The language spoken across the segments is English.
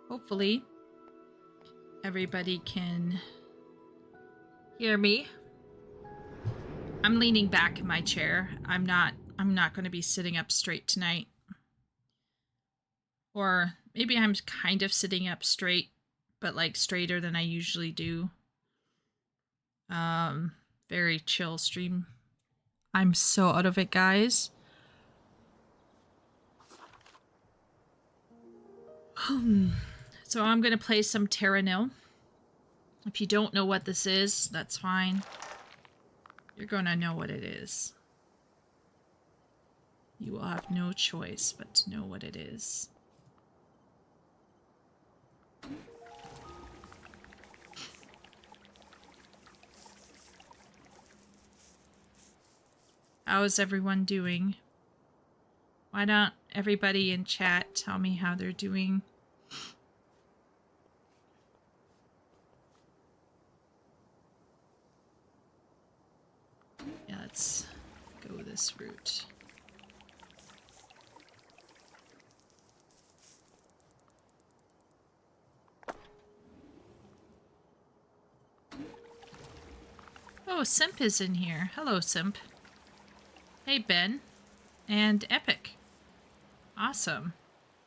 Hopefully everybody can hear me. I'm leaning back in my chair. I'm not going to be sitting up straight tonight. Or maybe I'm kind of sitting up straight, but like straighter than I usually do. Very chill stream. I'm so out of it, guys. So I'm going to play some Terra Nil. If you don't know what this is, that's fine. You're going to know what it is. You will have no choice but to know what it is. How is everyone doing? Why don't everybody in chat tell me how they're doing? Yeah, let's go this route. Oh, Simp is in here. Hello, Simp. Hey, Ben. And Epic. Awesome.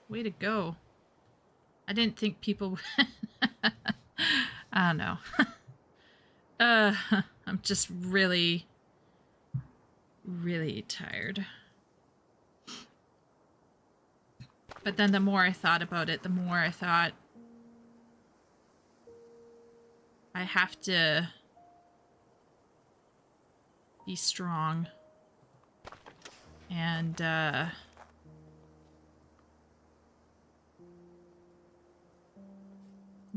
Way to go. I didn't think people... I don't know. I'm just really tired. But then the more I thought about it, the more I thought I have to be strong and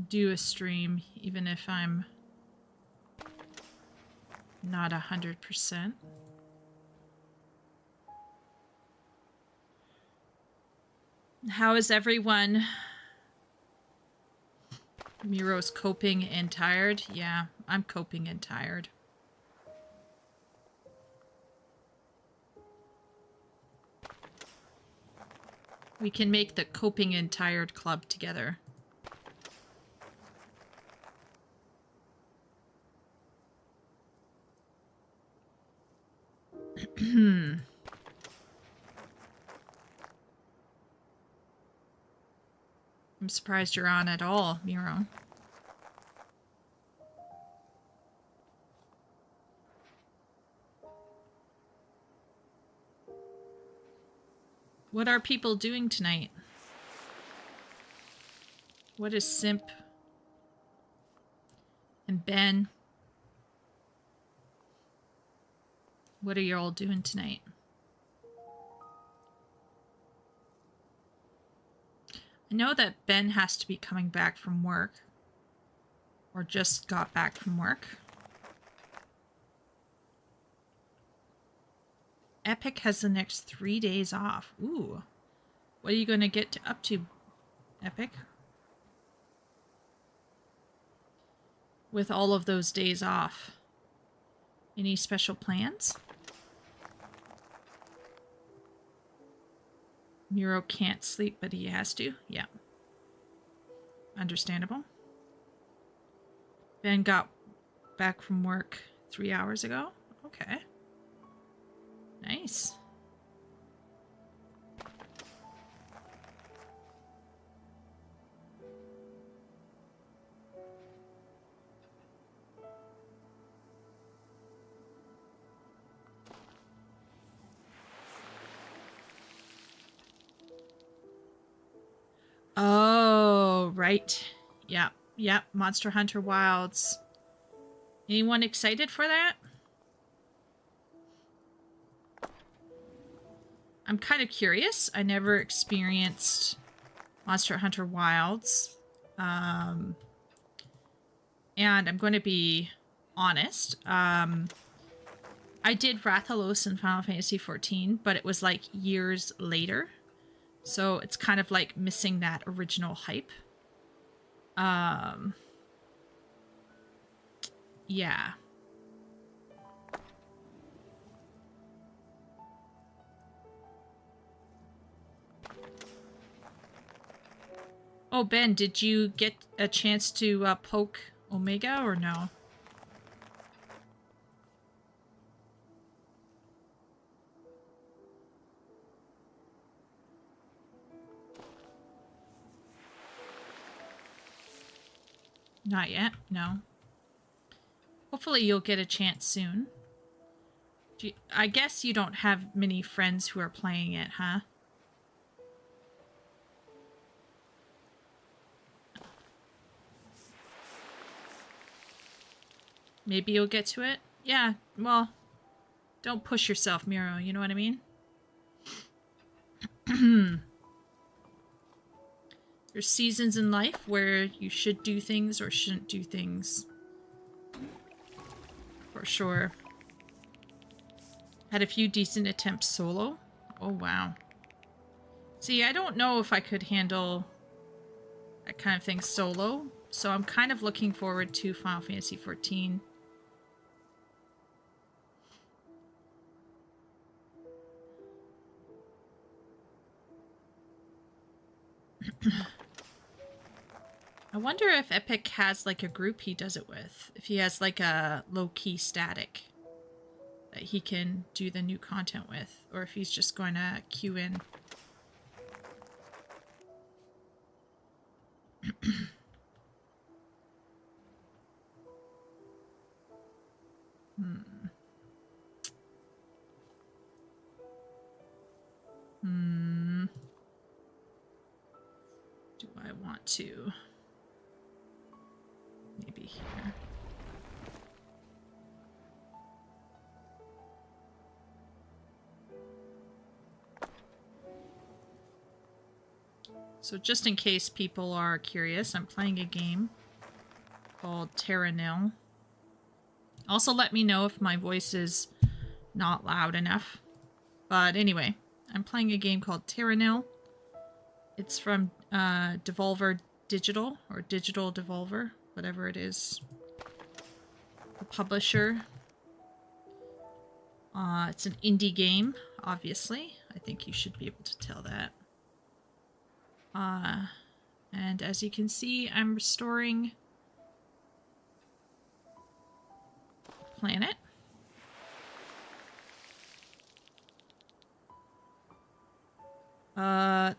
do a stream even if I'm not 100%. How is everyone? Miro's coping and tired. Yeah, I'm coping and tired. We can make the coping and tired club together. I'm surprised you're on at all, Miro. What are people doing tonight? What is Simp and Ben? What are you all doing tonight? I know that Ben has to be coming back from work. Or just got back from work. Epic has the next 3 days off. Ooh. What are you going to get up to, Epic? With all of those days off. Any special plans? Miro can't sleep, but he has to. Yeah. Understandable. Ben got back from work 3 hours ago. Okay. Nice. Oh, right. Yeah. Yep. Monster Hunter Wilds. Anyone excited for that? I'm kind of curious. I never experienced Monster Hunter Wilds. And I'm going to be honest. I did Rathalos in Final Fantasy XIV, but it was like years later. So it's kind of like missing that original hype. Yeah. Oh, Ben, did you get a chance to poke Omega or no? Not yet, no. Hopefully you'll get a chance soon. I guess you don't have many friends who are playing it, huh? Maybe you'll get to it? Yeah, well, don't push yourself, Miro, you know what I mean? There's seasons in life where you should do things or shouldn't do things. For sure. Had a few decent attempts solo. Oh, wow. See, I don't know if I could handle that kind of thing solo, so I'm kind of looking forward to Final Fantasy XIV. I wonder if Epic has like a group he does it with. If he has like a low-key static that he can do the new content with, or if he's just going to queue in. Do I want to? Maybe here. So just in case people are curious, I'm playing a game called Terra Nil. Also let me know if my voice is not loud enough. But anyway, I'm playing a game called Terra Nil. It's from Devolver Digital, or Digital Devolver, whatever it is. The publisher. It's an indie game, obviously. I think you should be able to tell that. And as you can see, I'm restoring the planet.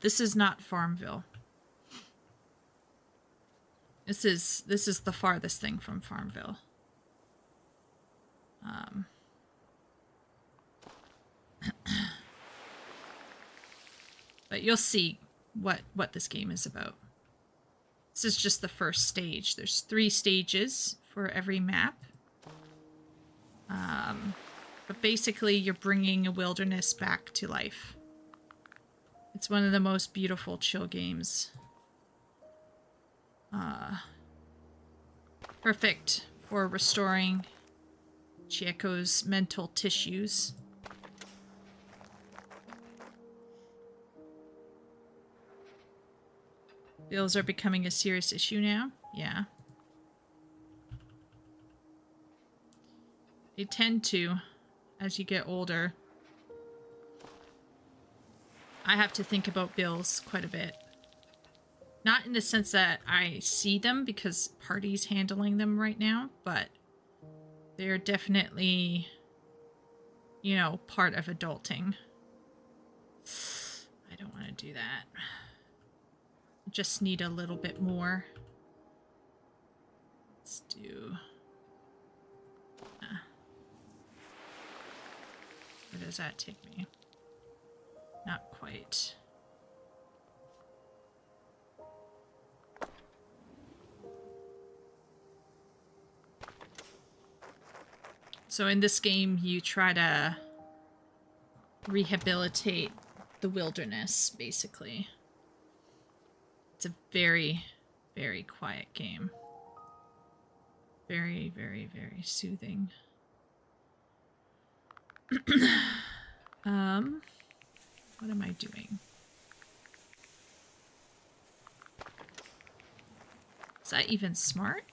This is not Farmville. This is the farthest thing from Farmville. But you'll see what this game is about. This is just the first stage. There's 3 stages for every map. But basically, you're bringing a wilderness back to life. It's one of the most beautiful chill games. Perfect for restoring Chieko's mental tissues. Bills are becoming a serious issue now. Yeah. They tend to as you get older. I have to think about bills quite a bit. Not in the sense that I see them because party's handling them right now, but they're definitely, you know, part of adulting. I don't want to do that. Just need a little bit more. Let's do... where does that take me? Not quite. So in this game, you try to rehabilitate the wilderness, basically. It's a very, very quiet game. Very, very, very soothing. What am I doing? Is that even smart?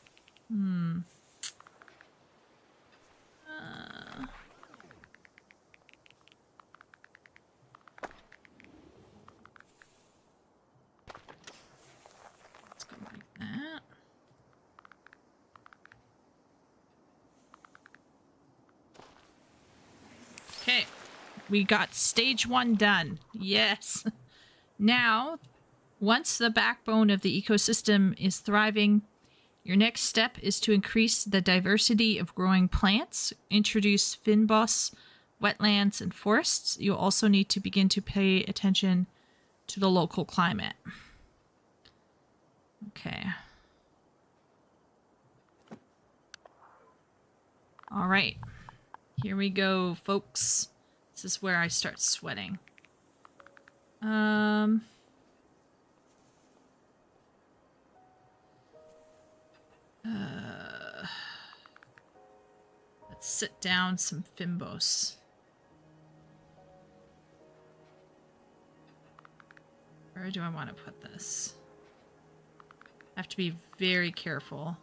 We got stage 1 done. Yes. Now, once the backbone of the ecosystem is thriving, your next step is to increase the diversity of growing plants, introduce fynbos, wetlands, and forests. You'll also need to begin to pay attention to the local climate. Okay. All right. Here we go, folks. This is where I start sweating. Let's sit down some fynbos. Where do I want to put this? I have to be very careful.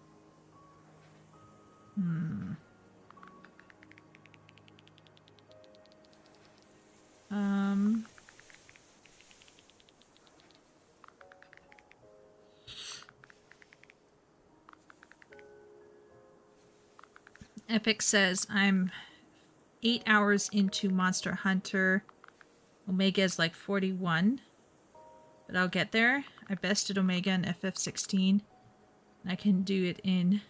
Epic says, I'm 8 hours into Monster Hunter. Omega is like 41. But I'll get there. I bested Omega in FF16. And I can do it in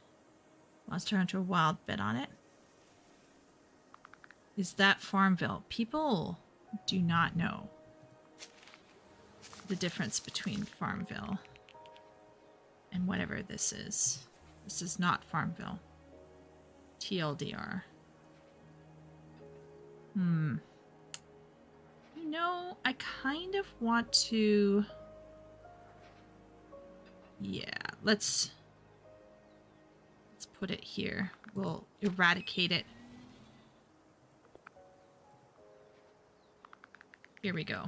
Monster Hunter Wild. Bet on it. Is that Farmville? People do not know the difference between Farmville and whatever this is. This is not Farmville. TLDR. You know, I kind of want to... Yeah, let's put it here. We'll eradicate it. Here we go.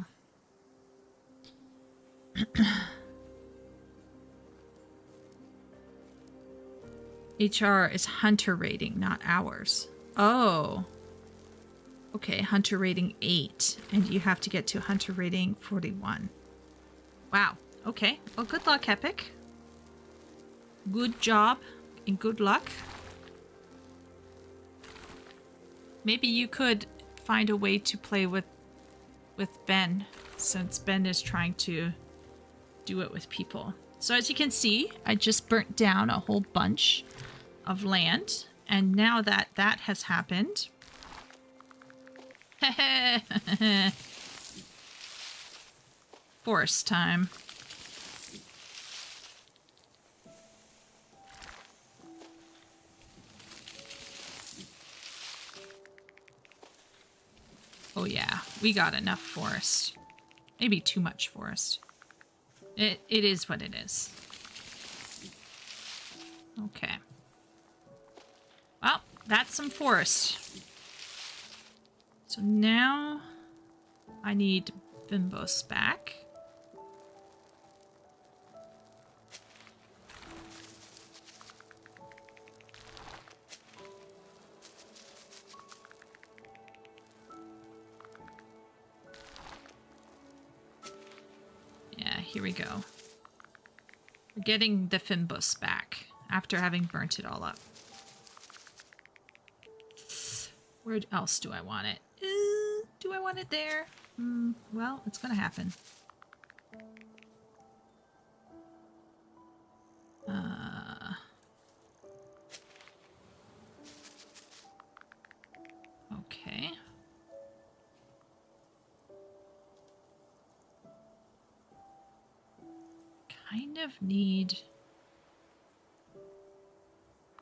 HR is hunter rating, not hours. Oh. Okay, hunter rating 8. And you have to get to hunter rating 41. Wow. Okay. Well, good luck, Epic. Good job and good luck. Maybe you could find a way to play with Ben, since Ben is trying to do it with people. So as you can see, I just burnt down a whole bunch of land, and now that that has happened, forest time. Oh yeah, we got enough forest. Maybe too much forest. It is what it is. Okay. Well, that's some forest. So now I need fynbos back. Yeah, here we go. We're getting the fynbos back after having burnt it all up. Where else do I want it? Do I want it there? Well, it's gonna happen. Okay. Kind of need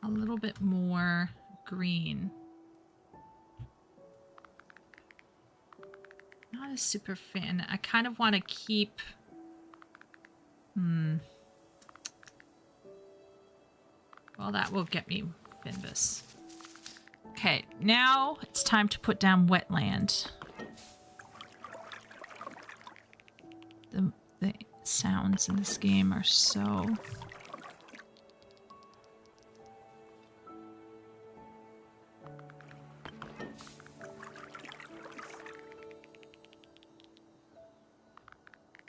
a little bit more green. Not a super fan. I kind of want to keep... Well, that will get me fynbos. Okay, now it's time to put down wetland. The sounds in this game are so...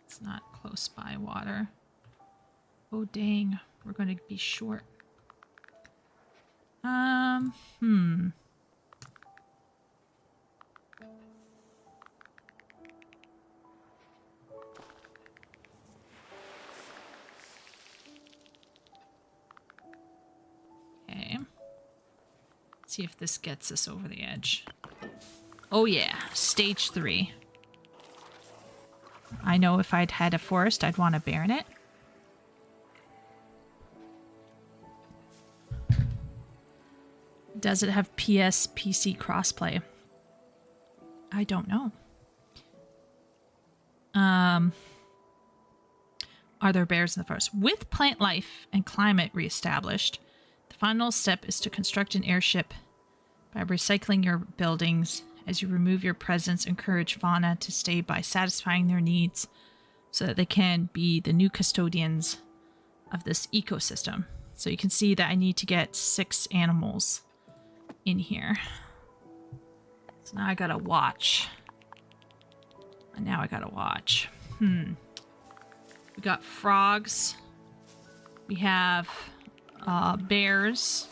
It's not close by water. Oh dang, we're going to be short. Let's see if this gets us over the edge. Oh yeah, stage 3. I know if I'd had a forest, I'd want a bear in it. Does it have PS-PC crossplay? I don't know. Are there bears in the forest? With plant life and climate reestablished, the final step is to construct an airship by recycling your buildings. As you remove your presence, encourage fauna to stay by satisfying their needs so that they can be the new custodians of this ecosystem. So you can see that I need to get 6 animals in here. So now I gotta watch. And now I gotta watch. We got frogs. We have bears.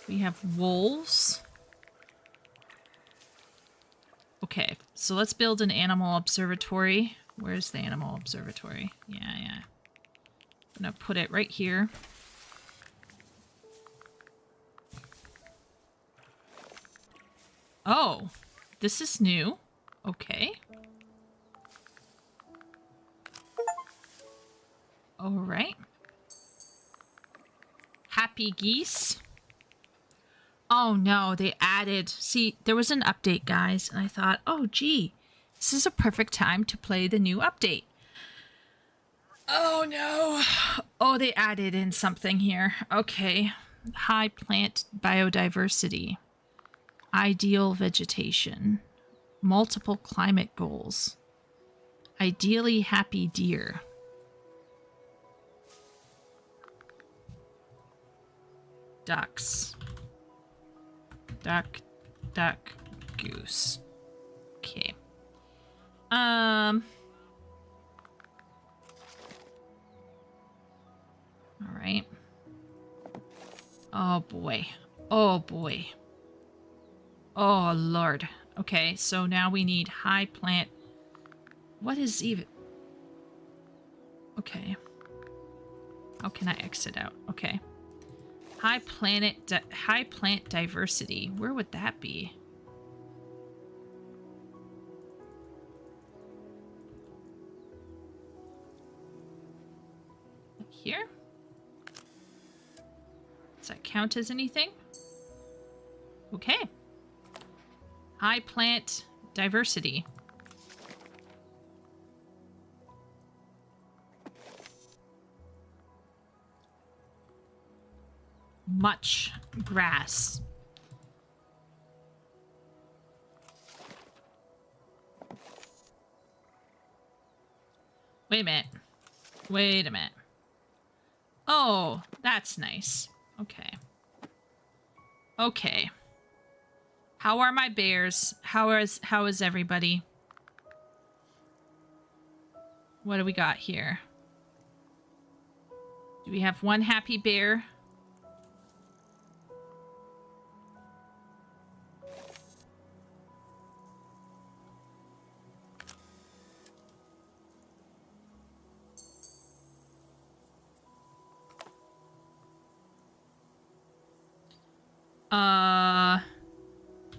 We have wolves. Okay, so let's build an animal observatory. Where's the animal observatory? Yeah. I'm gonna put it right here. Oh, this is new. Okay. All right. Happy geese. Oh no, they added... See, there was an update, guys, and I thought, oh gee, this is a perfect time to play the new update. Oh no. Oh, they added in something here. Okay. High plant biodiversity. Ideal vegetation. Multiple climate goals. Ideally happy deer. Ducks. Duck, goose. Okay. All right. Oh boy. Oh boy. Oh lord. Okay, so now we need high plant. What is even... Okay. How can I exit out? Okay. High plant diversity. Where would that be? Here? Does that count as anything? Okay. High plant diversity. Much grass. Wait a minute. Wait a minute. Oh, that's nice. Okay. Okay. How are my bears? How is everybody? What do we got here? Do we have one happy bear?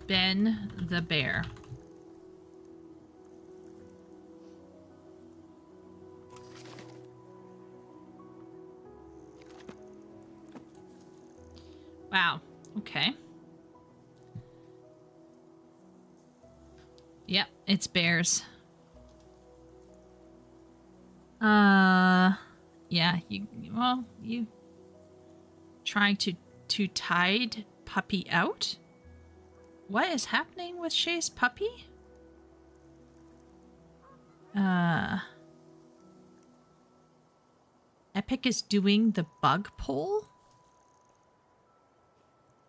Ben the bear. Wow. Okay. Yep, it's bears. Yeah, you trying to tide puppy out? What is happening with Shay's puppy? Epic is doing the bug pull?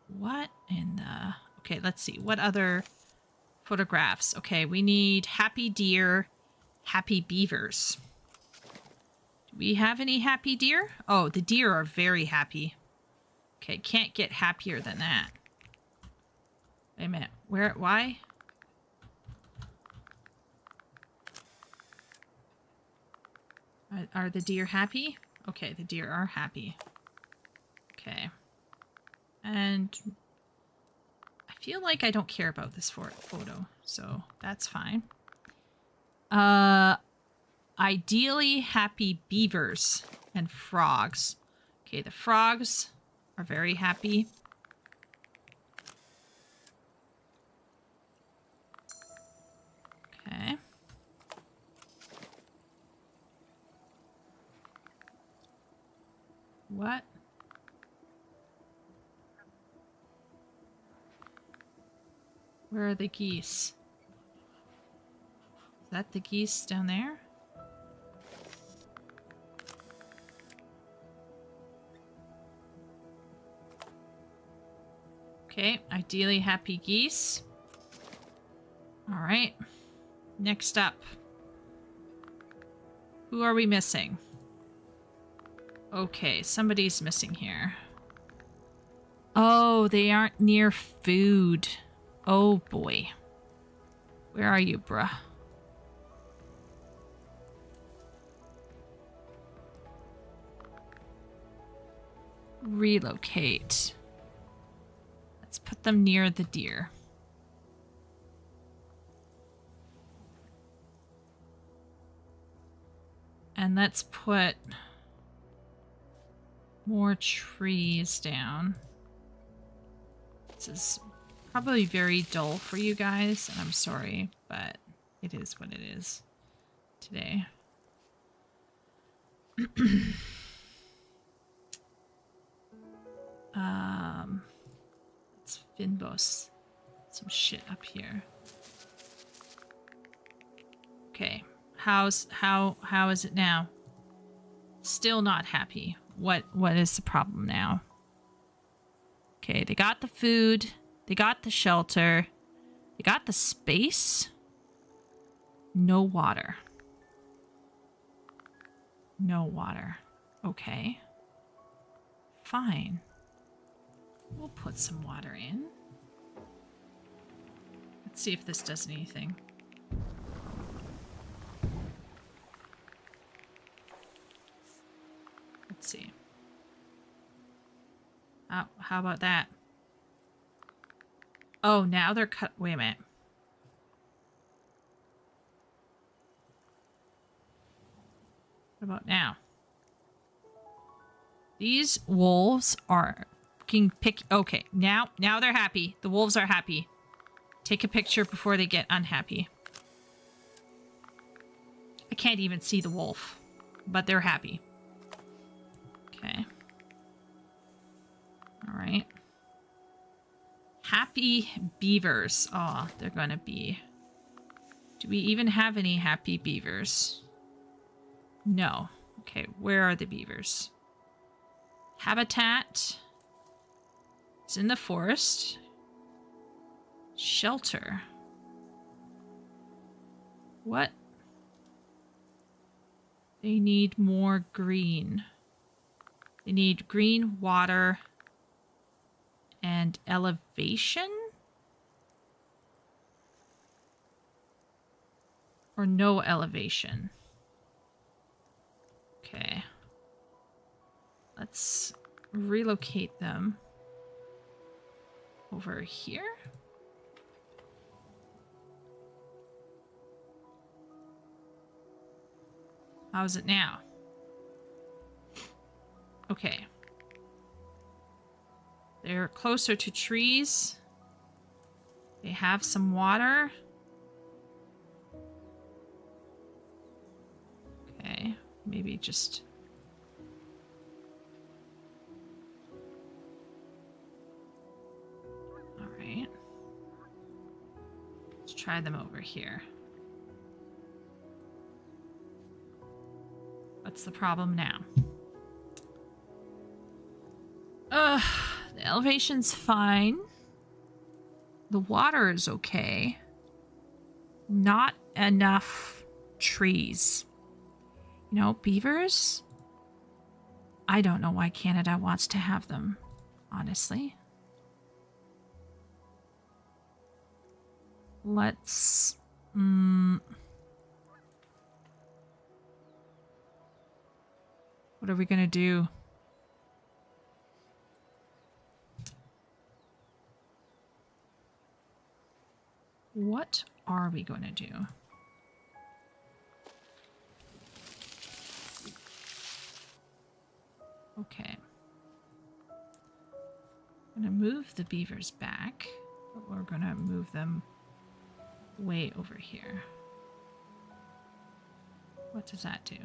What in the... Okay, let's see. What other photographs? Okay, we need happy deer, happy beavers. Do we have any happy deer? Oh, the deer are very happy. Okay, can't get happier than that. Wait a minute. Where? Why? Are the deer happy? Okay, the deer are happy. Okay. And feel like I don't care about this photo, so that's fine. Ideally happy beavers and frogs. Okay, the frogs are very happy. Okay. What? Where are the geese? Is that the geese down there? Okay, ideally happy geese. All right. Next up. Who are we missing? Okay, somebody's missing here. Oh, they aren't near food. Oh boy. Where are you, bruh? Relocate. Let's put them near the deer. And let's put more trees down. This is probably very dull for you guys, and I'm sorry, but it is what it is today. Let's Finbos some shit up here. Okay, how is it now? Still not happy. What is the problem now? Okay, they got the food, they got the shelter, they got the space. No water. No water. Okay. Fine. We'll put some water in. Let's see if this does anything. Let's see. How about that? Oh, now they're cut. Wait a minute. What about now? These wolves are fucking picky. Okay, now they're happy. The wolves are happy. Take a picture before they get unhappy. I can't even see the wolf, but they're happy. Okay. All right. Happy beavers. Oh, they're gonna be. Do we even have any happy beavers? No. Okay, where are the beavers? Habitat. It's in the forest. Shelter. What? They need more green. They need green, water, and elevation? Or no elevation? Okay. Let's relocate them over here. How's it now? Okay. They're closer to trees. They have some water. Okay, maybe just... All right. Let's try them over here. What's the problem now? The elevation's fine. The water is okay. Not enough trees. You know, beavers? I don't know why Canada wants to have them, honestly. Let's... What are we gonna do? what are we going to do? Okay. I'm going to move the beavers back, but we're going to move them way over here. What does that do?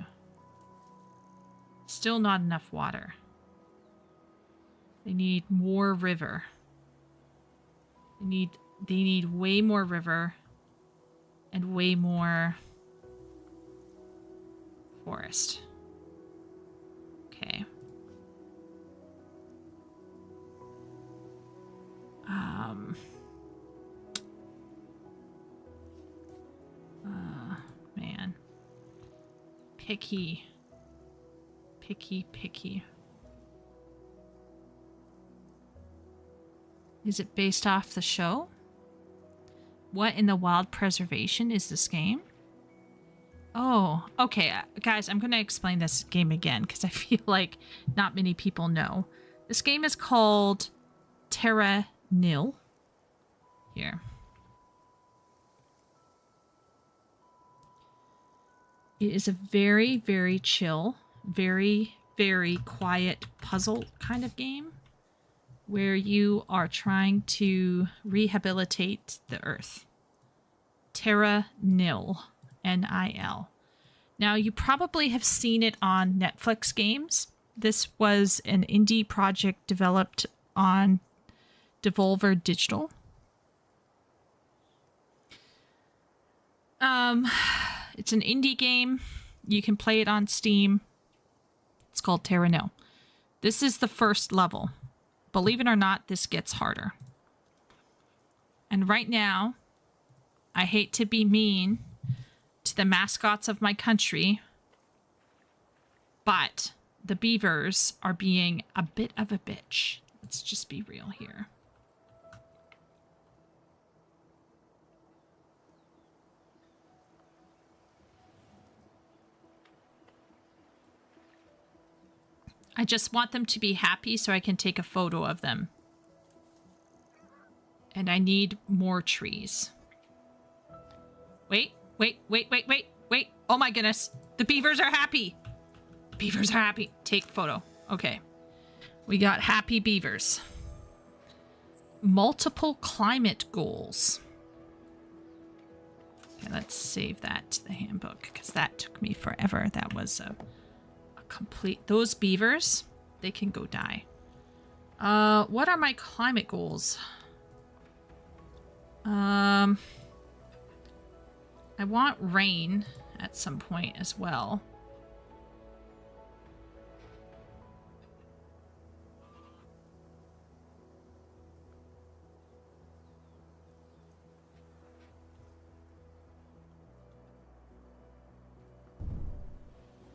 Still not enough water. They need more river. They need way more river and way more forest. Okay. Man. Picky. Is it based off the show? What in the wild preservation is this game? Oh, okay. Guys, I'm going to explain this game again because I feel like not many people know. This game is called Terra Nil. Here. It is a very, very chill, very, very quiet puzzle kind of game where you are trying to rehabilitate the earth. Terra Nil. N-I-L. Now, you probably have seen it on Netflix games. This was an indie project developed on Devolver Digital. It's an indie game. You can play it on Steam. It's called Terra Nil. This is the first level. Believe it or not, this gets harder. And right now, I hate to be mean to the mascots of my country, but the beavers are being a bit of a bitch. Let's just be real here. I just want them to be happy so I can take a photo of them. And I need more trees. Wait. Oh my goodness. The beavers are happy. Beavers are happy. Take photo. Okay. We got happy beavers. Multiple climate goals. Okay, let's save that to the handbook because that took me forever. That was a complete... Those beavers, they can go die. What are my climate goals? I want rain at some point as well.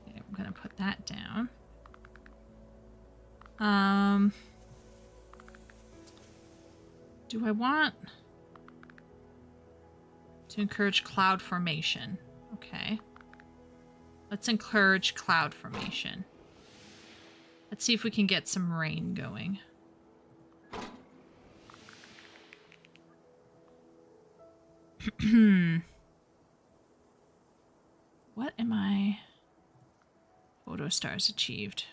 Okay, I'm gonna put that down. Do I want to encourage cloud formation? Okay. Let's encourage cloud formation. Let's see if we can get some rain going. What am I... Photo stars achieved.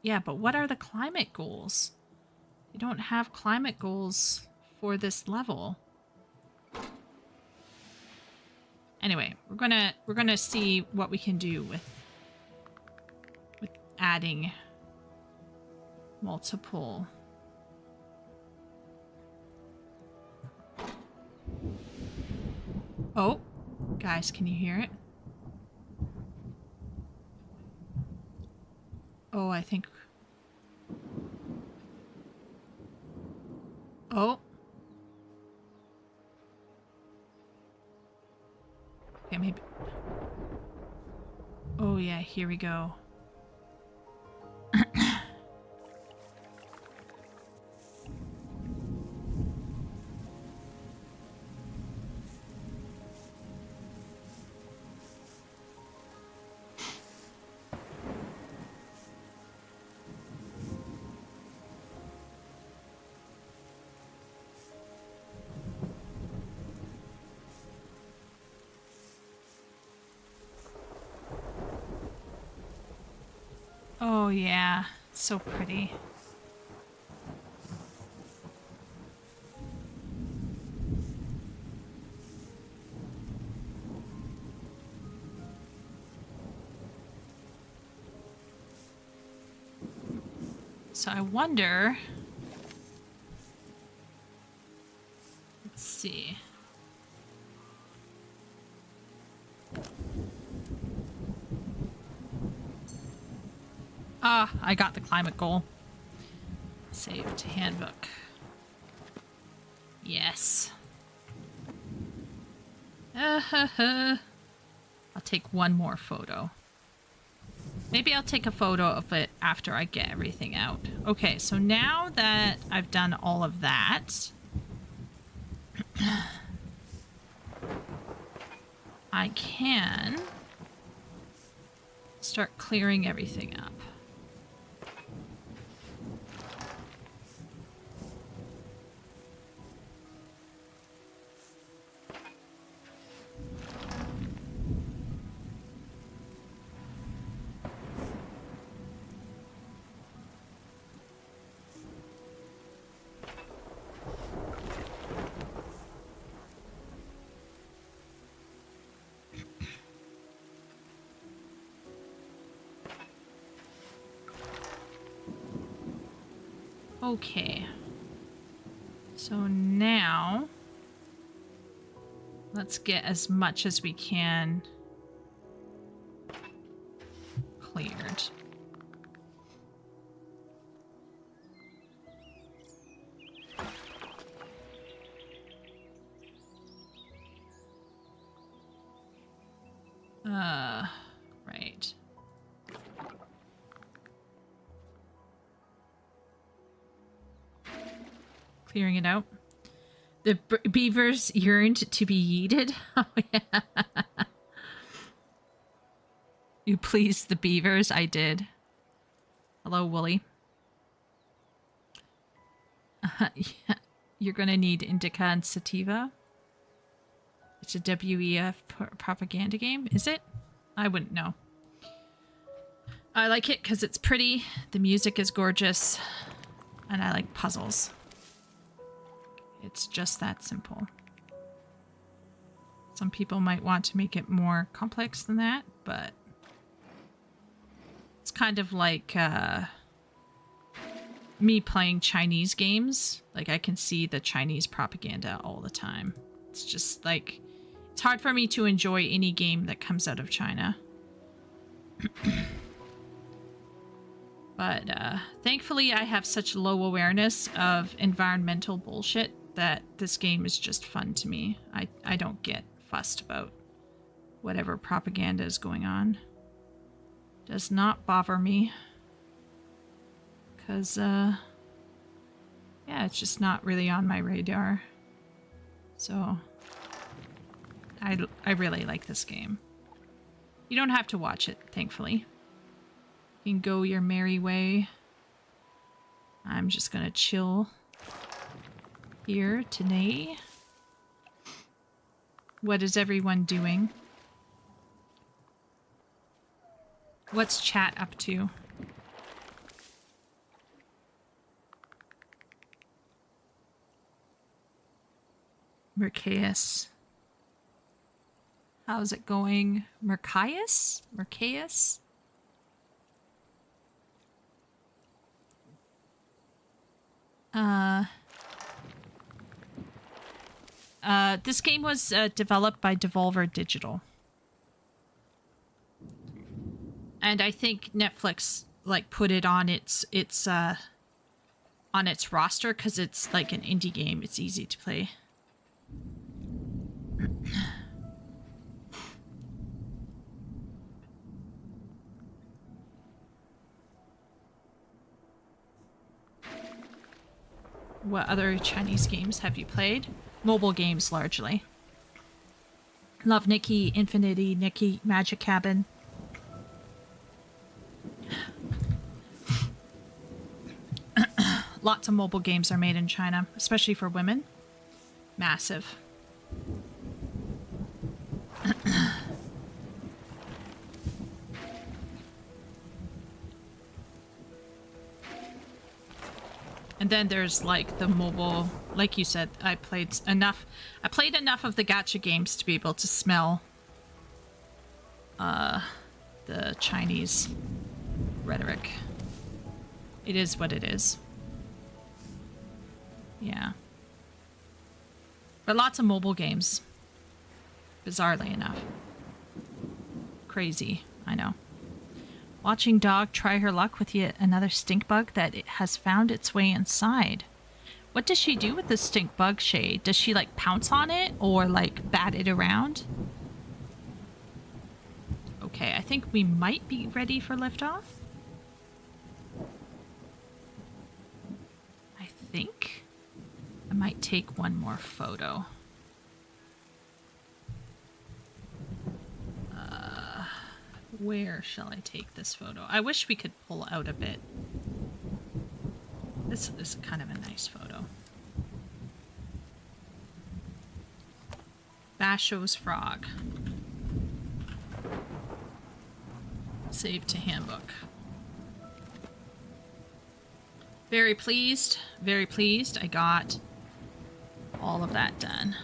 Yeah, but what are the climate goals? You don't have climate goals for this level. Anyway, we're gonna see what we can do with adding multiple. Oh, guys, can you hear it? Oh, I think. Oh. Okay, maybe. Oh, yeah, here we go. Oh yeah, so pretty. So I wonder... Let's see. Ah, I got the climate goal. Save to handbook. Yes. I'll take one more photo. Maybe I'll take a photo of it after I get everything out. Okay, so now that I've done all of that, I can start clearing everything up. Okay. So now, let's get as much as we can cleared. Right. Clearing it out. The beavers yearned to be yeeted. Oh, yeah. You pleased the beavers. I did. Hello, Wooly. Yeah. You're going to need indica and sativa. It's a WEF propaganda game. Is it? I wouldn't know. I like it because it's pretty. The music is gorgeous. And I like puzzles. It's just that simple. Some people might want to make it more complex than that, but it's kind of like me playing Chinese games. Like, I can see the Chinese propaganda all the time. It's just like, it's hard for me to enjoy any game that comes out of China. But thankfully I have such low awareness of environmental bullshit that this game is just fun to me. I don't get fussed about whatever propaganda is going on. Does not bother me. Because, yeah, it's just not really on my radar. So, I really like this game. You don't have to watch it, thankfully. You can go your merry way. I'm just gonna chill here today. What is everyone doing? What's chat up to? Mercaius. How's it going? Mercaius? Mercaius? This game was developed by Devolver Digital. And I think Netflix like put it on its roster because it's like an indie game. It's easy to play. What other Chinese games have you played? Mobile games, largely. Love Nikki, Infinity, Nikki, Magic Cabin. Lots of mobile games are made in China, especially for women. Massive. And then there's like the mobile, like you said, I played enough of the gacha games to be able to smell the Chinese rhetoric. It is what it is. Yeah. But lots of mobile games. Bizarrely enough. Crazy, I know. Watching dog try her luck with yet another stink bug that it has found its way inside. What does she do with the stink bug, Shay? Does she like pounce on it or like bat it around? Okay, I think we might be ready for liftoff. I think I might take one more photo. Where shall I take this photo? I wish we could pull out a bit. This is kind of a nice photo. Basho's frog. Save to handbook. Very pleased. Very pleased. I got all of that done.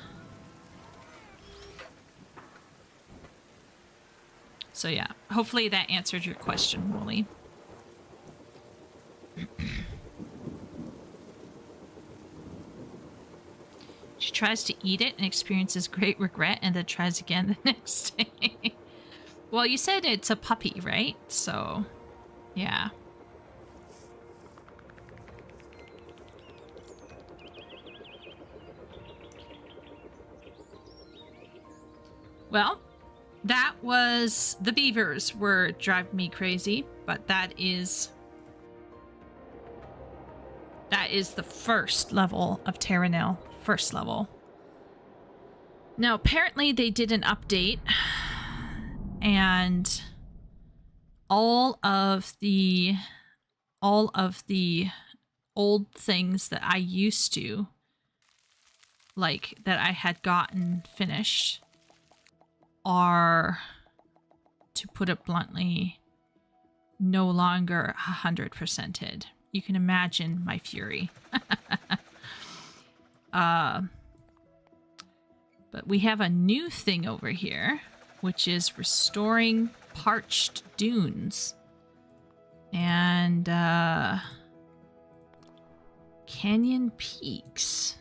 So yeah, hopefully that answered your question, Wooly. She tries to eat it and experiences great regret and then tries again the next day. Well, you said it's a puppy, right? So, yeah. Well, that was... The beavers were driving me crazy, but that is the first level of Terra Nil. First level. Now, apparently they did an update, and all of the old things that I used to, like, that I had gotten finished are, to put it bluntly, no longer 100%ed. You can imagine my fury. But we have a new thing over here, which is restoring parched dunes. And canyon peaks.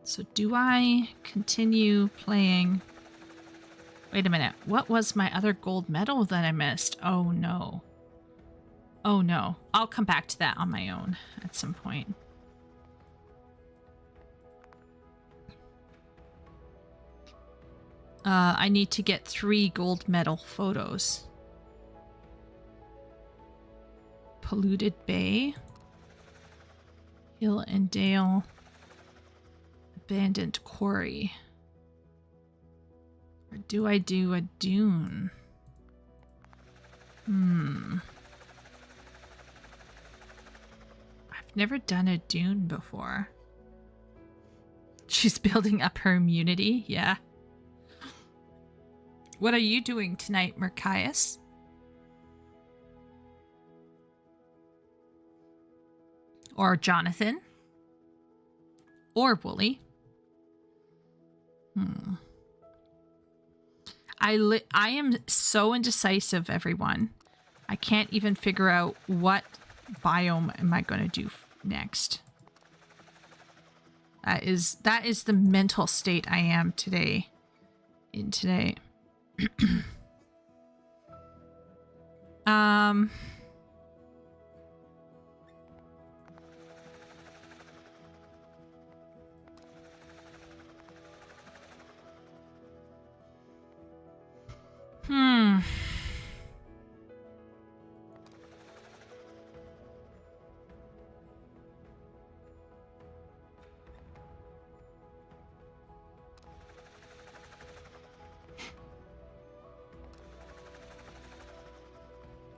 So do I continue playing? Wait a minute. What was my other gold medal that I missed? Oh no. Oh no. I'll come back to that on my own at some point. I need to get 3 gold medal photos. Polluted Bay. Hill and Dale. Abandoned Quarry. Or do I do a dune? I've never done a dune before. She's building up her immunity, yeah. What are you doing tonight, Merkias? Or Jonathan? Or Wooly? I am so indecisive, everyone. I can't even figure out what biome am I going to do next. That is the mental state I am today.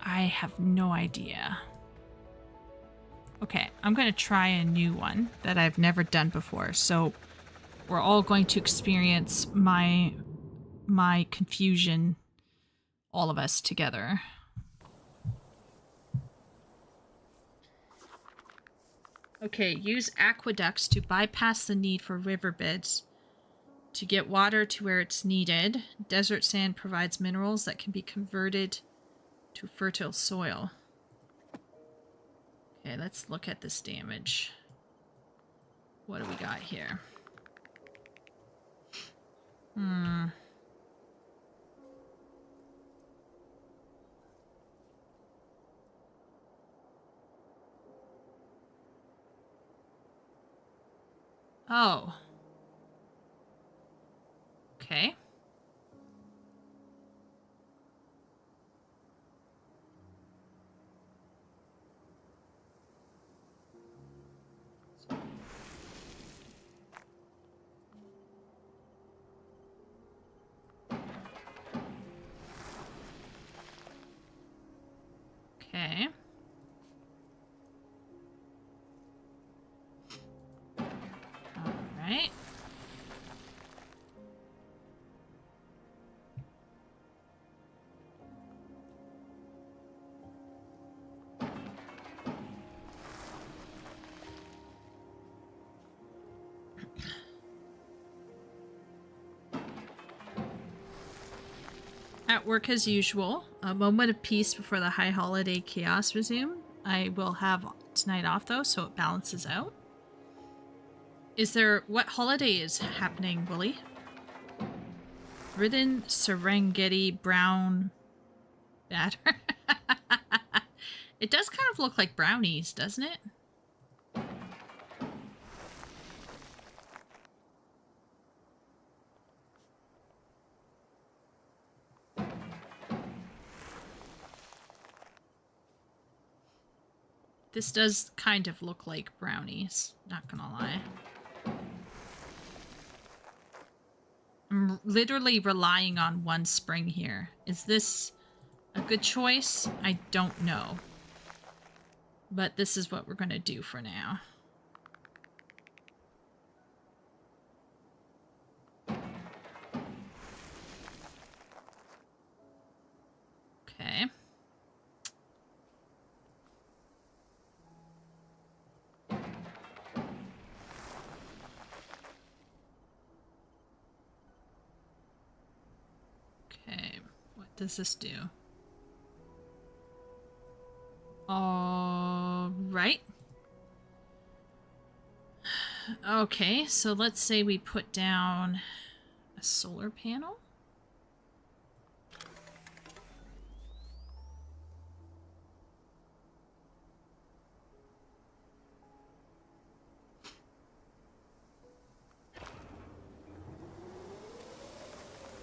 I have no idea. Okay, I'm going to try a new one that I've never done before. So we're all going to experience my confusion, all of us together. Okay, use aqueducts to bypass the need for riverbeds to get water to where it's needed. Desert sand provides minerals that can be converted to fertile soil. Okay, let's look at this damage. What do we got here? Oh. Okay. Okay. All right. At work as usual. A moment of peace before the high holiday chaos resume. I will have tonight off though, so it balances out. Is there... What holiday is happening, Willie? Ridden Serengeti brown batter. It does kind of look like brownies, doesn't it? This does kind of look like brownies, not gonna lie. I'm literally relying on one spring here. Is this a good choice? I don't know. But this is what we're gonna do for now. Okay. Okay, what does this do? All right. Okay, so let's say we put down a solar panel.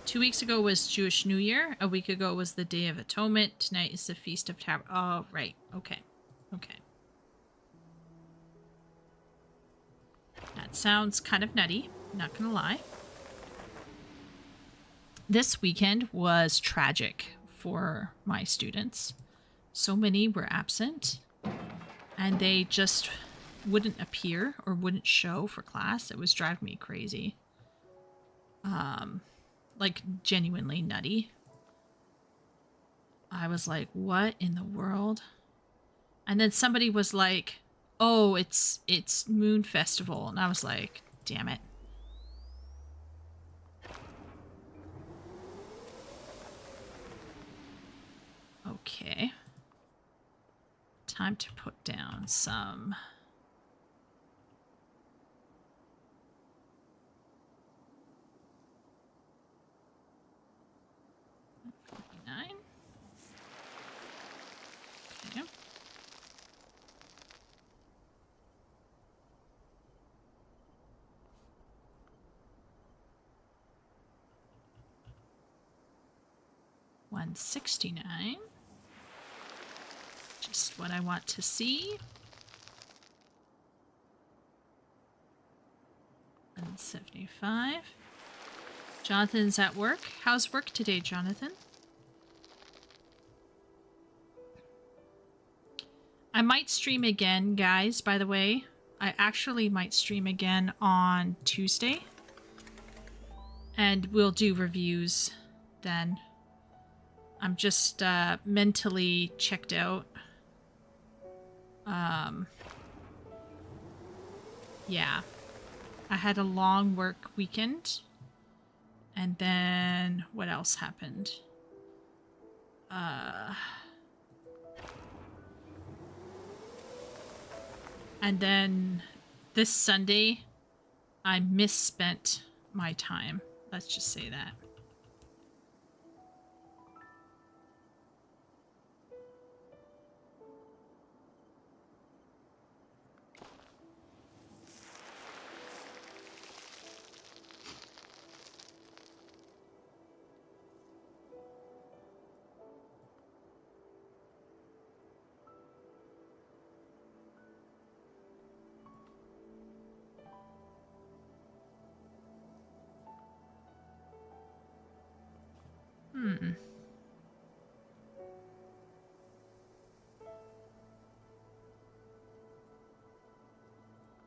Two weeks ago was Jewish New Year. A week ago was the Day of Atonement. Tonight is the Feast of Oh, right. Okay. Okay. That sounds kind of nutty. Not gonna lie. This weekend was tragic for my students. So many were absent. And they just wouldn't appear or wouldn't show for class. It was driving me crazy. Like, genuinely nutty. I was like, what in the world? And then somebody was like, oh, it's Moon Festival. And I was like, damn it. Okay. Time to put down some... Okay. 169. Just what I want to see. 175. Jonathan's at work. How's work today, Jonathan? I might stream again, guys, by the way. I actually might stream again on Tuesday. And we'll do reviews then. I'm just mentally checked out. Yeah. I had a long work weekend. And then what else happened? And then this Sunday, I misspent my time. Let's just say that.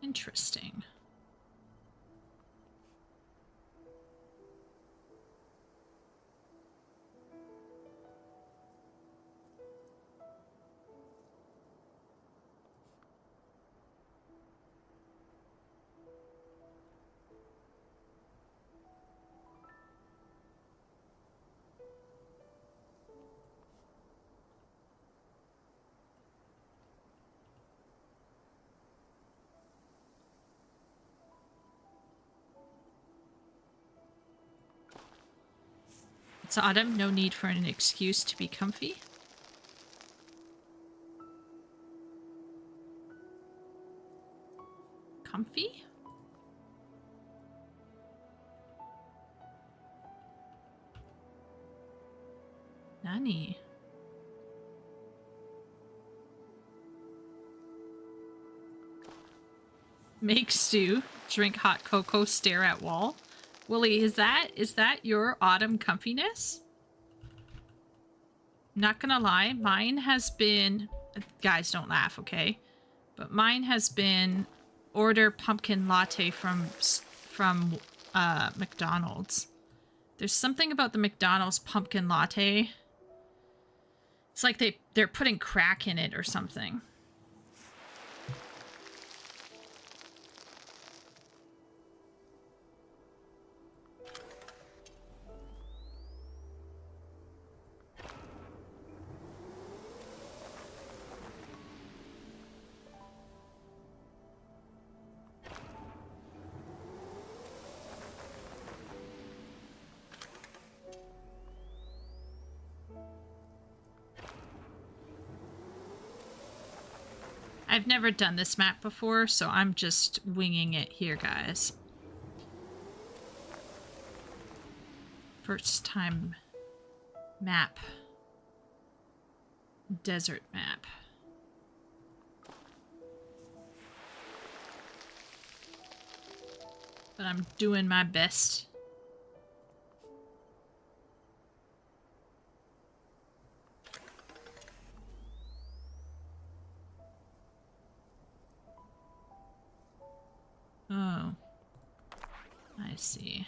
Interesting. It's autumn, no need for an excuse to be comfy. Comfy? Nani? Make stew, drink hot cocoa, stare at wall. Willie, is that your autumn comfiness? Not gonna lie, mine has been... Guys, don't laugh, okay? But mine has been order pumpkin latte from McDonald's. There's something about the McDonald's pumpkin latte. It's like they're putting crack in it or something. I've never done this map before, so I'm just winging it here, guys. First time map. Desert map. But I'm doing my best. Oh, I see.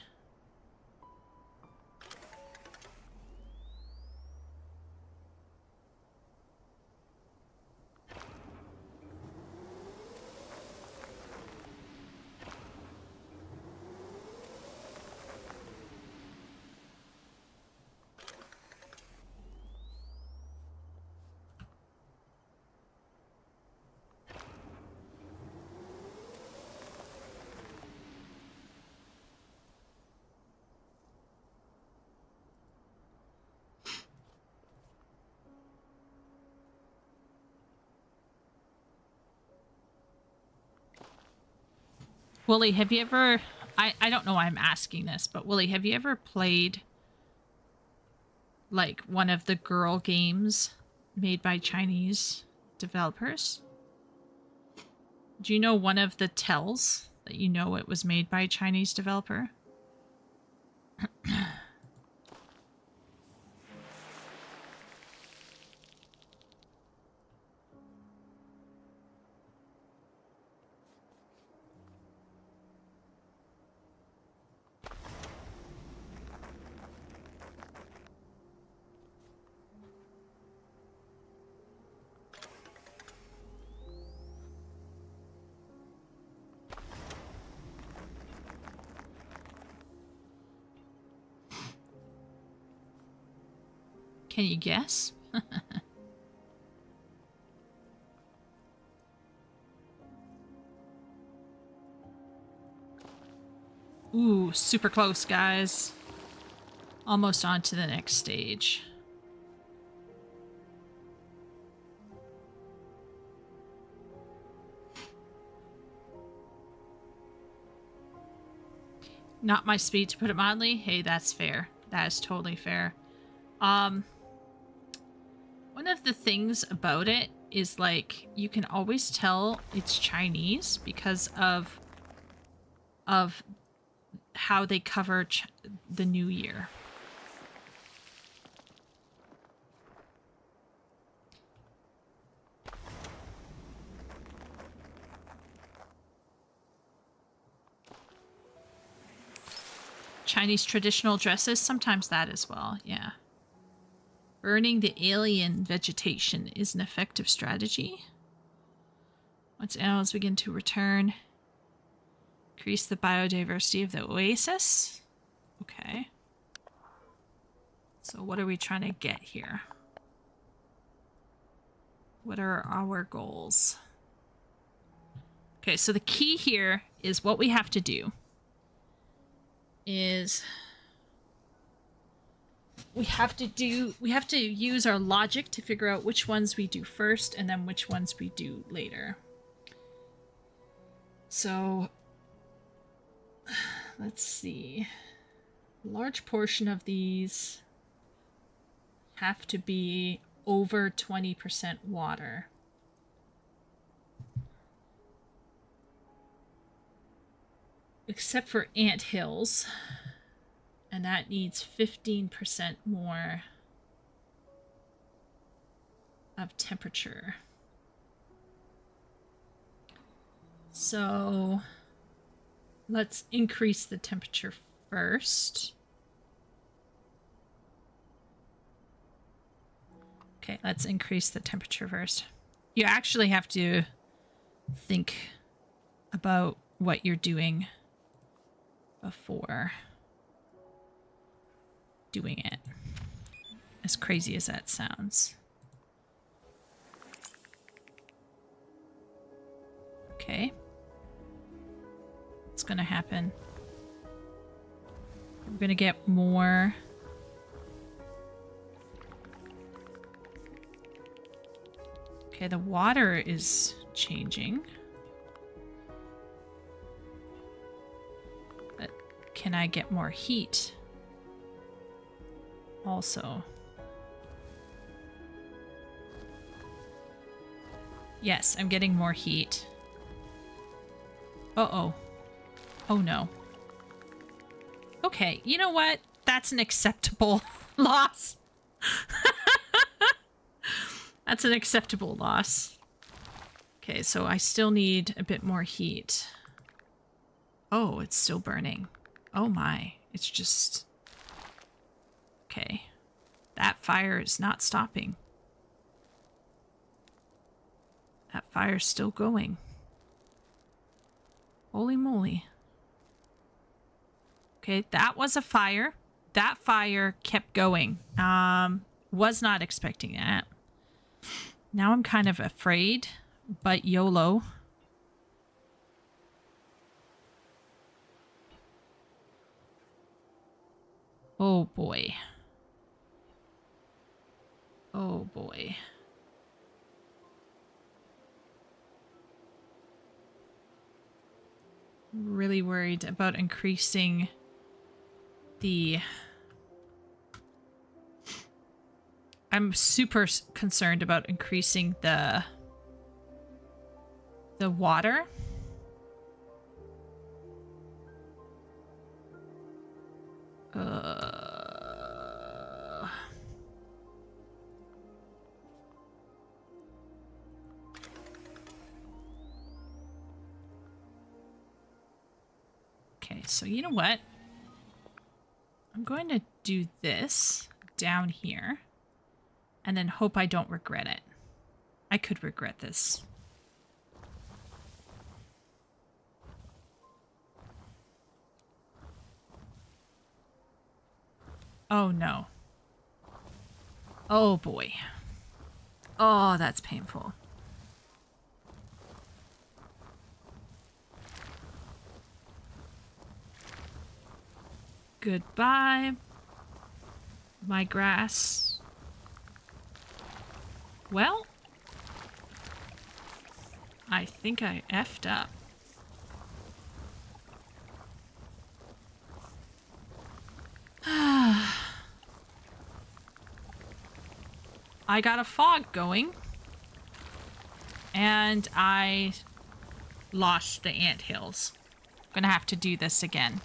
Wooly, have you ever... I don't know why I'm asking this, but Wooly, have you ever played like one of the girl games made by Chinese developers? Do you know one of the tells that you know it was made by a Chinese developer? Can you guess? Ooh, super close, guys. Almost on to the next stage. Not my speed, to put it mildly. Hey, that's fair. That is totally fair. One of the things about it is, like, you can always tell it's Chinese because of how they cover the New Year. Chinese traditional dresses, sometimes that as well, yeah. Burning the alien vegetation is an effective strategy. Once animals begin to return, increase the biodiversity of the oasis. Okay. So what are we trying to get here? What are our goals? Okay, so the key here is what we have to do is we have to use our logic to figure out which ones we do first and then which ones we do later. So let's see. A large portion of these have to be over 20% water. Except for ant hills. And that needs 15% more of temperature. So let's increase the temperature first. Okay, let's increase the temperature first. You actually have to think about what you're doing before doing it. As crazy as that sounds. Okay. What's gonna happen? We're gonna get more. Okay, the water is changing. But can I get more heat? Also. Yes, I'm getting more heat. Uh-oh. Oh no. Okay, you know what? That's an acceptable loss. That's an acceptable loss. Okay, so I still need a bit more heat. Oh, it's still burning. Oh my. It's just... Okay. That fire is not stopping. That fire's still going. Holy moly. Okay, that was a fire. That fire kept going. Was not expecting that. Now I'm kind of afraid, but YOLO. Oh boy. Oh boy. Really worried about increasing the... I'm super concerned about increasing the water. Okay, so you know what? I'm going to do this down here and then hope I don't regret it. I could regret this. Oh no. Oh boy. Oh, that's painful. Goodbye, my grass. Well, I think I effed up. I got a fog going, and I lost the anthills. I'm gonna have to do this again.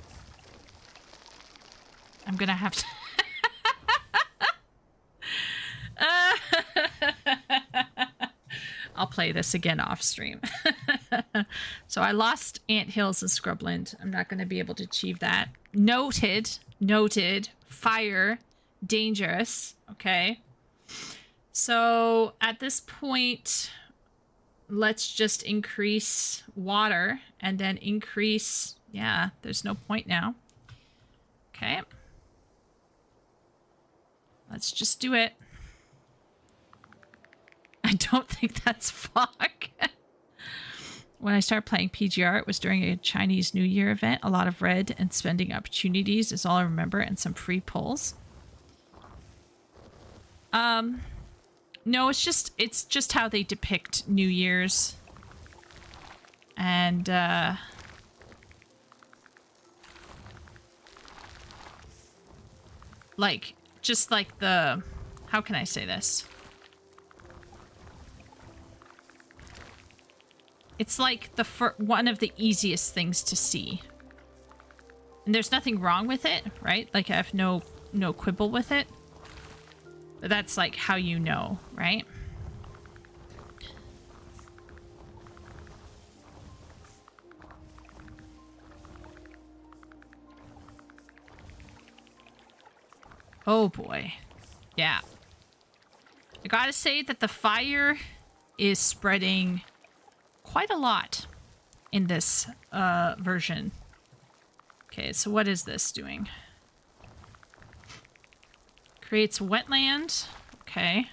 I'm gonna have to... I'll play this again off stream. So I lost anthills and scrubland. I'm not going to be able to achieve that. Noted. Fire. Dangerous. Okay. So at this point, let's just increase water and then increase... Yeah, there's no point now. Okay. Let's just do it. I don't think that's fog. When I started playing PGR, it was during a Chinese New Year event. A lot of red and spending opportunities is all I remember, and some free pulls. No, it's just how they depict New Year's. And, like, just like the... How can I say this? It's like one of the easiest things to see. And there's nothing wrong with it, right? Like, I have no quibble with it. But that's like how you know, right? Oh boy. Yeah. I gotta say that the fire is spreading quite a lot in this version. Okay, so what is this doing? Creates wetland. Okay.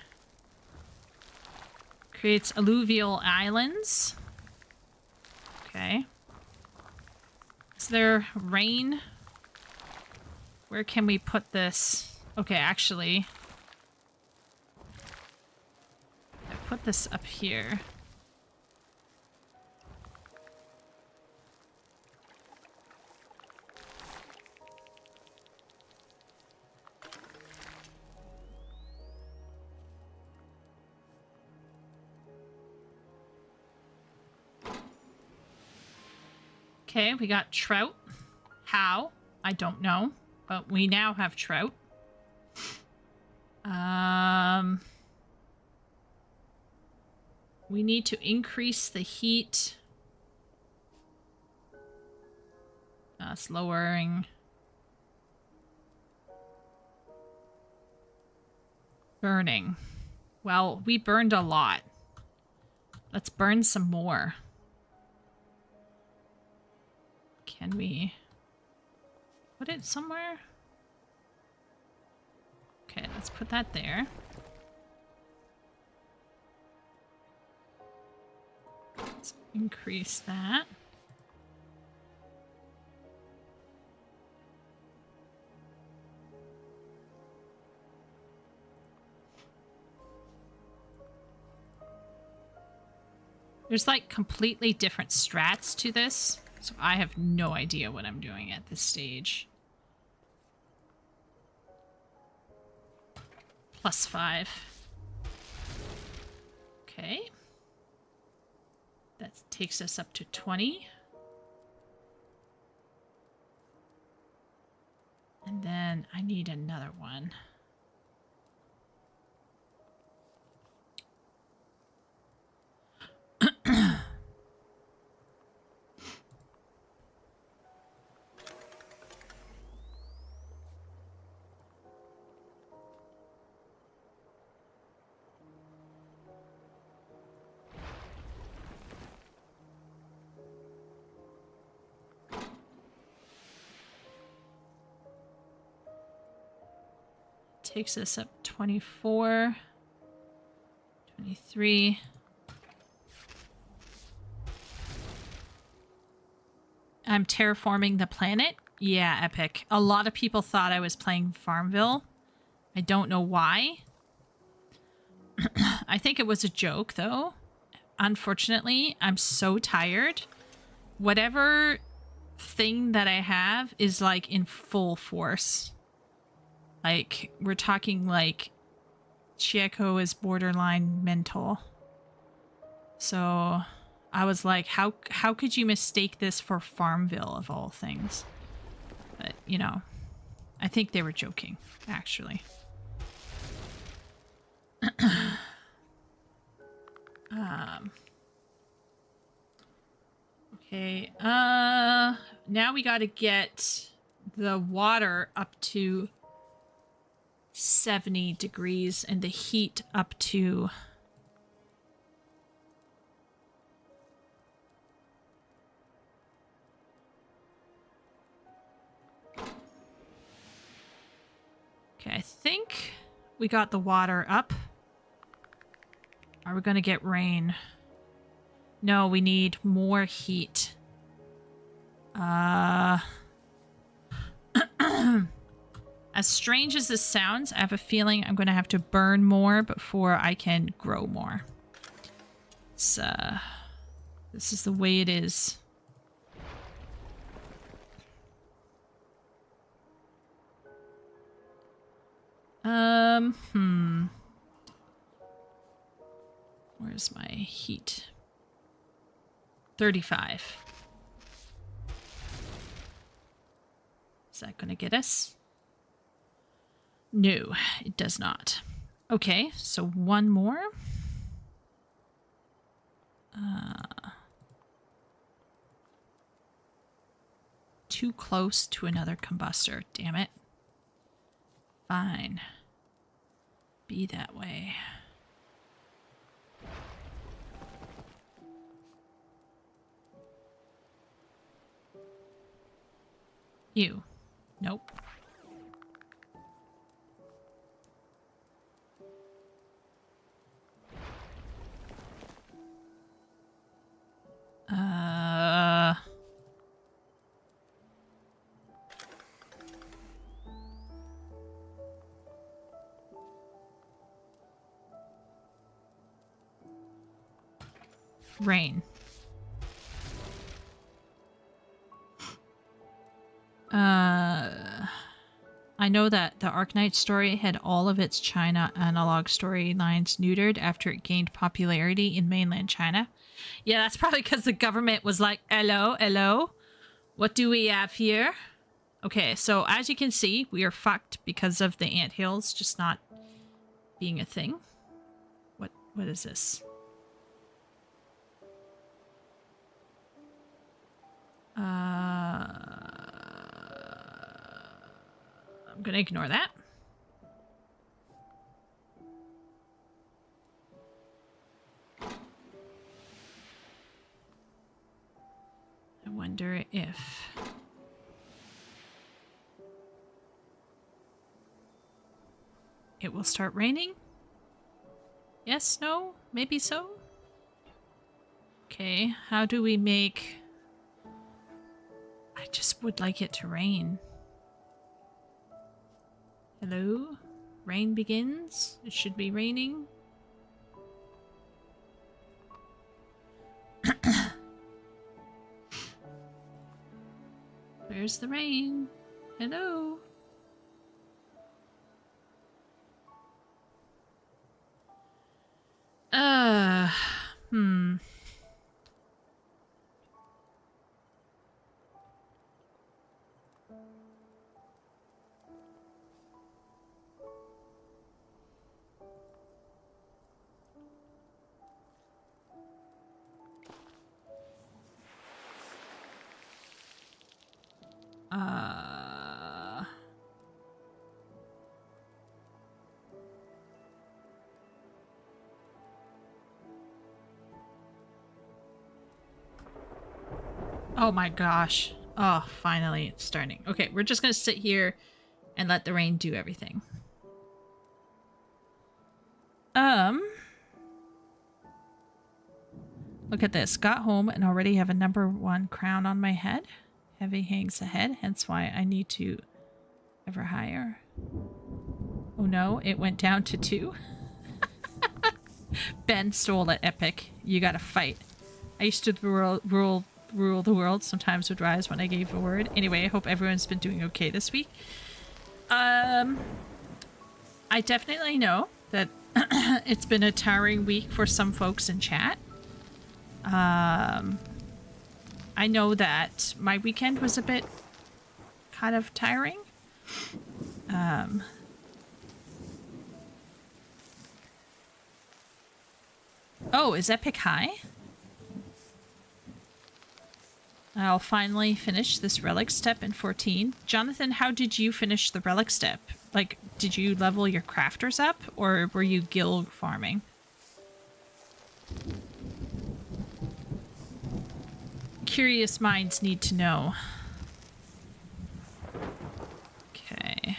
Creates alluvial islands. Okay. Is there rain? Where can we put this? Okay, actually, I put this up here. Okay, we got trout. How? I don't know. But we now have trout. We need to increase the heat. That's lowering. Burning. Well, we burned a lot. Let's burn some more. Can we put it somewhere? Okay, let's put that there. Let's increase that. There's like completely different strats to this, so I have no idea what I'm doing at this stage. +5. Okay. That takes us up to 20. And then I need another one. takes us up 24, 23. I'm terraforming the planet. Yeah, epic. A lot of people thought I was playing Farmville. I don't know why. I think it was a joke, though. Unfortunately, I'm so tired. Whatever thing that I have is, like, in full force. Like, we're talking, like, Chieko is borderline mental. So I was like, how could you mistake this for Farmville, of all things? But, you know, I think they were joking, actually. Okay, now we gotta get the water up to 70 degrees and the heat up to... Okay, I think we got the water up. Are we gonna get rain? No, we need more heat. As strange as this sounds, I have a feeling I'm gonna have to burn more before I can grow more. So, this is the way it is. Where's my heat? 35. Is that gonna get us? No, it does not. Okay, so one more. Too close to another combustor, damn it. Fine. Be that way. You. Nope. Rain. I know that the Arknight story had all of its China analog storylines neutered after it gained popularity in mainland China. Yeah, that's probably because the government was like, hello, what do we have here? Okay, so as you can see, we are fucked because of the anthills just not being a thing. What is this? I'm gonna ignore that. I wonder if... it will start raining? Yes, no, maybe so? Okay, how do we make... I just would like it to rain. Hello? Rain begins? It should be raining. Where's the rain? Hello? Oh my gosh. Oh, finally it's starting. Okay, we're just gonna sit here and let the rain do everything. Look at this. Got home and already have a #1 crown on my head. Heavy hangs ahead, hence why I need to ever higher. Oh no, it went down to 2. Ben stole it, epic. You gotta fight. I used to rule the world, sometimes would rise when I gave a word. Anyway, I hope everyone's been doing okay this week. I definitely know that it's been a tiring week for some folks in chat. I know that my weekend was a bit kind of tiring. Oh, is Epic high? I'll finally finish this relic step in 14. Jonathan, how did you finish the relic step? Like, did you level your crafters up, or were you guild farming? Curious minds need to know. Okay.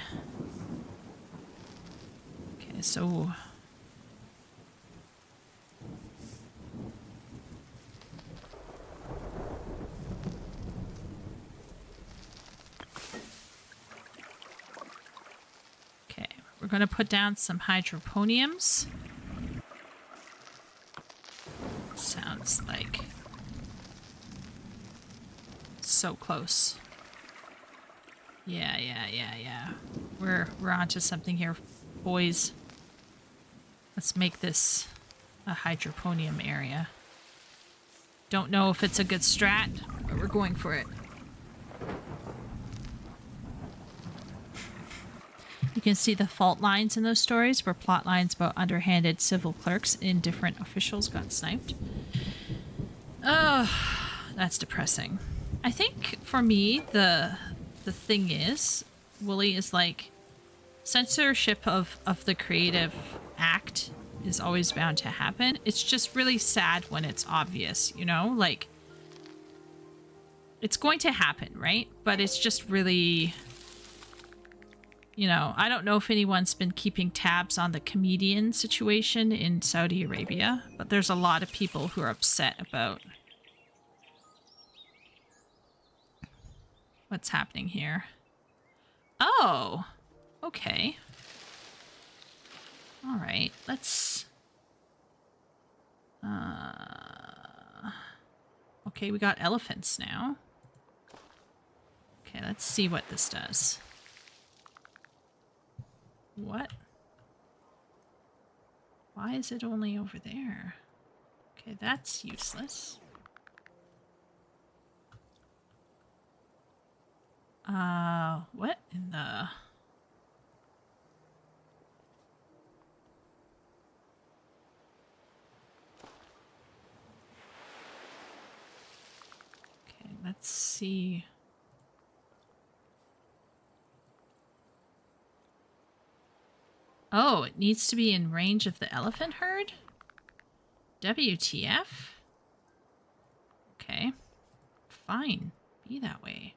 Okay, so... Okay, we're going to put down some hydroponiums. Sounds like... so close. Yeah. We're onto something here, boys. Let's make this a hydroponium area. Don't know if it's a good strat, but we're going for it. You can see the fault lines in those stories were plot lines about underhanded civil clerks and different officials got sniped. Oh, that's depressing. I think for me, the thing is, Wooly, is like censorship of the creative act is always bound to happen. It's just really sad when it's obvious, you know? Like, it's going to happen, right? But it's just really, you know, I don't know if anyone's been keeping tabs on the comedian situation in Saudi Arabia, but there's a lot of people who are upset about what's happening here. Oh, okay. All right, let's... Okay, we got elephants now. Okay, let's see what this does. What? Why is it only over there? Okay, that's useless. What in the... Okay, let's see. Oh, it needs to be in range of the elephant herd? WTF? Okay. Fine. Be that way.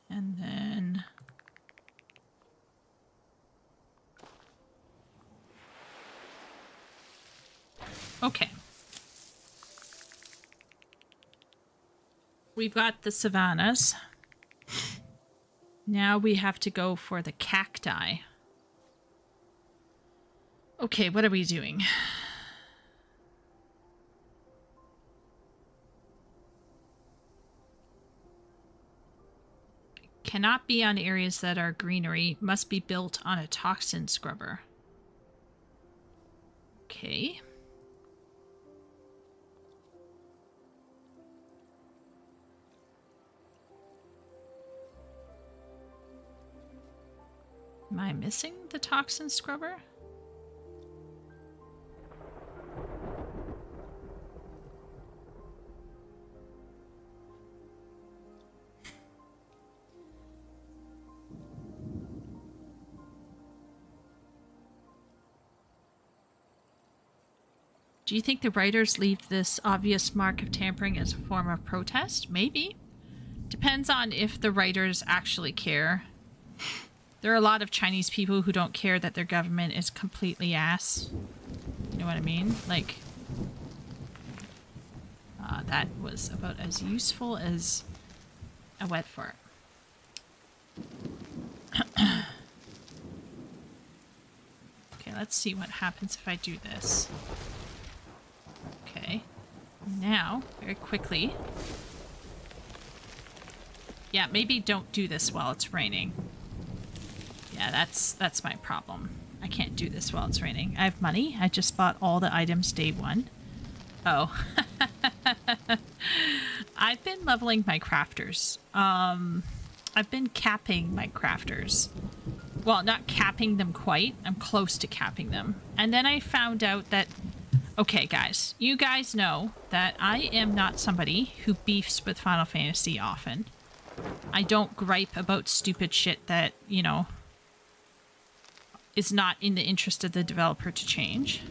And then... Okay. We've got the savannas. Now we have to go for the cacti. Okay, what are we doing? Cannot be on areas that are greenery. Must be built on a toxin scrubber. Okay. Am I missing the toxin scrubber? Do you think the writers leave this obvious mark of tampering as a form of protest? Maybe. Depends on if the writers actually care. There are a lot of Chinese people who don't care that their government is completely ass. You know what I mean? Like, that was about as useful as a wet fart. Okay, let's see what happens if I do this. Okay. Now, very quickly. Yeah, maybe don't do this while it's raining. Yeah, that's my problem. I can't do this while it's raining. I have money. I just bought all the items day one. Oh. I've been leveling my crafters. I've been capping my crafters. Well, not capping them quite. I'm close to capping them. And then I found out that... Okay, guys. You guys know that I am not somebody who beefs with Final Fantasy often. I don't gripe about stupid shit that, you know, is not in the interest of the developer to change.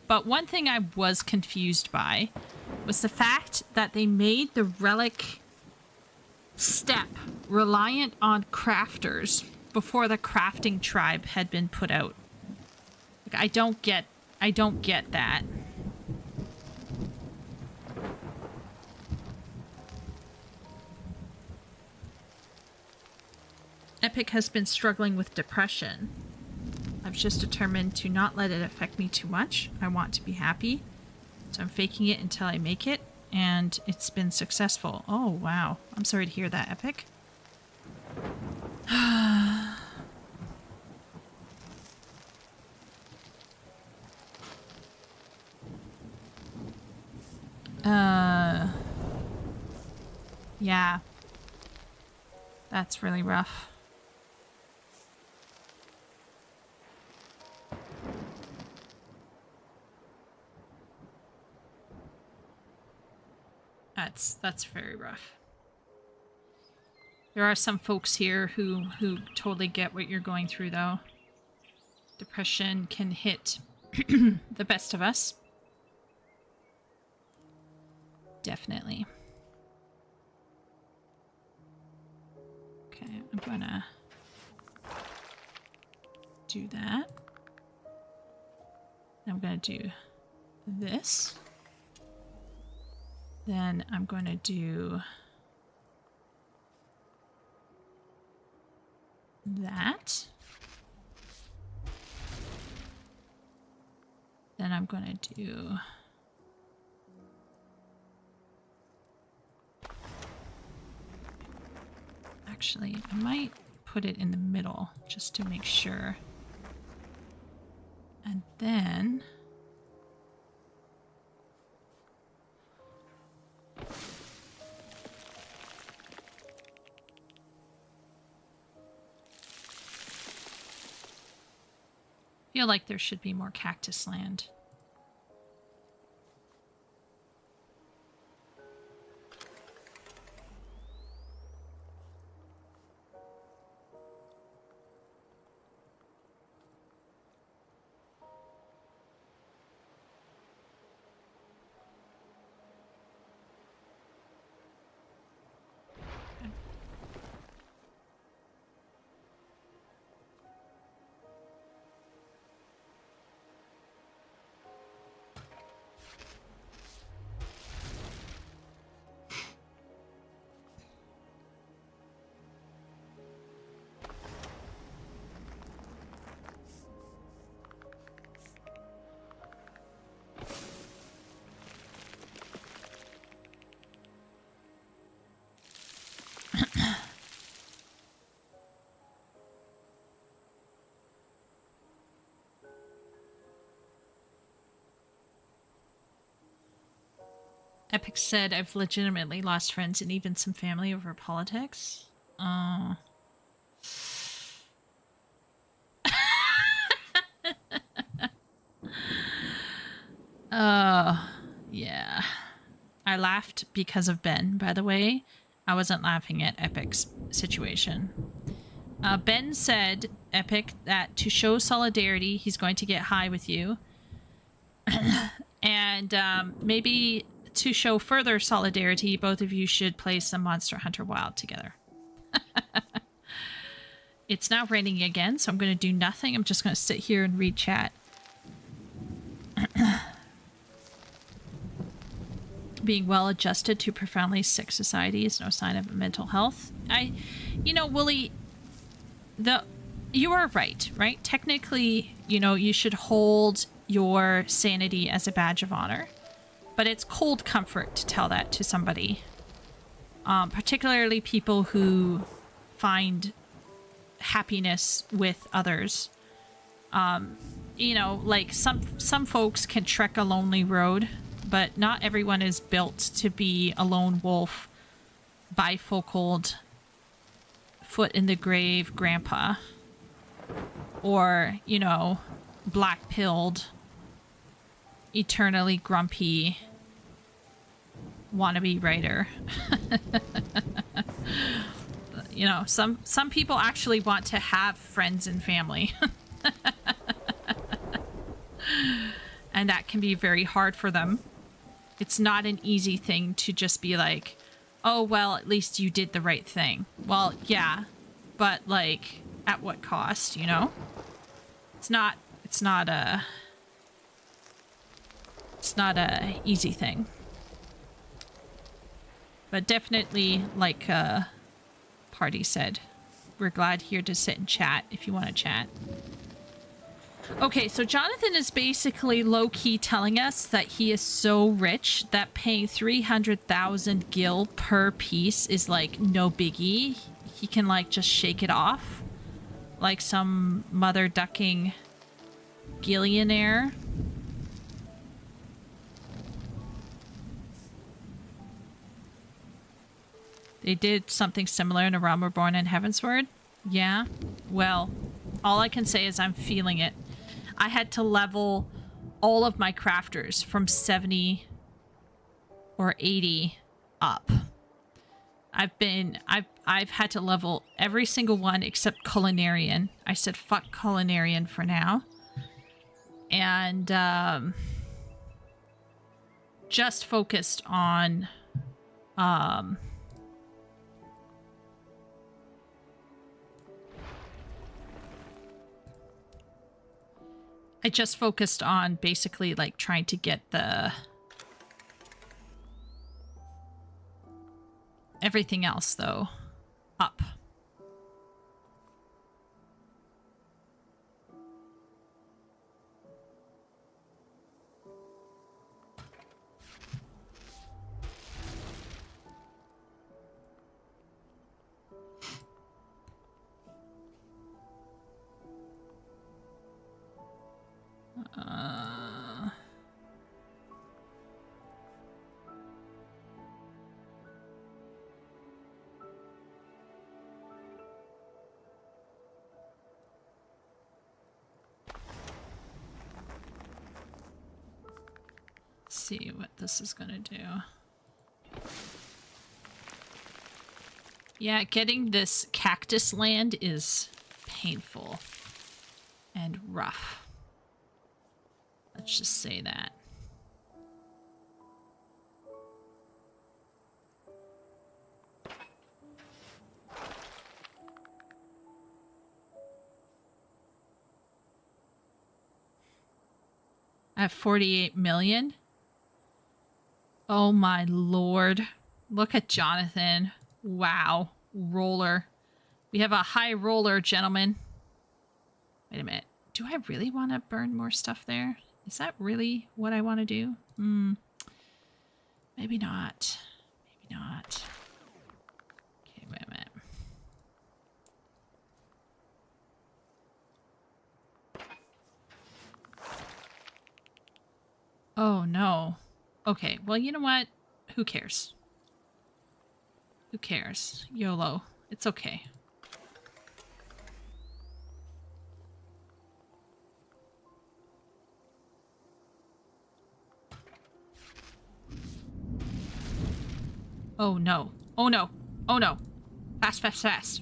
But one thing I was confused by was the fact that they made the relic step reliant on crafters before the crafting tribe had been put out. Like, I don't get that. Epic has been struggling with depression. I've just determined to not let it affect me too much. I want to be happy. So I'm faking it until I make it. And it's been successful. Oh, wow. I'm sorry to hear that, Epic. Yeah. That's really rough. That's very rough. There are some folks here who totally get what you're going through, though. Depression can hit the best of us. Definitely. Okay, I'm gonna do that. I'm gonna do this. Then I'm going to do that. Then I'm going to do actually, I might put it in the middle just to make sure. And then feel like there should be more cactus land. Epic said, I've legitimately lost friends and even some family over politics. Yeah. I laughed because of Ben, by the way. I wasn't laughing at Epic's situation. Ben said, Epic, that to show solidarity, he's going to get high with you. And maybe to show further solidarity, both of you should play some Monster Hunter Wild together. It's now raining again, so I'm going to do nothing. I'm just going to sit here and read chat. Being well adjusted to profoundly sick society is no sign of mental health. You know, Wooly, you are right? Technically, you know, you should hold your sanity as a badge of honor. But it's cold comfort to tell that to somebody. Particularly people who find happiness with others. You know, like some folks can trek a lonely road, but not everyone is built to be a lone wolf, bifocaled, foot in the grave grandpa. Or, you know, black-pilled, eternally grumpy wannabe writer. You know, some people actually want to have friends and family. And that can be very hard for them. It's not an easy thing to just be like, oh, well, at least you did the right thing. Well, yeah, but like, at what cost, you know? It's not a easy thing. But definitely, like Party said, we're glad here to sit and chat if you want to chat. Okay, so Jonathan is basically low-key telling us that he is so rich that paying 300,000 gil per piece is like no biggie. He can like just shake it off like some mother-ducking gillionaire. They did something similar in A Realm Reborn and Heavensward. Yeah, well, all I can say is I'm feeling it. I had to level all of my crafters from 70 or 80 up. I've had to level every single one except Culinarian. I said fuck Culinarian for now. And just focused on I just focused on basically like trying to get the everything else though up. See what this is gonna do. Yeah, getting this cactus land is painful and rough. Let's just say that. I have 48 million. Oh my lord. Look at Jonathan. Wow. Roller. We have a high roller, gentlemen. Wait a minute. Do I really want to burn more stuff there? Is that really what I want to do? Maybe not. Maybe not. Okay, wait a minute. Oh no. Okay, well, you know what? Who cares? Who cares? YOLO. It's okay. Oh no. Oh no. Oh no. Fast, fast, fast.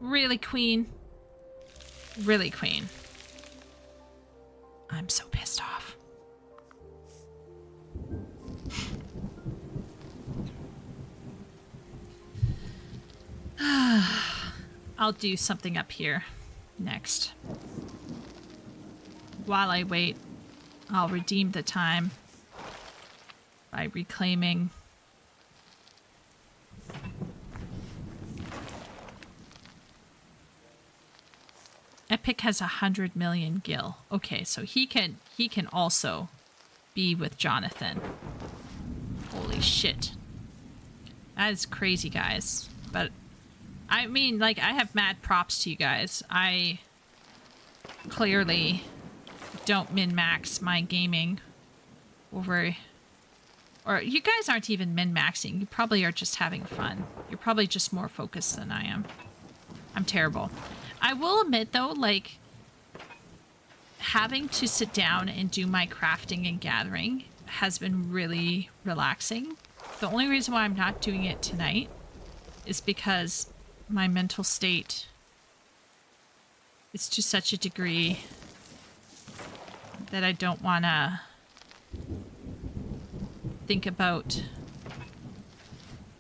Really, Queen? Really, Queen? I'm so pissed off. I'll do something up here next. While I wait, I'll redeem the time by reclaiming. Epic has 100 million gil. Okay, so he can also be with Jonathan. Holy shit. That is crazy, guys. But I mean, like, I have mad props to you guys. I clearly don't min-max my gaming over... Or you guys aren't even min-maxing. You probably are just having fun. You're probably just more focused than I am. I'm terrible. I will admit, though, like, having to sit down and do my crafting and gathering has been really relaxing. The only reason why I'm not doing it tonight is because my mental state is to such a degree that I don't want to think about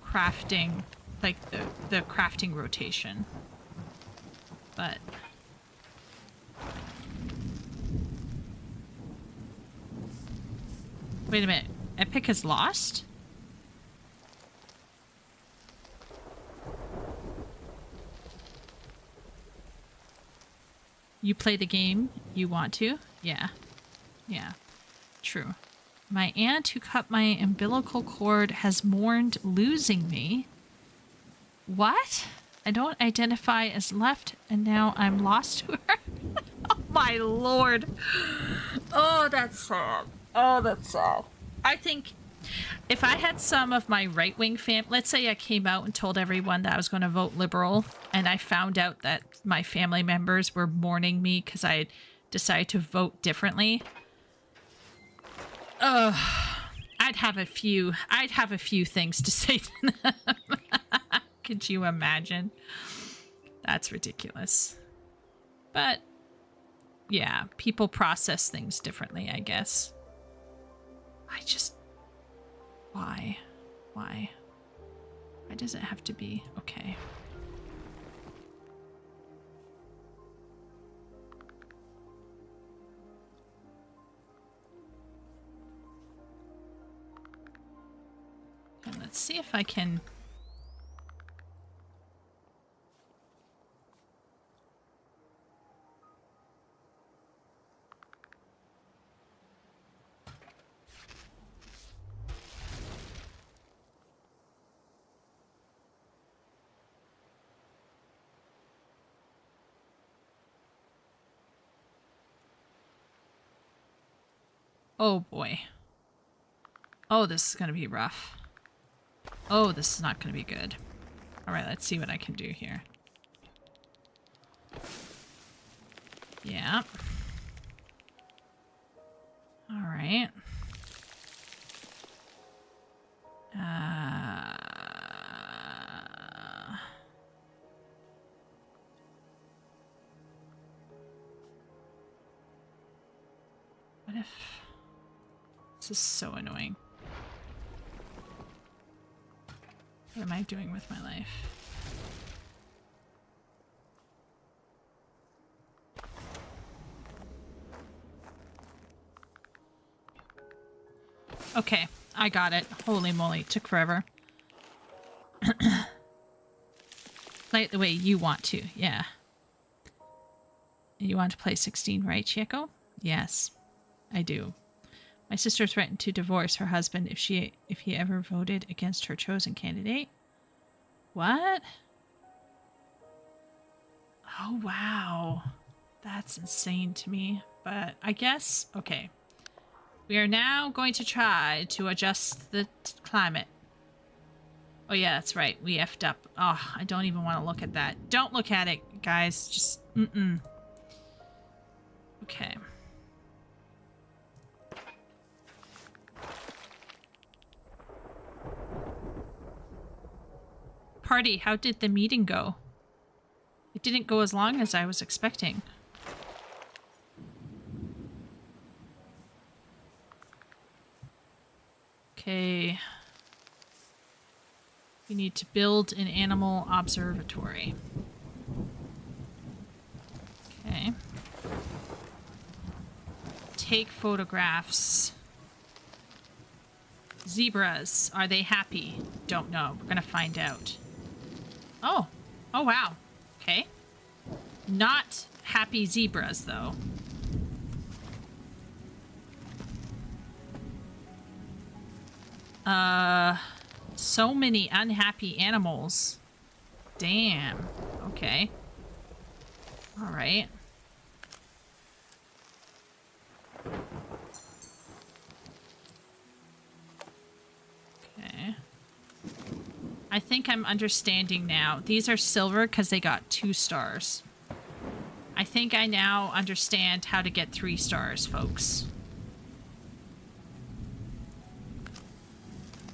crafting, like the crafting rotation. But wait a minute, Epic has lost? You play the game you want to? Yeah. Yeah. True. My aunt who cut my umbilical cord has mourned losing me. What? I don't identify as left and now I'm lost to her? Oh my lord. Oh, that's sad. Oh, that's sad. I think if I had some of my right-wing let's say I came out and told everyone that I was going to vote Liberal, and I found out that my family members were mourning me because I decided to vote differently. I'd have a few things to say to them. Could you imagine? That's ridiculous. But yeah, people process things differently, I guess. Why? Why does it have to be? Okay. And let's see if I can... Oh boy. Oh, this is gonna be rough. Oh, this is not gonna be good. Alright, let's see what I can do here. Yeah. Alright. What if... This is so annoying. What am I doing with my life? Okay, I got it. Holy moly, it took forever. Play it the way you want to, yeah. You want to play 16, right, Chieko? Yes, I do. My sister threatened to divorce her husband if he ever voted against her chosen candidate. What? Oh, wow. That's insane to me. But I guess, okay. We are now going to try to adjust the climate. Oh yeah, that's right. We effed up. Oh, I don't even want to look at that. Don't look at it, guys. Just, Okay. Party, how did the meeting go? It didn't go as long as I was expecting. Okay. We need to build an animal observatory. Okay. Take photographs. Zebras. Are they happy? Don't know. We're gonna find out. Oh. Oh, wow. Okay. Not happy zebras, though. So many unhappy animals. Damn. Okay. All right. Okay. I think I'm understanding now. These are silver because they got 2 stars. I think I now understand how to get 3 stars, folks.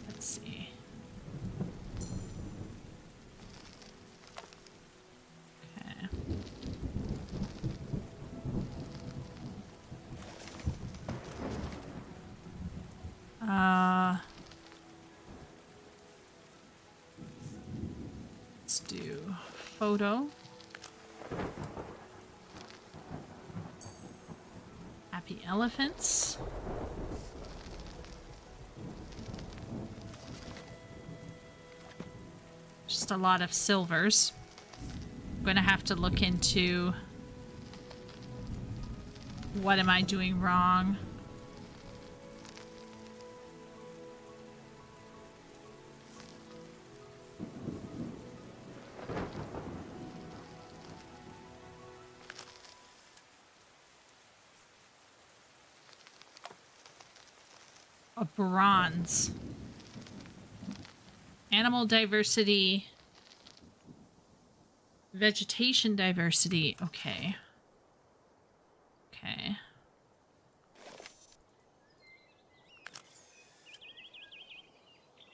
Let's see. Okay. Let's do photo. Happy elephants. Just a lot of silvers. I'm gonna have to look into what am I doing wrong. A bronze. Animal diversity. Vegetation diversity. Okay. Okay.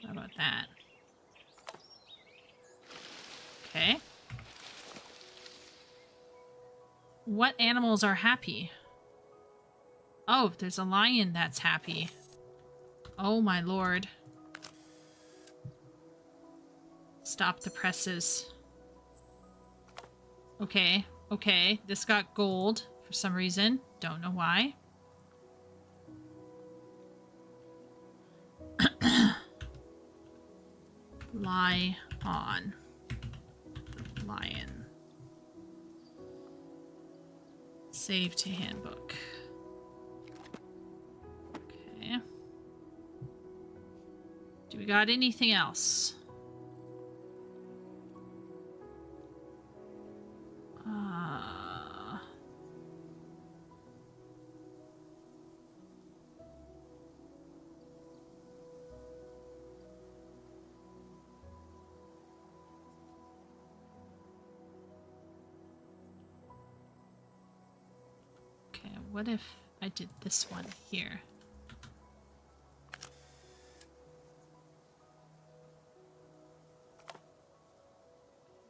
What about that? Okay. What animals are happy? Oh, there's a lion that's happy. Oh my lord. Stop the presses. Okay, okay. This got gold for some reason. Don't know why. Lie on. Lion. Save to handbook. Okay. Do we got anything else? Okay, what if I did this one here?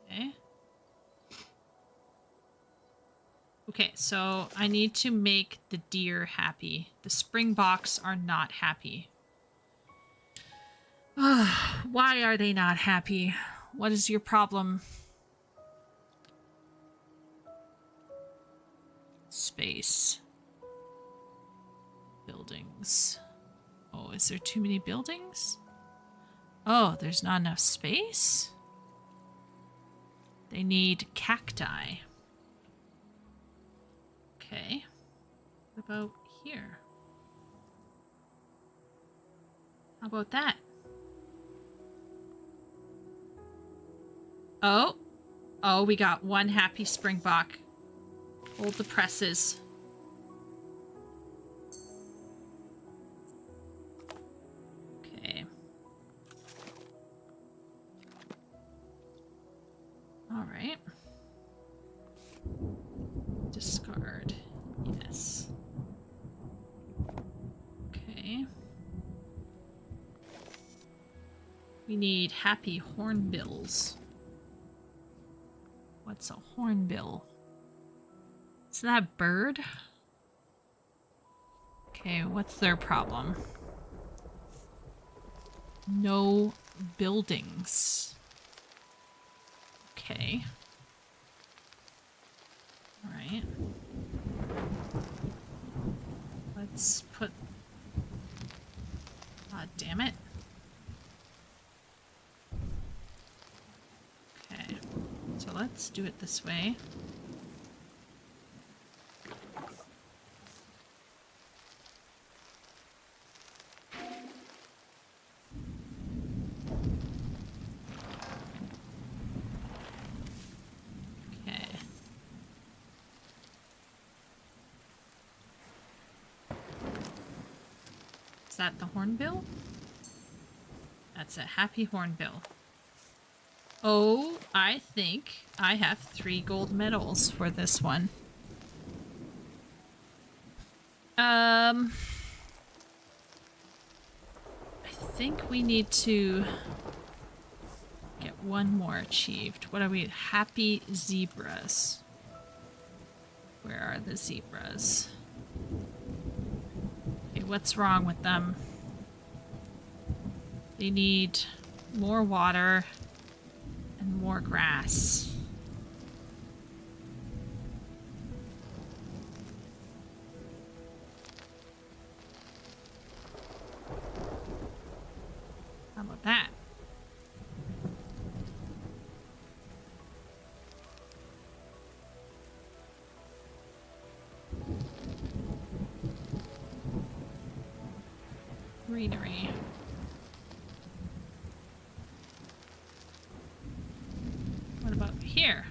Okay. Okay, so I need to make the deer happy. The springboks are not happy. Why are they not happy? What is your problem? Space. Buildings. Oh, is there too many buildings? Oh, there's not enough space? They need cacti. Okay. What about here? How about that? Oh. Oh, we got one happy springbok. Hold the presses. Okay. All right. Discard. Yes. Okay. We need happy hornbills. What's a hornbill? Is that a bird? Okay, what's their problem? No buildings. Okay. Alright. Let's put... damn it. Okay. So let's do it this way. Is that the hornbill? That's a happy hornbill. Oh, I think I have 3 gold medals for this one. I think we need to get one more achieved. What are we? Happy zebras. Where are the zebras? Okay, what's wrong with them? They need more water and more grass. How about that? Greenery. What about here?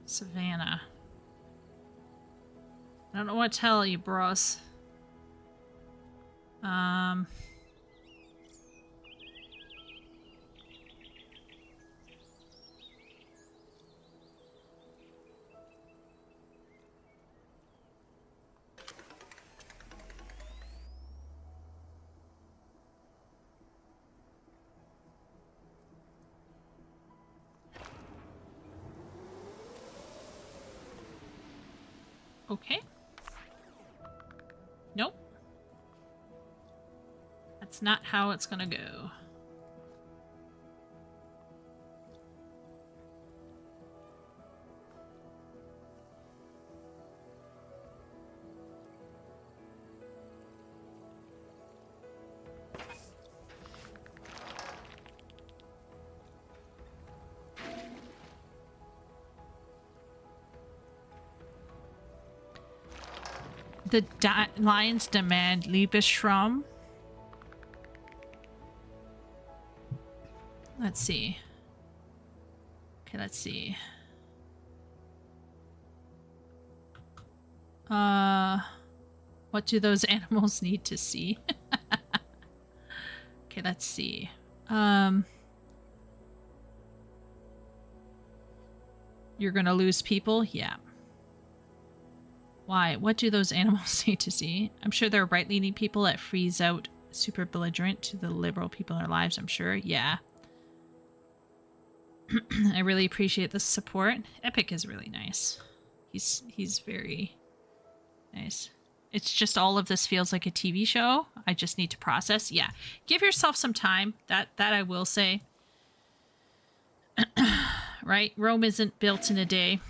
Savannah. I don't know what to tell you, bros. Okay. Nope. That's not how it's gonna go. The lions demand Liebesschramm. Let's see. Okay, let's see. What do those animals need to see? Okay, let's see. You're gonna lose people? Yeah. Why? What do those animals need to see? I'm sure there are right-leaning people that freeze out super belligerent to the liberal people in our lives, I'm sure. Yeah. I really appreciate the support. Epic is really nice. He's very nice. It's just all of this feels like a TV show. I just need to process. Yeah. Give yourself some time. That I will say. Right? Rome isn't built in a day.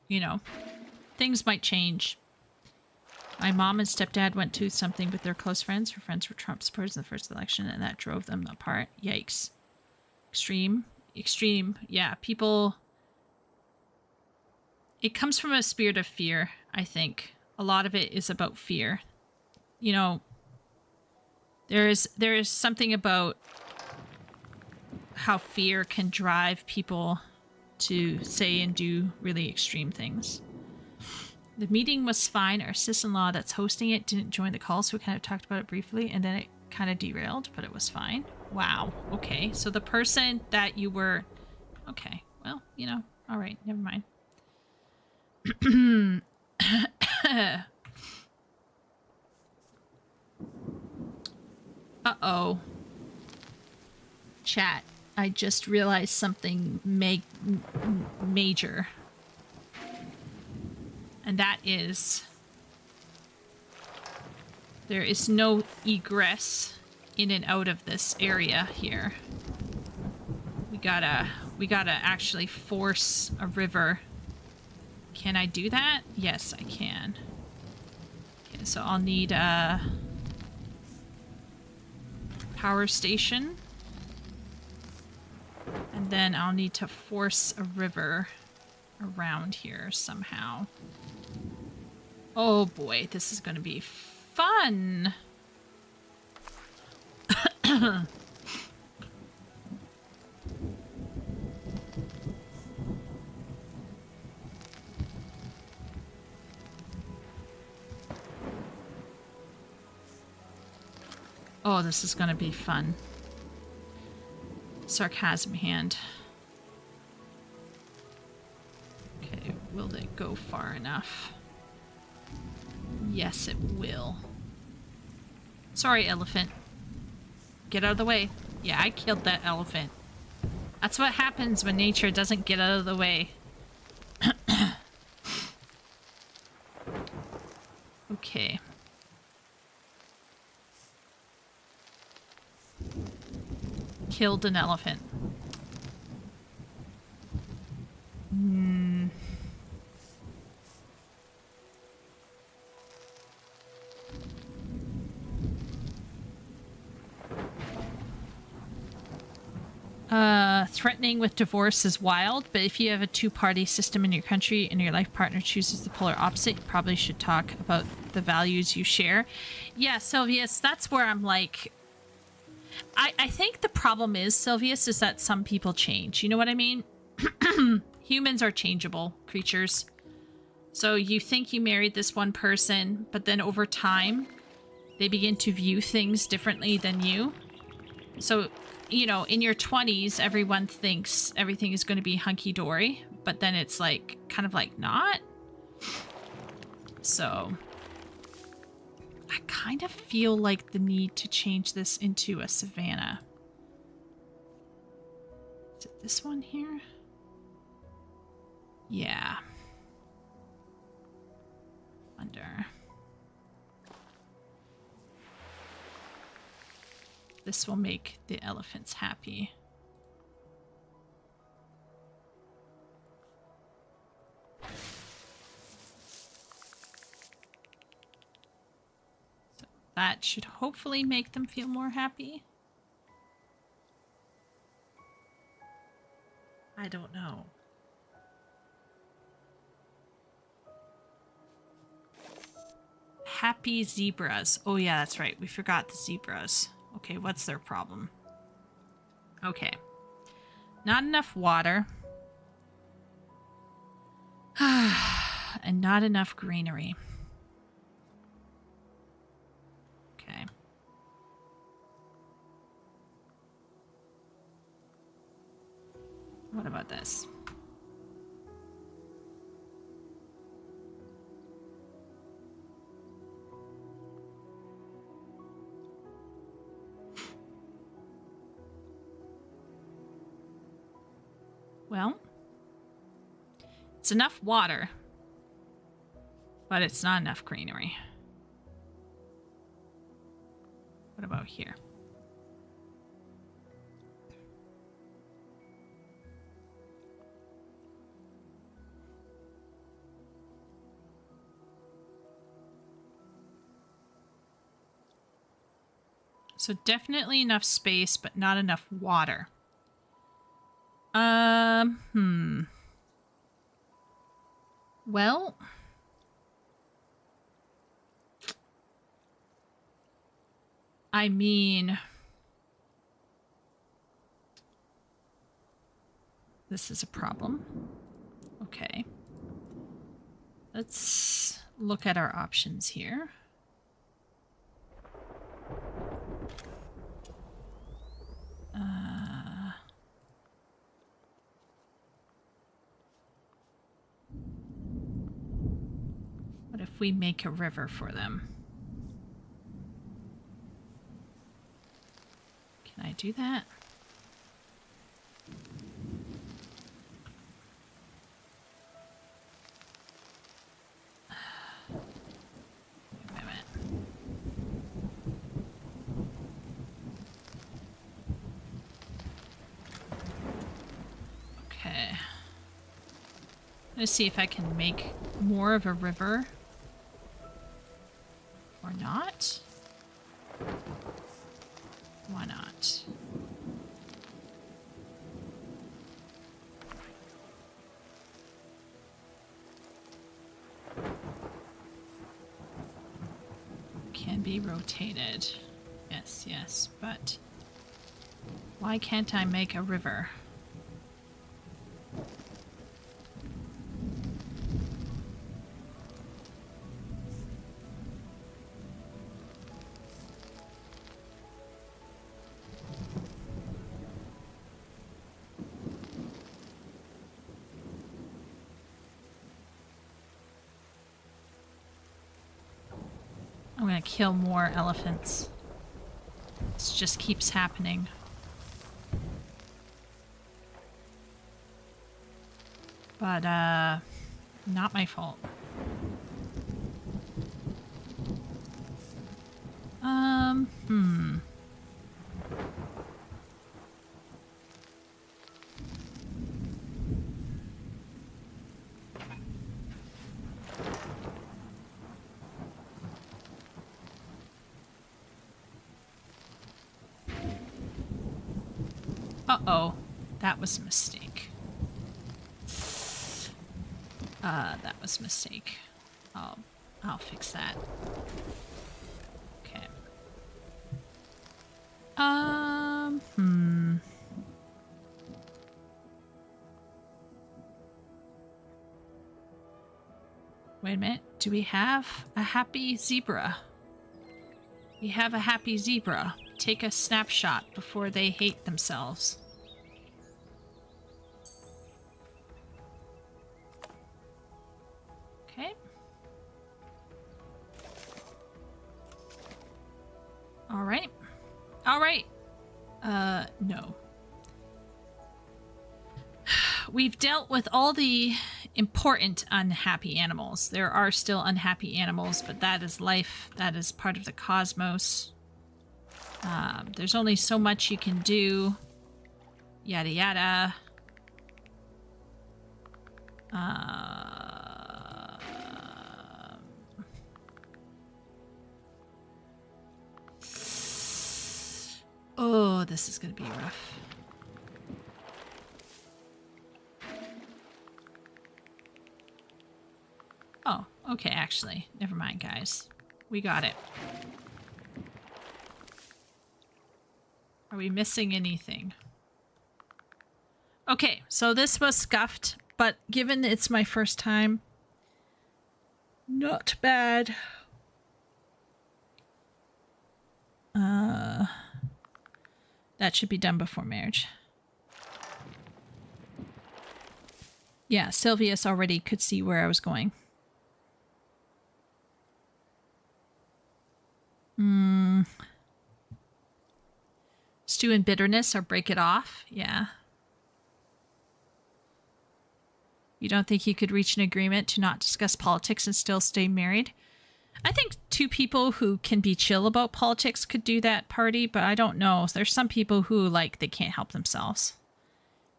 You know, things might change. My mom and stepdad went to something with their close friends. Her friends were Trump supporters in the first election, and that drove them apart. Yikes. Extreme. Extreme. Yeah, people... It comes from a spirit of fear, I think. A lot of it is about fear. You know, there is something about how fear can drive people to say and do really extreme things. The meeting was fine. Our sister-in-law that's hosting it didn't join the call, so we kind of talked about it briefly, and then it kind of derailed, but it was fine. Wow. Okay. So the person that you were Okay. Well, you know, all right, never mind. Uh-oh. Chat, I just realized something major. And that is... there is no egress in and out of this area here. We gotta actually force a river. Can I do that? Yes, I can. Okay, so I'll need a power station. And then I'll need to force a river around here somehow. Oh boy, this is gonna be fun! Oh, this is gonna be fun. Sarcasm hand. Okay, will it go far enough? Yes, it will. Sorry, elephant. Get out of the way. Yeah, I killed that elephant. That's what happens when nature doesn't get out of the way. Okay. Killed an elephant. Threatening with divorce is wild, but if you have a two-party system in your country and your life partner chooses the polar opposite, you probably should talk about the values you share. Yeah, Sylvius, that's where I'm like... I think the problem is, Sylvius, is that some people change. You know what I mean? Humans are changeable creatures. So you think you married this one person, but then over time, they begin to view things differently than you. So... you know, in your 20s, everyone thinks everything is going to be hunky-dory, but then it's like, kind of like not. So, I kind of feel like the need to change this into a savanna. Is it this one here? Yeah. Under. This will make the elephants happy. So that should hopefully make them feel more happy. I don't know. Happy zebras. Oh yeah, that's right. We forgot the zebras. Okay, what's their problem? Okay. Not enough water. And not enough greenery. Okay. What about this? Well, it's enough water, but it's not enough greenery. What about here? So definitely enough space, but not enough water. Well, I mean, this is a problem. Okay. Let's look at our options here. if we make a river for them? Can I do that? Wait a minute. Okay. Let's see if I can make more of a river. Or not? Why not? Can be rotated. Yes, yes, but why can't I make a river? I'm gonna kill more elephants. This just keeps happening. But, not my fault. Uh-oh. That was a mistake. That was a mistake. I'll fix that. Okay. Wait a minute. Do we have a happy zebra? We have a happy zebra. Take a snapshot before they hate themselves. Okay. All right. All right. No. We've dealt with all the important unhappy animals. There are still unhappy animals, but that is life. That is part of the cosmos. There's only so much you can do. Yada yada. Oh, this is gonna be rough. Oh, okay, actually. Never mind, guys. We got it. Are we missing anything? Okay, so this was scuffed, but given it's my first time, not bad. That should be done before marriage. Yeah, Sylvius already could see where I was going. Stew in bitterness or break it off? Yeah. You don't think you could reach an agreement to not discuss politics and still stay married? I think two people who can be chill about politics could do that party, but I don't know. There's some people who, like, they can't help themselves.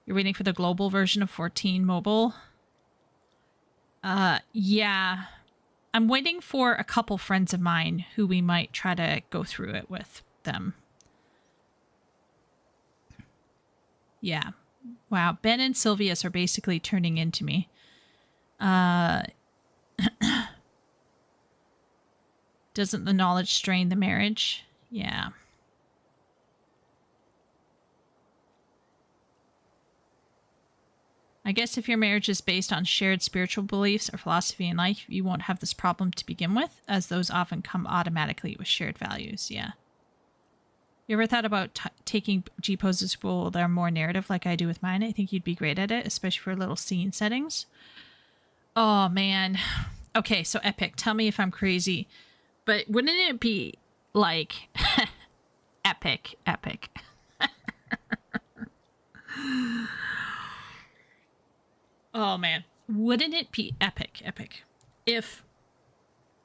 You're waiting for the global version of 14 mobile? Yeah. I'm waiting for a couple friends of mine who we might try to go through it with them. Yeah. Wow. Ben and Sylvius are basically turning into me. Doesn't the knowledge strain the marriage? Yeah. I guess if your marriage is based on shared spiritual beliefs or philosophy in life, you won't have this problem to begin with, as those often come automatically with shared values. Yeah. You ever thought about taking G poses that are more narrative like I do with mine? I think you'd be great at it, especially for little scene settings. Oh, man. Okay, so epic. Tell me if I'm crazy. But wouldn't it be like epic, epic? Oh man. Wouldn't it be epic, epic if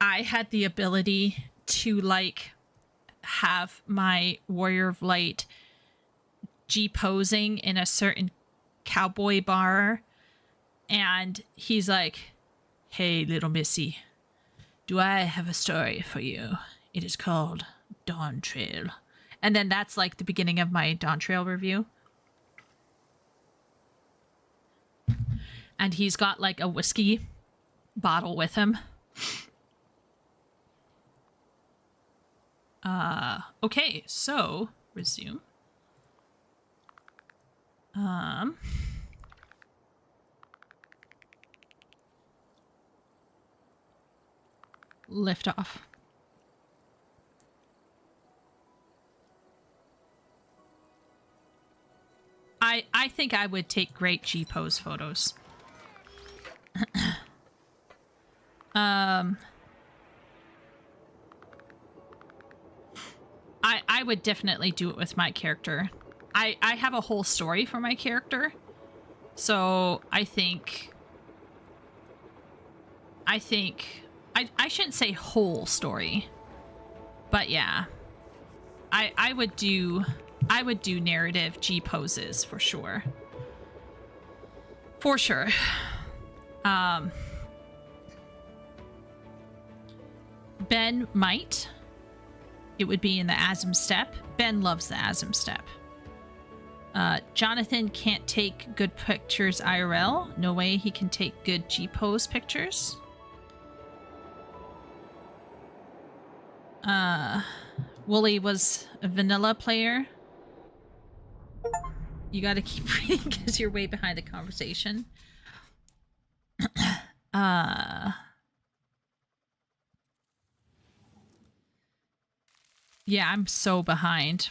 I had the ability to like have my Warrior of Light G-posing in a certain cowboy bar, and he's like, "Hey, little missy, do I have a story for you? It is called Dawn Trail." And then that's like the beginning of my Dawn Trail review. And he's got like a whiskey bottle with him. Okay, so resume. Lift off. I think I would take great G-pose photos. I would definitely do it with my character. I have a whole story for my character. So I shouldn't say whole story. But yeah. I would do narrative G poses for sure. For sure. Ben might. It would be in the Asm step. Ben loves the Asm step. Jonathan can't take good pictures IRL. No way he can take good G-pose pictures. Wooly was a vanilla player. You gotta keep reading because you're way behind the conversation. Yeah, I'm so behind.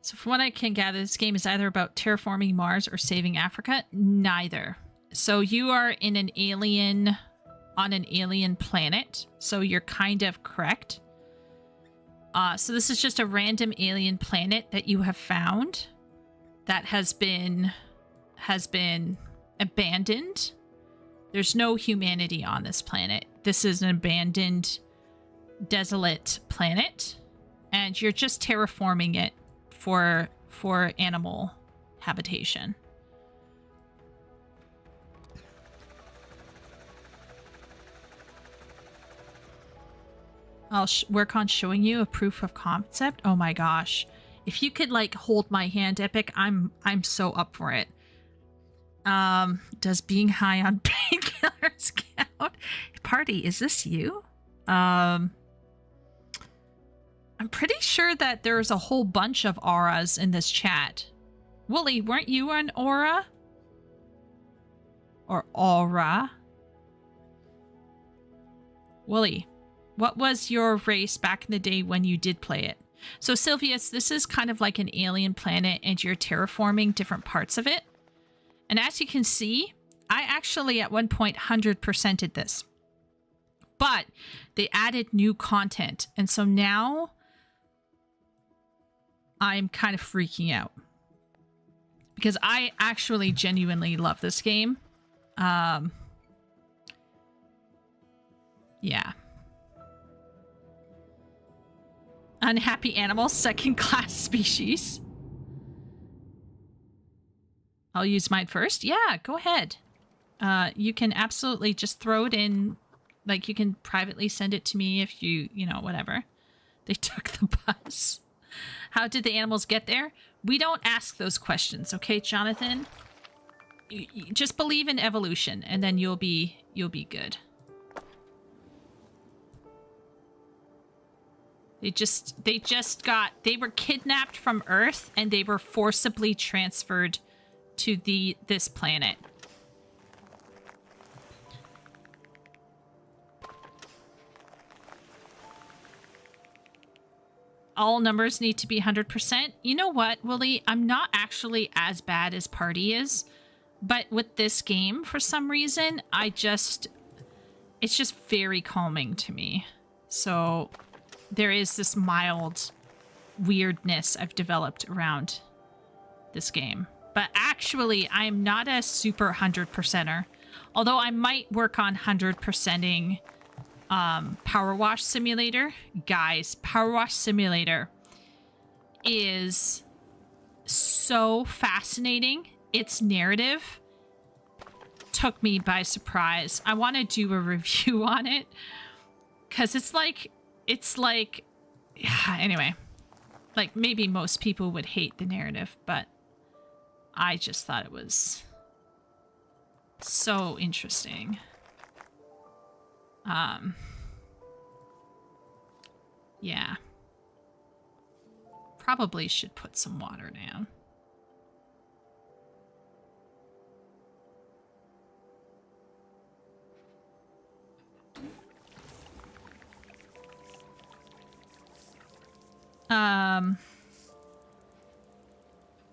So from what I can gather, this game is either about terraforming Mars or saving Africa. Neither. So you are in an alien, on an alien planet. So you're kind of correct. So this is just a random alien planet that you have found that has been abandoned. There's no humanity on this planet. This is an abandoned, desolate planet, and you're just terraforming it for animal habitation. I'll work on showing you a proof of concept. Oh my gosh. If you could like hold my hand, Epic, I'm so up for it. Does being high on painkillers count? Party, is this you? I'm pretty sure that there's a whole bunch of auras in this chat. Wooly, weren't you an aura? Or aura? Wooly, what was your race back in the day when you did play it? So Sylvius, this is kind of like an alien planet and you're terraforming different parts of it. And as you can see, I actually at one point 100%ed this. But they added new content. And so now I'm kind of freaking out. Because I actually genuinely love this game. Yeah. Unhappy animals, second-class species. I'll use mine first. Yeah, go ahead. You can absolutely just throw it in. Like, you can privately send it to me if you know, whatever. They took the bus. How did the animals get there? We don't ask those questions, okay, Jonathan? You just believe in evolution, and then you'll be good. They were kidnapped from Earth and they were forcibly transferred to this planet. all numbers need to be 100%. You know what, Willie? I'm not actually as bad as Party is, but with this game, for some reason, it's just very calming to me. So there is this mild weirdness I've developed around this game. But actually, I am not a super 100%er. Although I might work on 100%ing Power Wash Simulator. Guys, Power Wash Simulator is so fascinating. Its narrative took me by surprise. I want to do a review on it because it's like yeah, anyway, like maybe most people would hate the narrative, but I just thought it was so interesting. Yeah. Probably should put some water down.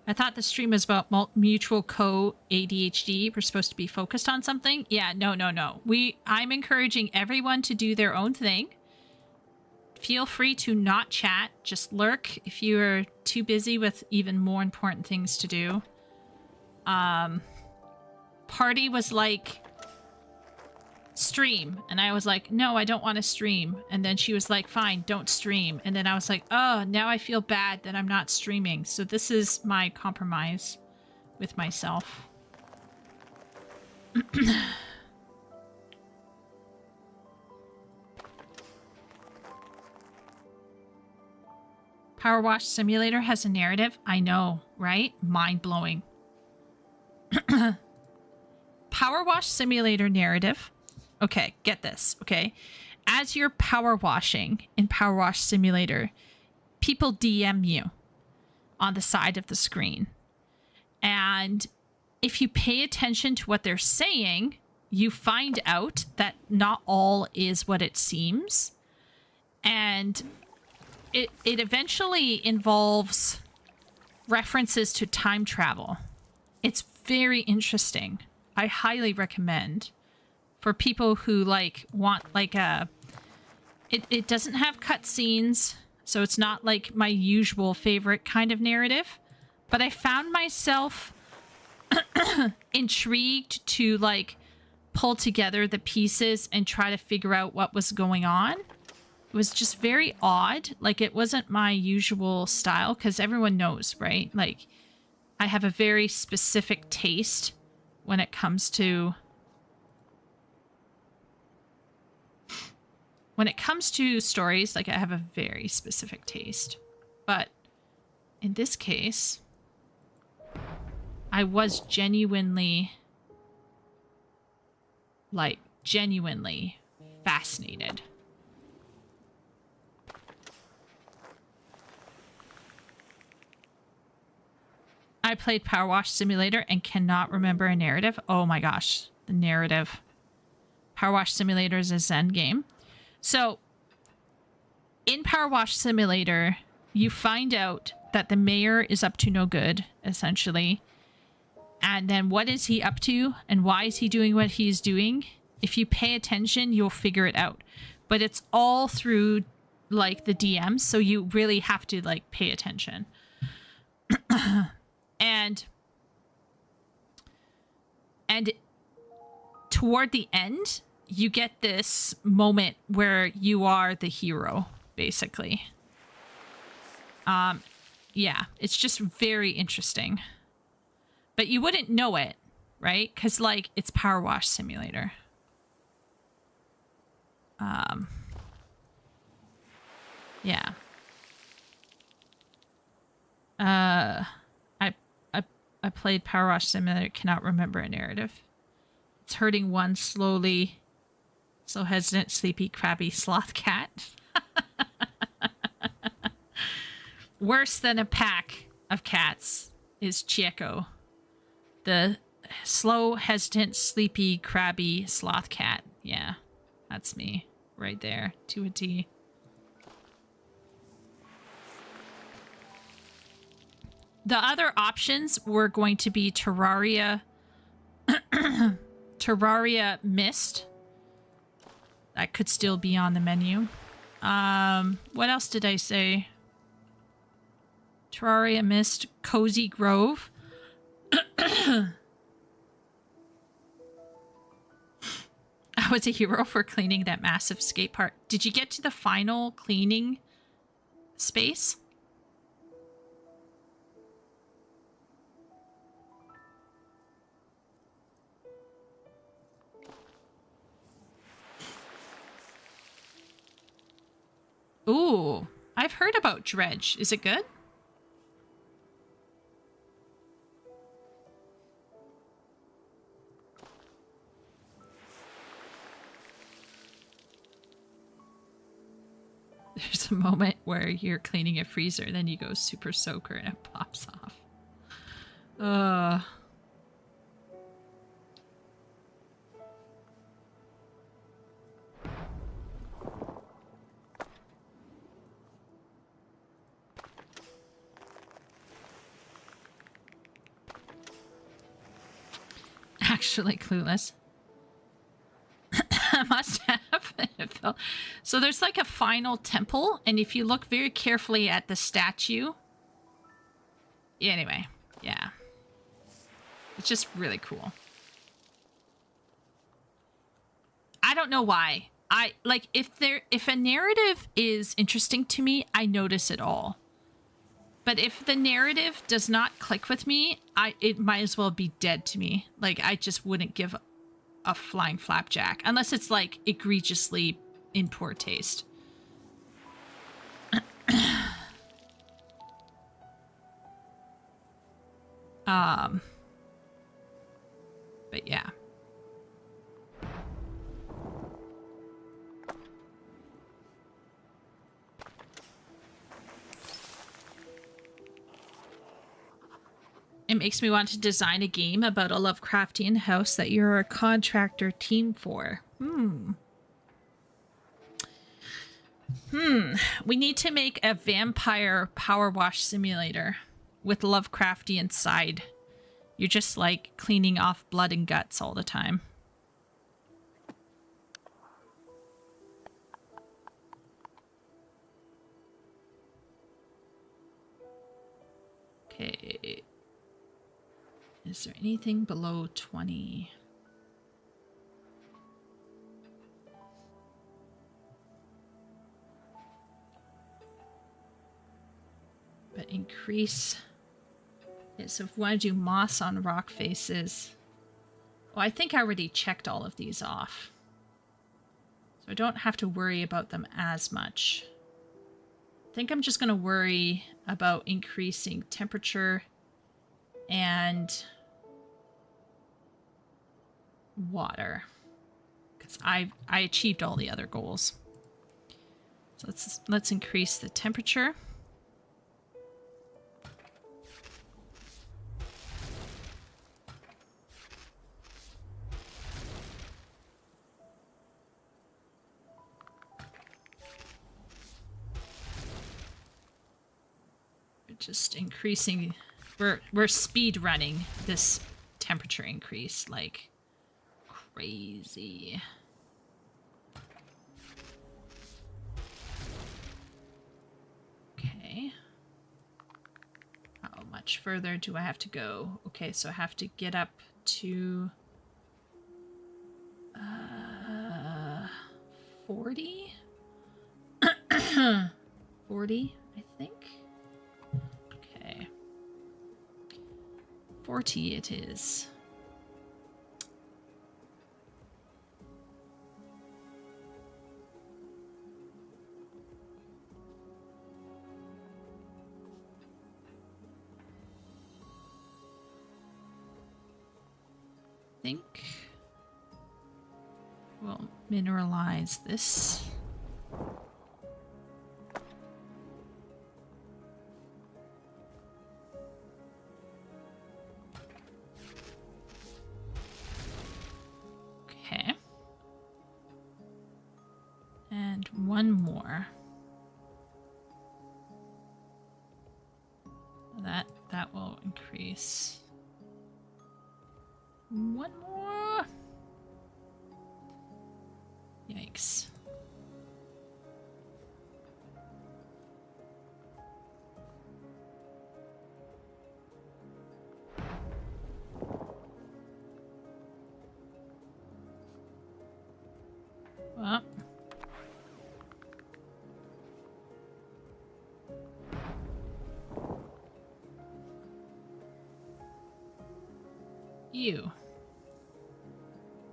I thought the stream was about mutual co-ADHD. We're supposed to be focused on something. Yeah, no. I'm encouraging everyone to do their own thing. Feel free to not chat. Just lurk if you are too busy with even more important things to do. Party was like, stream. And I was like, no, I don't want to stream. And then she was like, fine, don't stream. And then I was like, oh, now I feel bad that I'm not streaming. So this is my compromise with myself. Power Wash Simulator has a narrative. I know, right? Mind-blowing. Power Wash Simulator narrative. Okay, get this, okay? As you're power washing in Power Wash Simulator, people DM you on the side of the screen. And if you pay attention to what they're saying, you find out that not all is what it seems. And it eventually involves references to time travel. It's very interesting. I highly recommend for people who like want like a it doesn't have cutscenes, so it's not like my usual favorite kind of narrative, but I found myself intrigued to like pull together the pieces and try to figure out what was going on. It was just very odd. Like, it wasn't my usual style, because everyone knows, right? Like, I have a very specific taste when it comes to stories. Like, I have a very specific taste. But in this case, I was genuinely fascinated. I played Power Wash Simulator and cannot remember a narrative. Oh my gosh, the narrative. Power Wash Simulator is a Zen game. So, in Power Wash Simulator, you find out that the mayor is up to no good, essentially. And then what is he up to? And why is he doing what he's doing? If you pay attention, you'll figure it out. But it's all through, like, the DMs, so you really have to, like, pay attention. And toward the end, you get this moment where you are the hero, basically. Yeah, it's just very interesting. But you wouldn't know it, right? Because, like, it's Power Wash Simulator. Yeah. I played Power Wash Simulator, cannot remember a narrative. It's hurting one slowly, slow, hesitant, sleepy, crabby sloth cat. Worse than a pack of cats is Chieko, the slow, hesitant, sleepy, crabby sloth cat. Yeah, that's me right there to a T. The other options were going to be Terraria, Terraria Mist. That could still be on the menu. What else did I say? Terraria Mist, Cozy Grove. I was a hero for cleaning that massive skate park. Did you get to the final cleaning space? Ooh, I've heard about Dredge. Is it good? There's a moment where you're cleaning a freezer, then you go super soaker and it pops off. Actually clueless. Must have. So there's like a final temple, and if you look very carefully at the statue, anyway, yeah, it's just really cool. I don't know why. I like if a narrative is interesting to me, I notice it all. But if the narrative does not click with me, it might as well be dead to me. Like, I just wouldn't give a flying flapjack unless it's like egregiously in poor taste. But yeah. It makes me want to design a game about a Lovecraftian house that you're a contractor team for. We need to make a vampire power wash simulator with Lovecraftian side. You're just like cleaning off blood and guts all the time. Okay. Is there anything below 20? But increase it. So if we want to do moss on rock faces. Oh, I think I already checked all of these off. So I don't have to worry about them as much. I think I'm just going to worry about increasing temperature and water, because I achieved all the other goals. So let's increase the temperature. We're just increasing. We're speed running this temperature increase like crazy. Okay. How much further do I have to go? Okay, so I have to get up to 40? 40, I think. Okay. 40 it is. I think we'll mineralize this. Okay. And one more. That Nice. One more. Yikes. Well. You.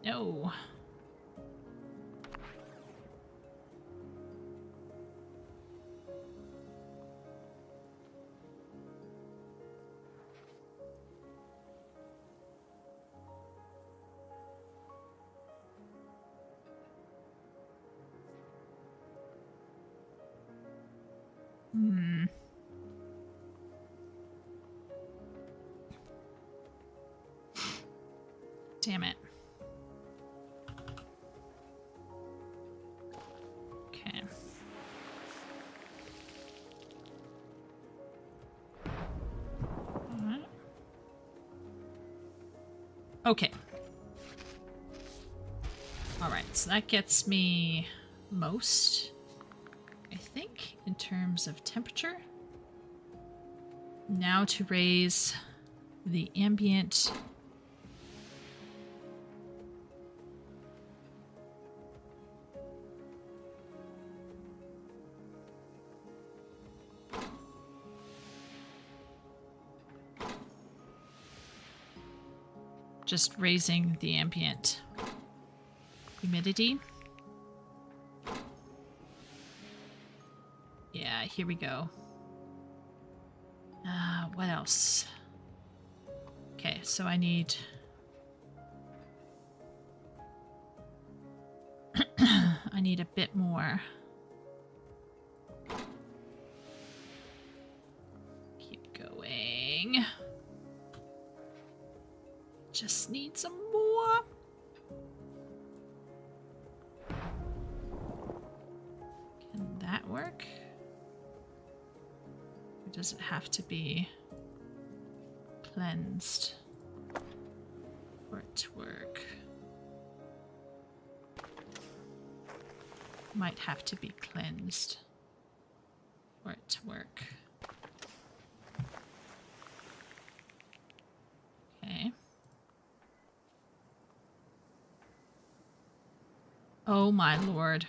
No. Damn it. Okay. All right. Okay. All right, so that gets me most, I think, in terms of temperature. Now to raise the ambient. Just raising the ambient humidity. Yeah, here we go. What else? Okay, so I need... I need a bit more. Keep going. Just need some more. Can that work? Or does it have to be cleansed for it to work? Might have to be cleansed for it to work. Okay. Oh my lord.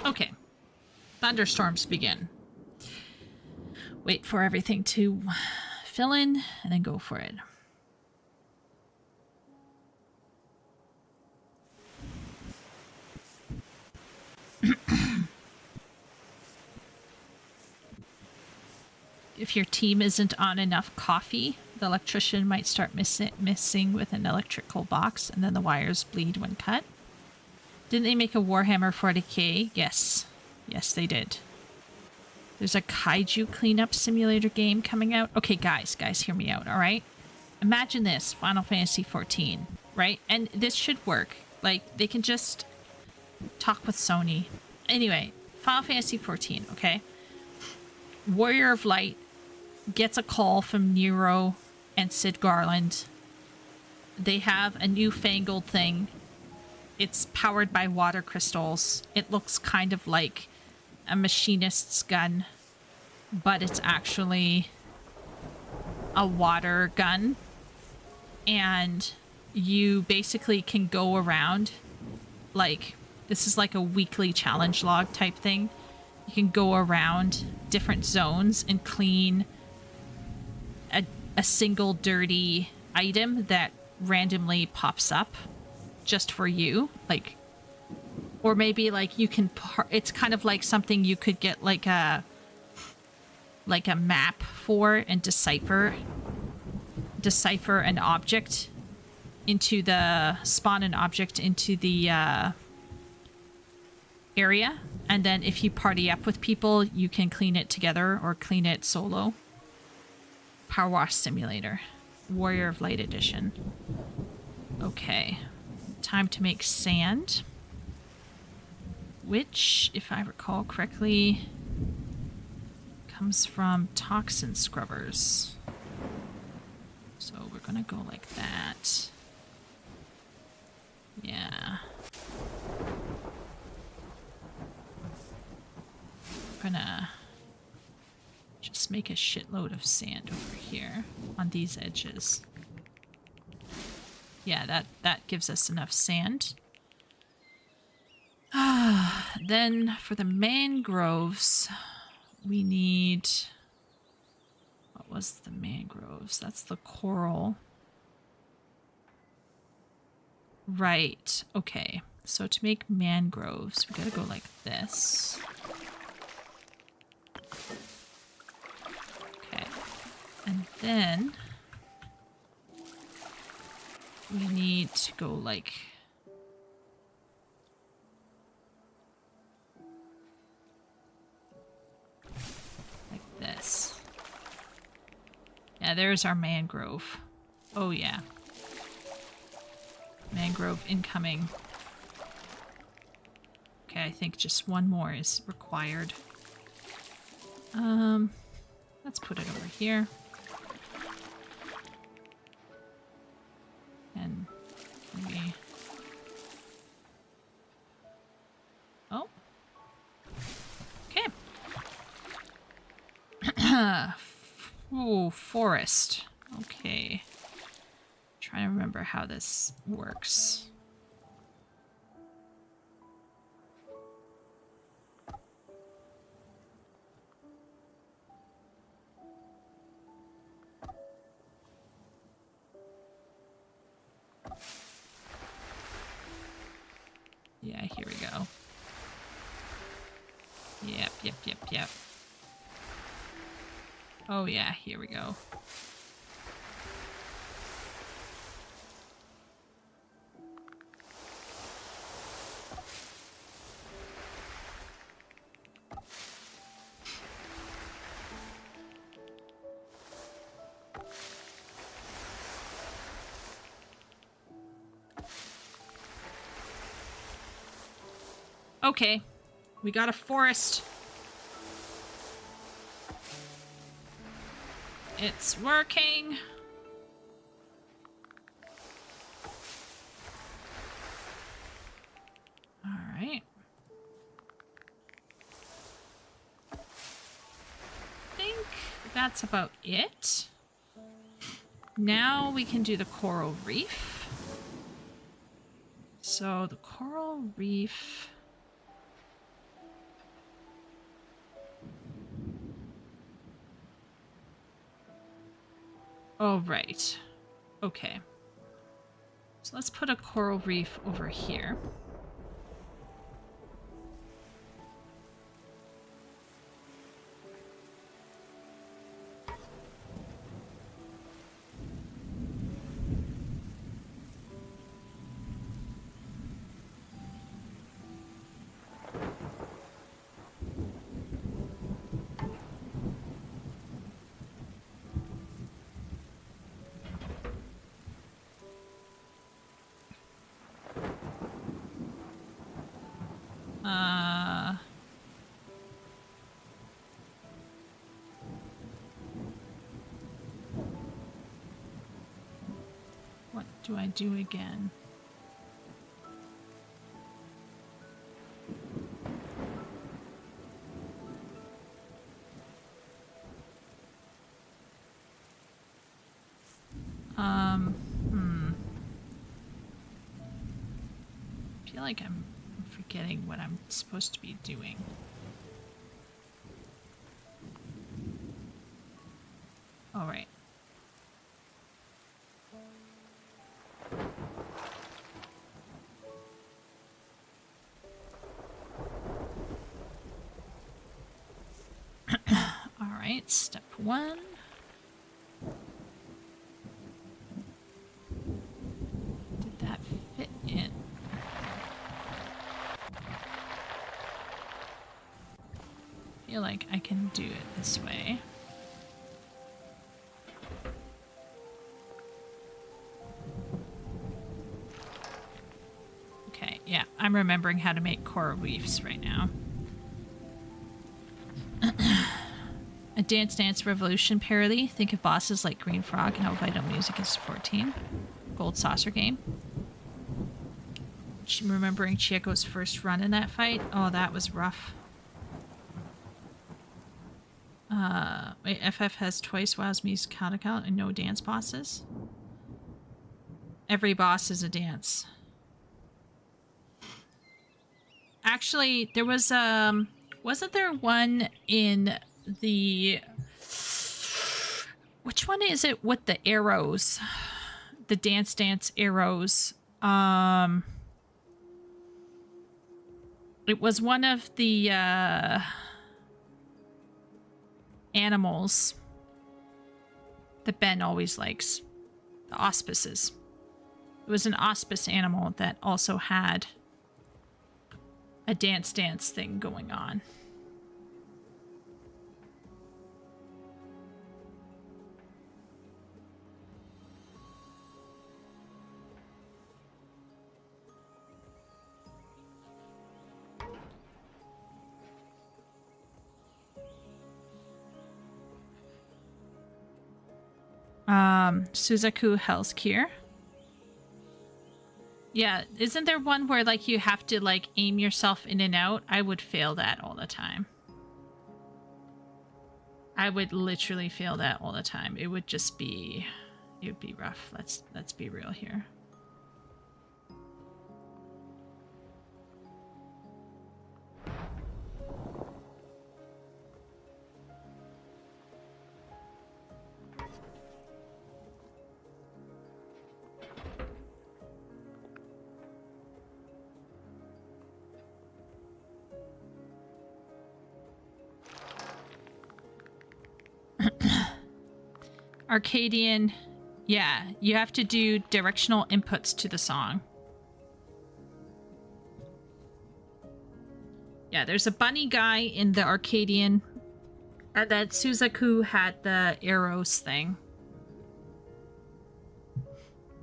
Okay. Thunderstorms begin. Wait for everything to fill in and then go for it. If your team isn't on enough coffee, the electrician might start messing with an electrical box and then the wires bleed when cut. Didn't they make a Warhammer 40k? Yes. Yes, they did. There's a kaiju cleanup simulator game coming out. Okay, guys, hear me out, all right? Imagine this, Final Fantasy 14, right? And this should work. Like, they can just talk with Sony. Anyway, Final Fantasy 14, okay? Warrior of Light gets a call from Nero and Sid Garland. They have a newfangled thing. It's powered by water crystals. It looks kind of like a machinist's gun, but it's actually a water gun. And you basically can go around, like, this is like a weekly challenge log type thing. You can go around different zones and clean a single dirty item that randomly pops up just for you, like, or maybe like you can it's kind of like something you could get like a like a map for and decipher an object into the spawn an object into the area, and then if you party up with people, you can clean it together or clean it solo. Power wash simulator, Warrior of Light edition. Okay, time to make sand, which, if I recall correctly, comes from toxin scrubbers. So we're gonna go like that. Yeah. I'm gonna just make a shitload of sand over here on these edges. Yeah, that gives us enough sand. Then for the mangroves, we need... What was the mangroves? That's the coral. Right. Okay. So to make mangroves, we gotta go like this. Okay. And then we need to go like this. Yeah, there's our mangrove. Oh yeah. Mangrove incoming. Okay, I think just one more is required. Let's put it over here. And maybe... Oh. Okay. Ooh, forest. Okay. Trying to remember how this works. Yeah, here we go. Yep. Oh yeah, here we go. Okay, we got a forest. It's working. All right. I think that's about it. Now we can do the coral reef. So the coral reef... Oh, right. Okay. So let's put a coral reef over here. What do I do again? I feel like I'm forgetting what I'm supposed to be doing. All right. All right, step 1. Did that fit in? I feel like I can do it this way. Okay, yeah, I'm remembering how to make coral reefs right now. A Dance Dance Revolution parody. Think of bosses like Green Frog and how vital music is 14. Gold Saucer game. Remembering Chieko's first run in that fight. Oh, that was rough. Wait, FF has twice WoW's music count and no dance bosses? Every boss is a dance. Actually, there was, wasn't there one in the... Which one is it with the arrows? The Dance Dance arrows. It was one of the, animals that Ben always likes. The auspices. It was an auspice animal that also had a dance thing going on. Suzaku Hell's Cure. Yeah, isn't there one where like you have to like aim yourself in and out? I would fail that all the time. I would literally fail that all the time. It would just be, it would be rough. Let's be real here. Arcadian, yeah, you have to do directional inputs to the song. Yeah, there's a bunny guy in the Arcadian, and then Suzaku had the arrows thing.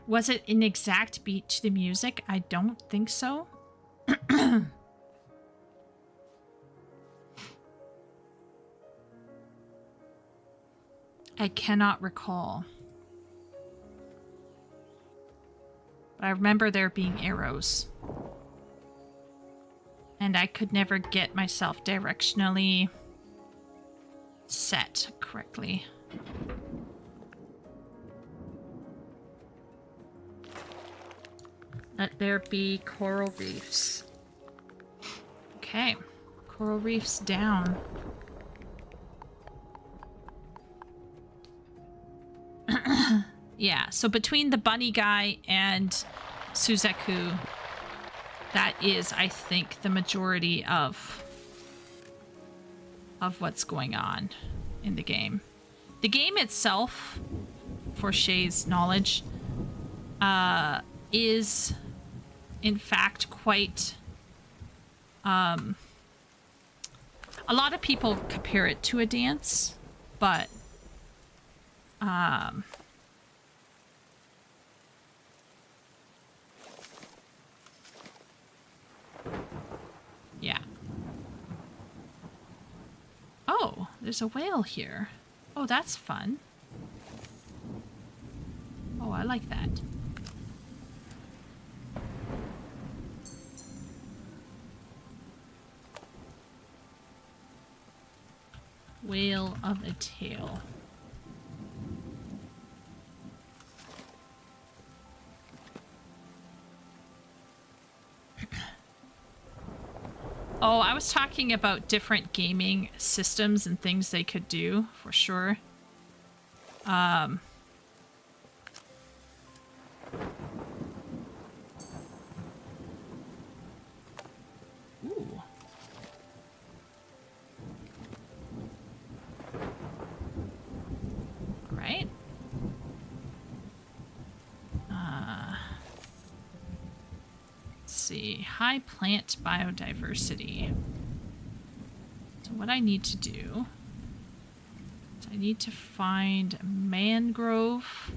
Was it an exact beat to the music? I don't think so. I cannot recall. But I remember there being arrows. And I could never get myself directionally set correctly. Let there be coral reefs. Okay. Coral reefs down. Yeah, so between the bunny guy and Suzaku, that is, I think, the majority of what's going on in the game. The game itself, for Shay's knowledge, is in fact quite... a lot of people compare it to a dance, but... yeah. Oh, there's a whale here. Oh, that's fun. Oh, I like that. Whale of a tail. Oh, I was talking about different gaming systems and things they could do, for sure. Ooh. high plant biodiversity. So what I need to do is I need to find a mangrove.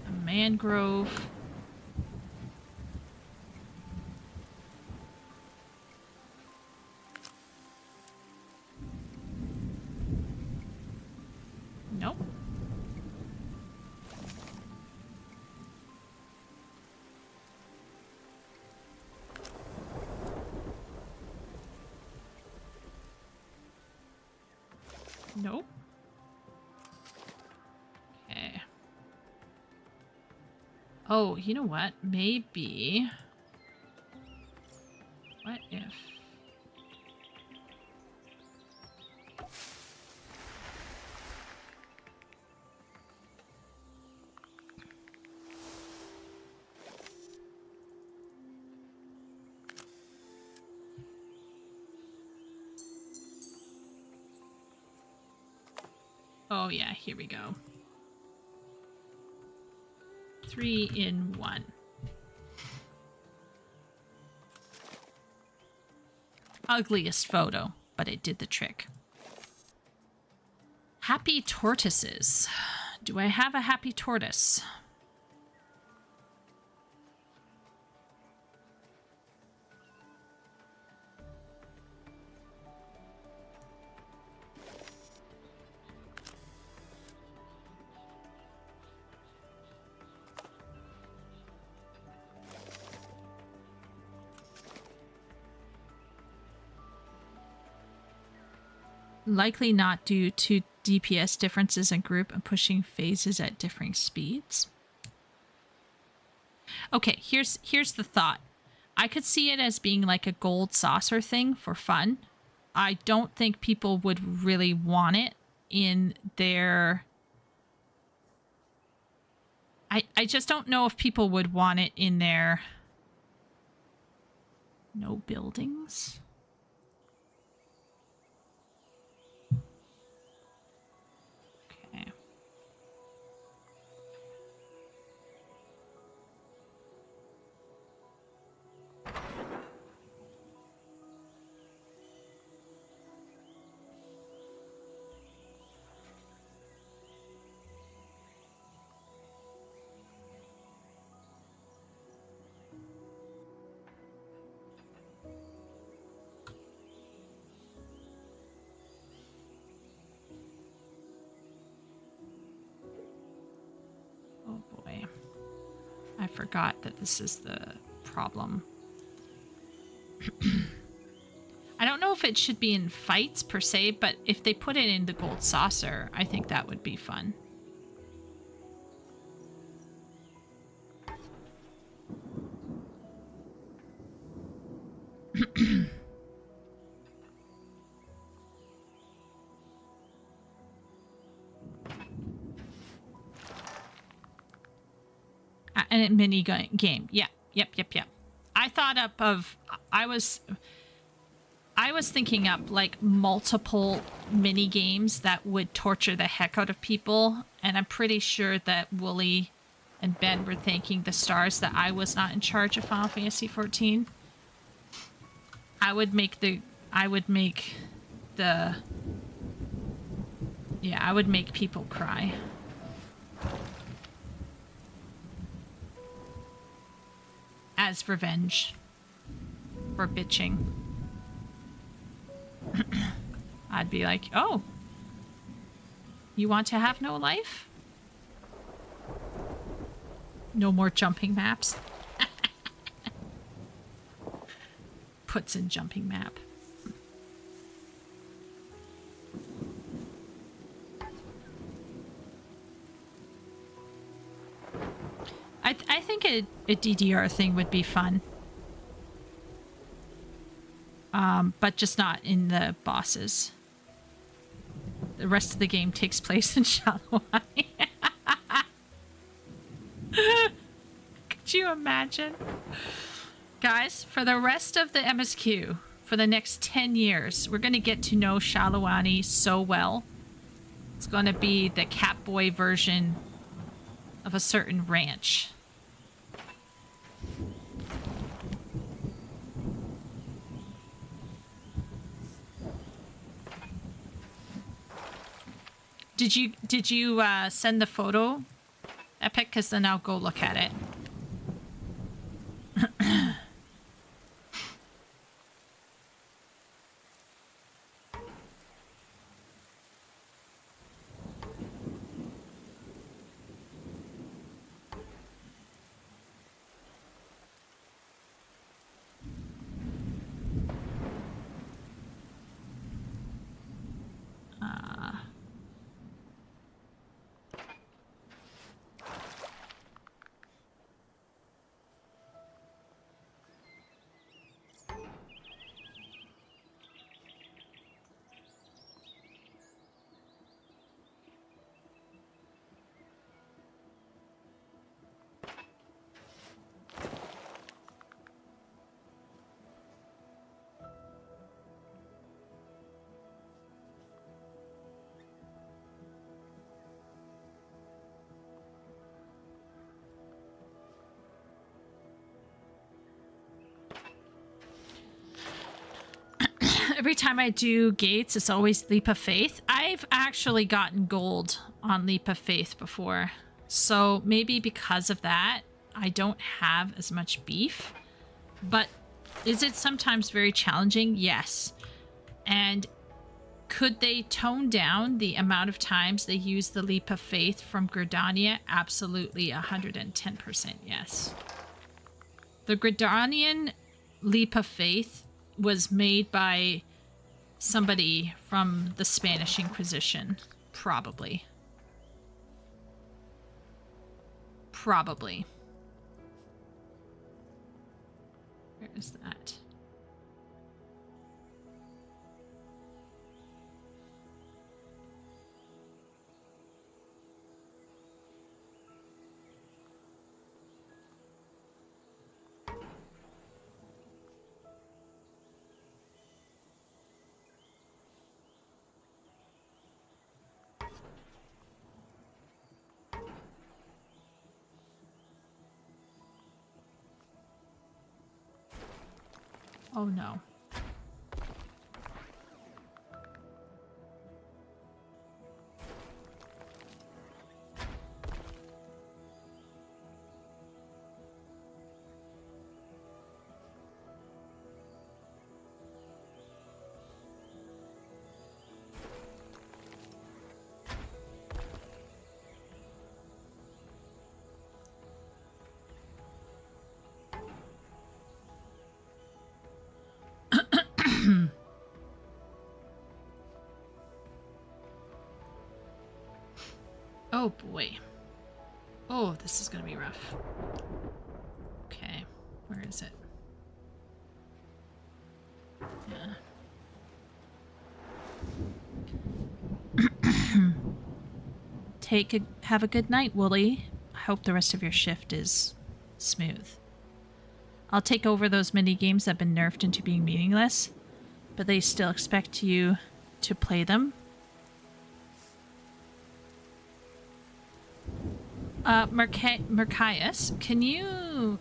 A mangrove. Nope. Nope. Okay. Oh, you know what? Maybe. What if? Oh yeah, here we go. 3 in 1. Ugliest photo, but it did the trick. Happy tortoises. Do I have a happy tortoise? Likely not due to DPS differences in group and pushing phases at differing speeds. Okay, here's the thought. I could see it as being like a gold saucer thing for fun. I don't think people would really want it in their... I just don't know if people would want it in their... No buildings? Okay. Oh boy. I forgot that this is the problem. I don't know if it should be in fights per se, but if they put it in the gold saucer, I think that would be fun. And a mini game. Yeah. Yep. I thought up of... I was thinking up like multiple mini games that would torture the heck out of people, and I'm pretty sure that Wooly and Ben were thanking the stars that I was not in charge of Final Fantasy XIV. I would make people cry. As revenge for bitching. I'd be like, oh, you want to have no life? No more jumping maps. Puts in jumping map. I think a DDR thing would be fun. But just not in the bosses. The rest of the game takes place in Shalawai. Could you imagine? Guys, for the rest of the MSQ, for the next 10 years, we're going to get to know Shalawani so well. It's going to be the Catboy version of a certain ranch. did you send the photo, Epic? Because then I'll go look at it. Every time I do gates, it's always Leap of Faith. I've actually gotten gold on Leap of Faith before. So maybe because of that, I don't have as much beef. But is it sometimes very challenging? Yes. And could they tone down the amount of times they use the Leap of Faith from Gridania? Absolutely, 110% yes. The Gridanian Leap of Faith was made by somebody from the Spanish Inquisition. Probably. Probably. Where is that? Oh no. Oh boy. Oh, this is gonna be rough. Okay, where is it? Yeah. Have a good night, Wooly. I hope the rest of your shift is smooth. I'll take over those mini games that have been nerfed into being meaningless, but they still expect you to play them. Merkias, can you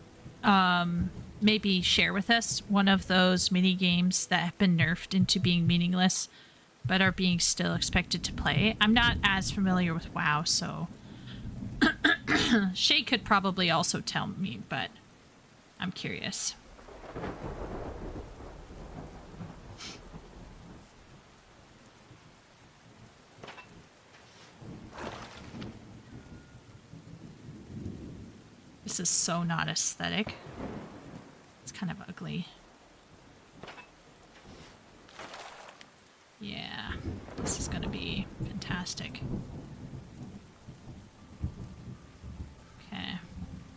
maybe share with us one of those mini games that have been nerfed into being meaningless but are being still expected to play? I'm not as familiar with WoW, so Shay could probably also tell me, but I'm curious. This is so not aesthetic. It's kind of ugly. Yeah, this is going to be fantastic. Okay,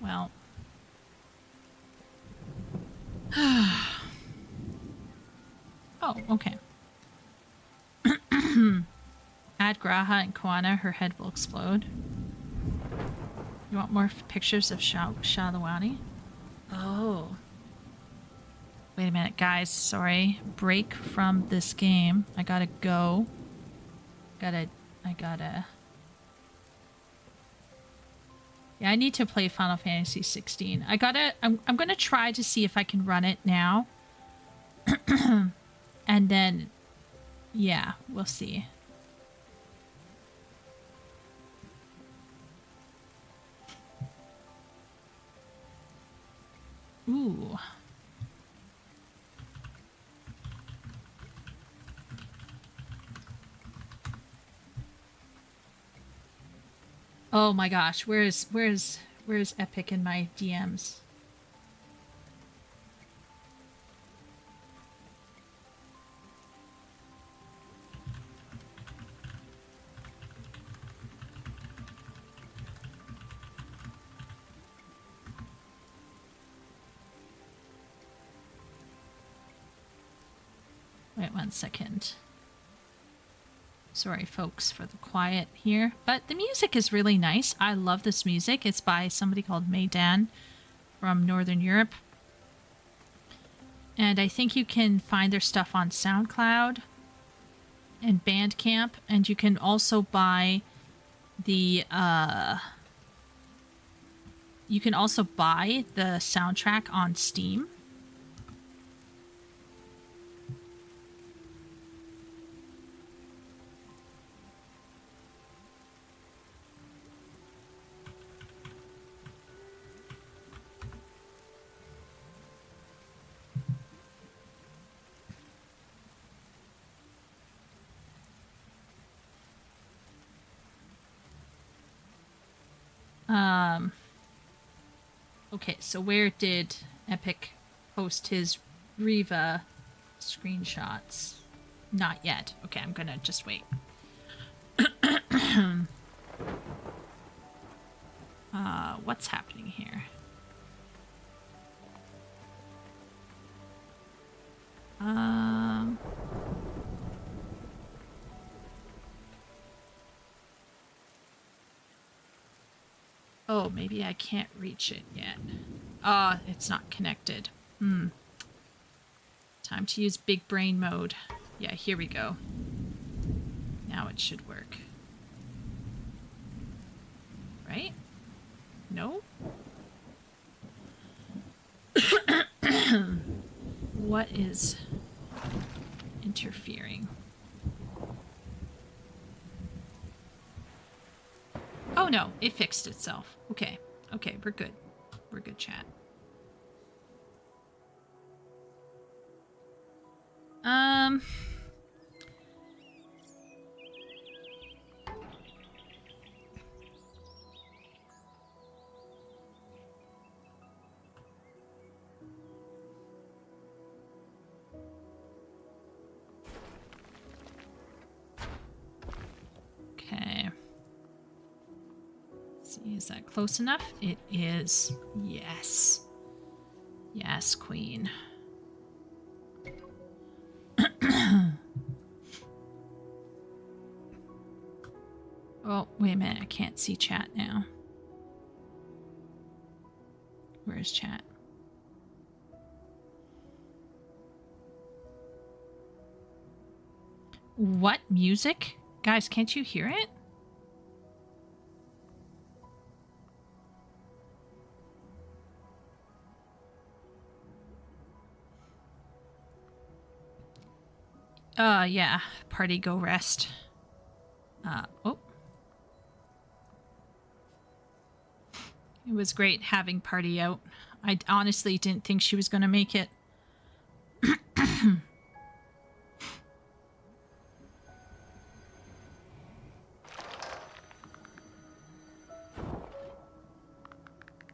well. Oh, okay. Add Graha and Koana, her head will explode. You want more pictures of Shalawani? Oh. Wait a minute, guys. Sorry. Break from this game. I gotta go. I gotta... Yeah, I need to play Final Fantasy 16. I'm gonna try to see if I can run it now. And then... Yeah, we'll see. Ooh. Oh my gosh, where's Epic in my DMs? Wait 1 second. Sorry, folks, for the quiet here. But the music is really nice. I love this music. It's by somebody called Maydan from Northern Europe. And I think you can find their stuff on SoundCloud and Bandcamp. And you can also buy the soundtrack on Steam. Okay, so where did Epic post his Riva screenshots? Not yet. Okay, I'm gonna just wait. What's happening here? Oh, maybe I can't reach it yet. It's not connected. Time to use big brain mode. Yeah, here we go. Now it should work. Right? No? What is interfering? Oh no, it fixed itself. Okay. Okay, we're good. We're good, chat. Okay. Let's see, is that close enough? It is. Yes. Yes, queen. Oh, wait a minute. I can't see chat now. Where's chat? What music? Guys, can't you hear it? Yeah. Party go rest. Oh. It was great having Party out. I honestly didn't think she was going to make it.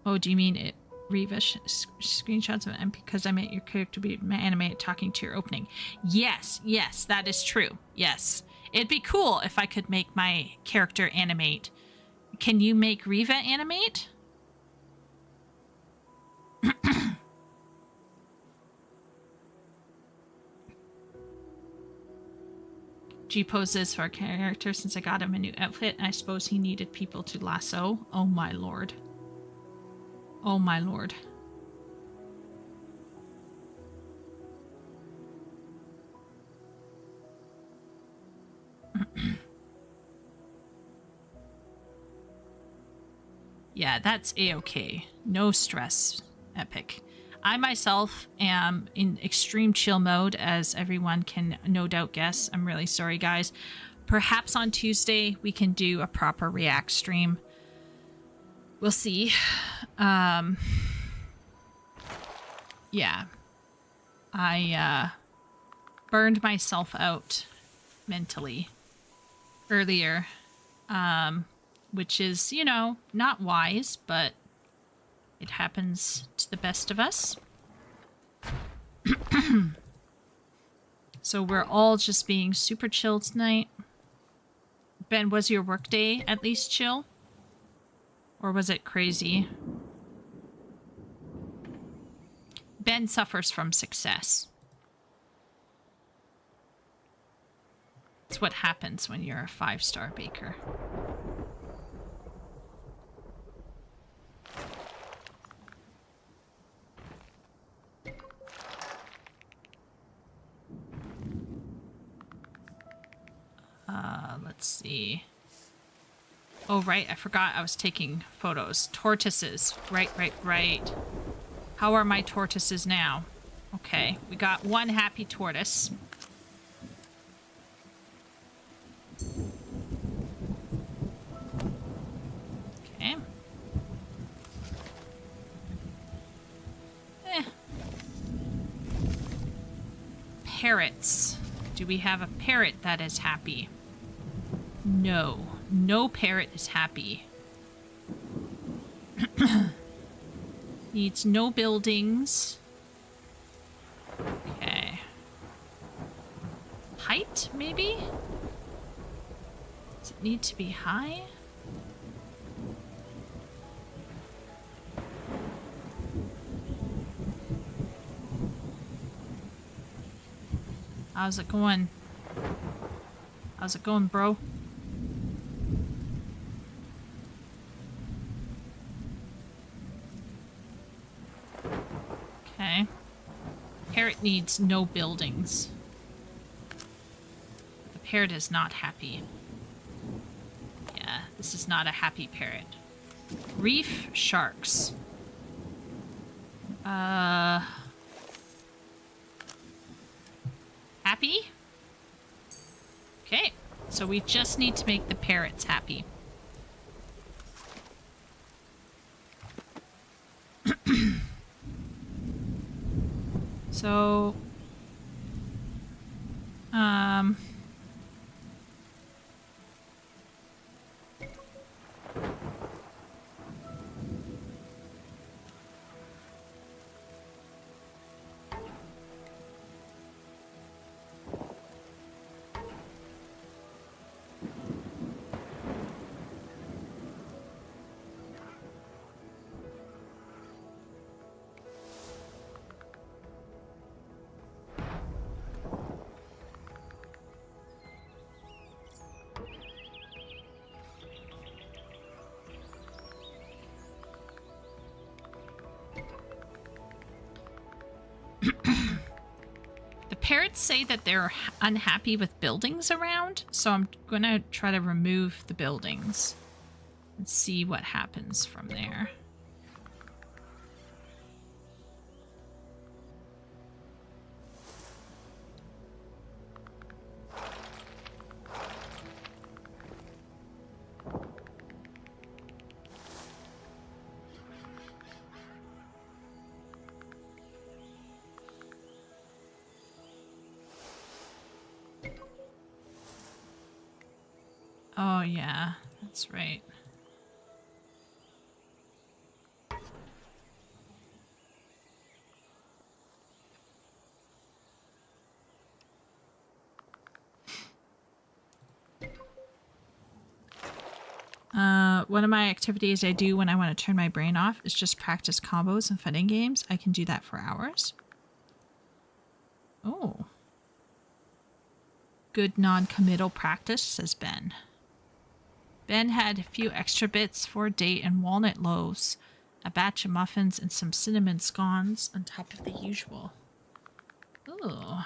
Oh, do you mean it? Riva screenshots of it because I meant your character be animated talking to your opening. Yes, yes, that is true. Yes. It'd be cool if I could make my character animate. Can you make Riva animate? G poses for a character since I got him a new outfit. I suppose he needed people to lasso. Oh my lord. Oh my lord. Yeah, that's a-okay. No stress, Epic. I myself am in extreme chill mode, as everyone can no doubt guess. I'm really sorry, guys. Perhaps on Tuesday we can do a proper React stream. We'll see. Yeah. I burned myself out mentally earlier, which is, you know, not wise, but it happens to the best of us. So we're all just being super chill tonight. Ben, was your workday at least chill? Or was it crazy? Ben suffers from success. It's what happens when you're a 5-star baker. Let's see. Oh, right. I forgot I was taking photos. Tortoises. Right. How are my tortoises now? Okay. We got one happy tortoise. Okay. Parrots. Do we have a parrot that is happy? No. No parrot is happy. Needs no buildings. Okay. Height, maybe? Does it need to be high? How's it going? How's it going, bro? Okay. Parrot needs no buildings. The parrot is not happy. Yeah, this is not a happy parrot. Reef sharks. Happy? Okay, so we just need to make the parrots happy. So, the parrots say that they're unhappy with buildings around, so I'm gonna try to remove the buildings and see what happens from there. Oh, yeah, that's right. One of my activities I do when I want to turn my brain off is just practice combos and fighting games. I can do that for hours. Oh. Good non-committal practice, says Ben. Ben had a few extra bits for a date and walnut loaves, a batch of muffins, and some cinnamon scones on top of the usual. Ooh.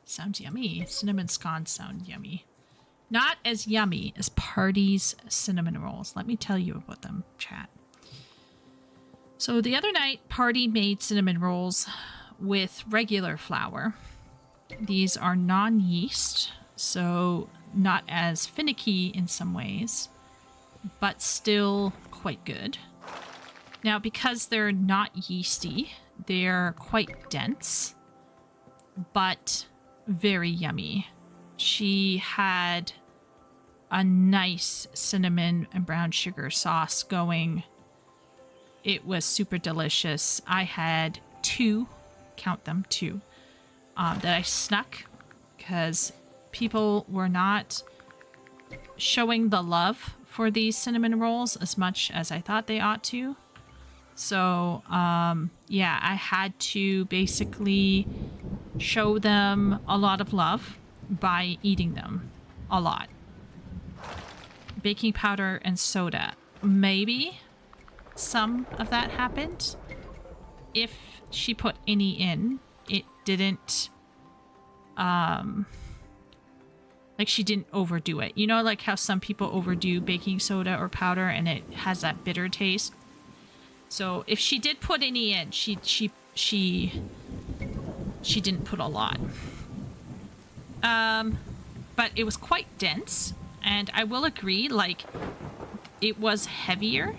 Sounds yummy. Cinnamon scones sound yummy. Not as yummy as Party's cinnamon rolls. Let me tell you about them, chat. So the other night, Party made cinnamon rolls with regular flour. These are non-yeast, so not as finicky in some ways, but still quite good. Now, because they're not yeasty, they're quite dense, but very yummy. She had a nice cinnamon and brown sugar sauce going. It was super delicious. I had two, count them, two, that I snuck because people were not showing the love for these cinnamon rolls as much as I thought they ought to. So, yeah, I had to basically show them a lot of love by eating them a lot. Baking powder and soda. Maybe some of that happened. If she put any in, it didn't, like she didn't overdo it. You know, like how some people overdo baking soda or powder and it has that bitter taste. So if she did put any in, she didn't put a lot. But it was quite dense, and I will agree, like, it was heavier,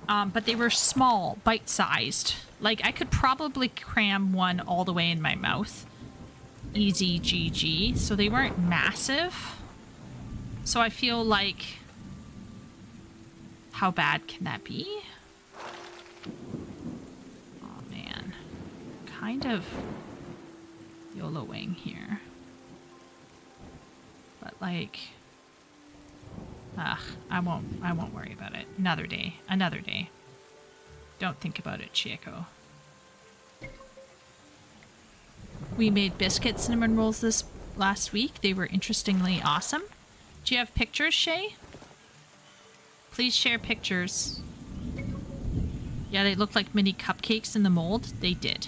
but they were small, bite-sized. Like, I could probably cram one all the way in my mouth. Easy GG. So they weren't massive. So I feel like, how bad can that be? Oh, man. Kind of YOLOing here. But like, I won't worry about it. Another day. Don't think about it, Chieko. We made biscuit cinnamon rolls this last week. They were interestingly awesome. Do you have pictures, Shay? Please share pictures. Yeah, they looked like mini cupcakes in the mold. They did.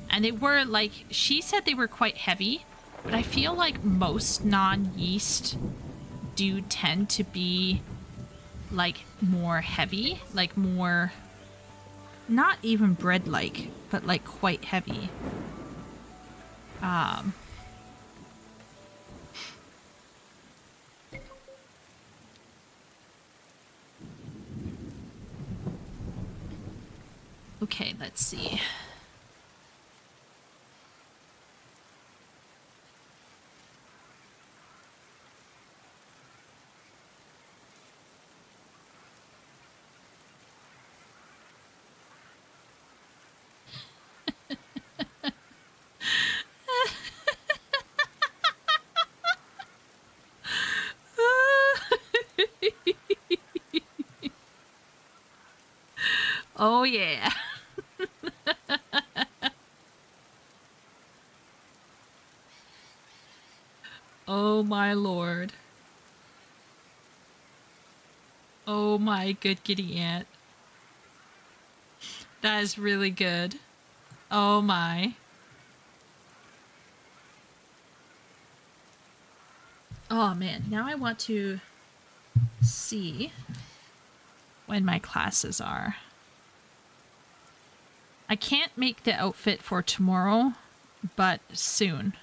And they were like, she said they were quite heavy, but I feel like most non-yeast do tend to be like more heavy, like more, not even bread-like, but like quite heavy. Okay, let's see. Oh, yeah. Oh, my lord. Oh, my good giddy aunt. That is really good. Oh, my. Oh, man. Now I want to see when my classes are. I can't make the outfit for tomorrow, but soon.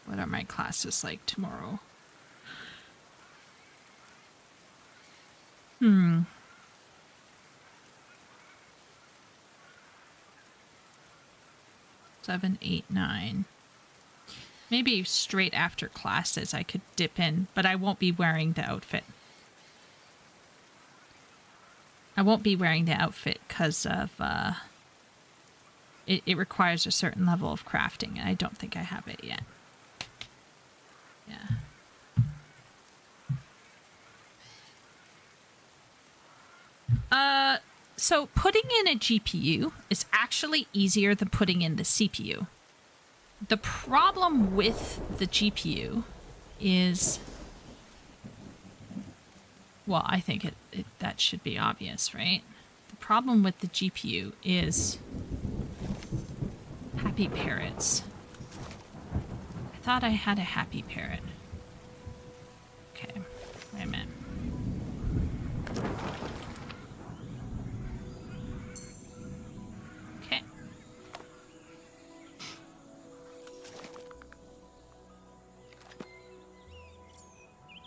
What are my classes like tomorrow? 7, 8, 9. Maybe straight after classes I could dip in, but I won't be wearing the outfit. I won't be wearing the outfit because of, it requires a certain level of crafting, and I don't think I have it yet. Yeah. So putting in a GPU is actually easier than putting in the CPU. The problem with the GPU is, well, I think that should be obvious, right? The problem with the GPU is happy parrots. I thought I had a happy parrot. Okay, wait a minute.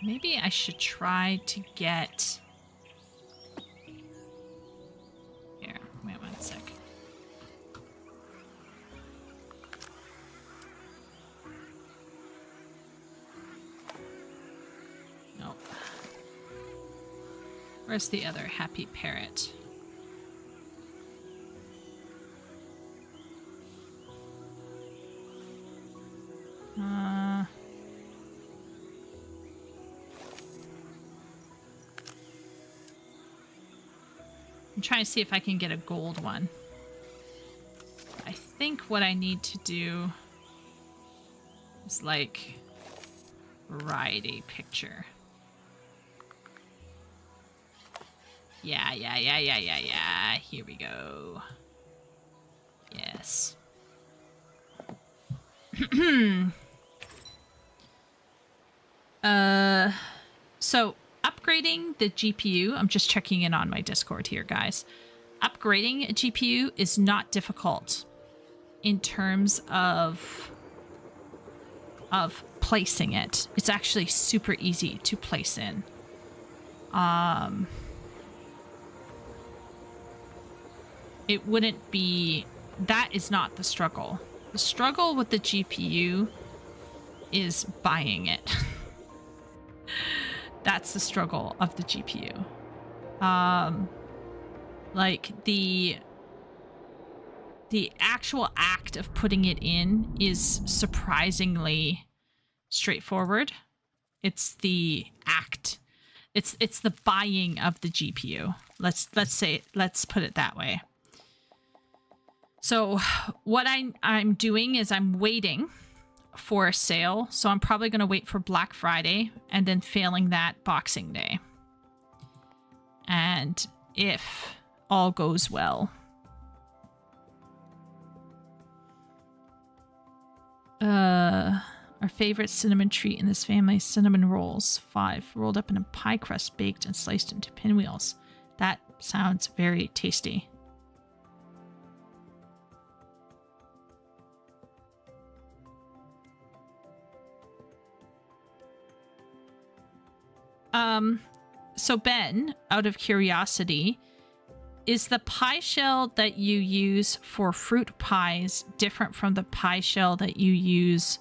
Maybe I should try to get... Here, wait 1 sec. Nope. Where's the other happy parrot? I'm trying to see if I can get a gold one. I think what I need to do is like write a picture. Yeah. Here we go. Yes. So upgrading the GPU, I'm just checking in on my Discord here, guys. Upgrading a GPU is not difficult in terms of placing it. It's actually super easy to place in. It wouldn't be... That is not the struggle. The struggle with the GPU is buying it. That's the struggle of the GPU. Like the actual act of putting it in is surprisingly straightforward. It's the act. It's the buying of the GPU. Let's put it that way. So what I'm doing is I'm waiting for a sale. So I'm probably going to wait for Black Friday and then failing that Boxing Day. And if all goes well. Our favorite cinnamon treat in this family is cinnamon rolls. 5, rolled up in a pie crust, baked and sliced into pinwheels. That sounds very tasty. So Ben, out of curiosity, is the pie shell that you use for fruit pies different from the pie shell that you use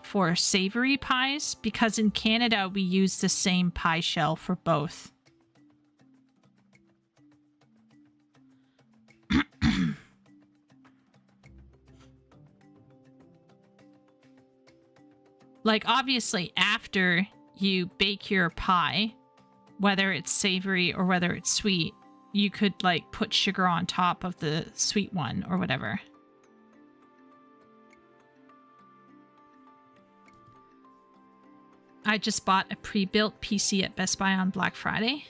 for savory pies? Because in Canada, we use the same pie shell for both. Like, obviously, after you bake your pie, whether it's savory or whether it's sweet, you could like put sugar on top of the sweet one or whatever. I just bought a pre-built PC at Best Buy on Black Friday.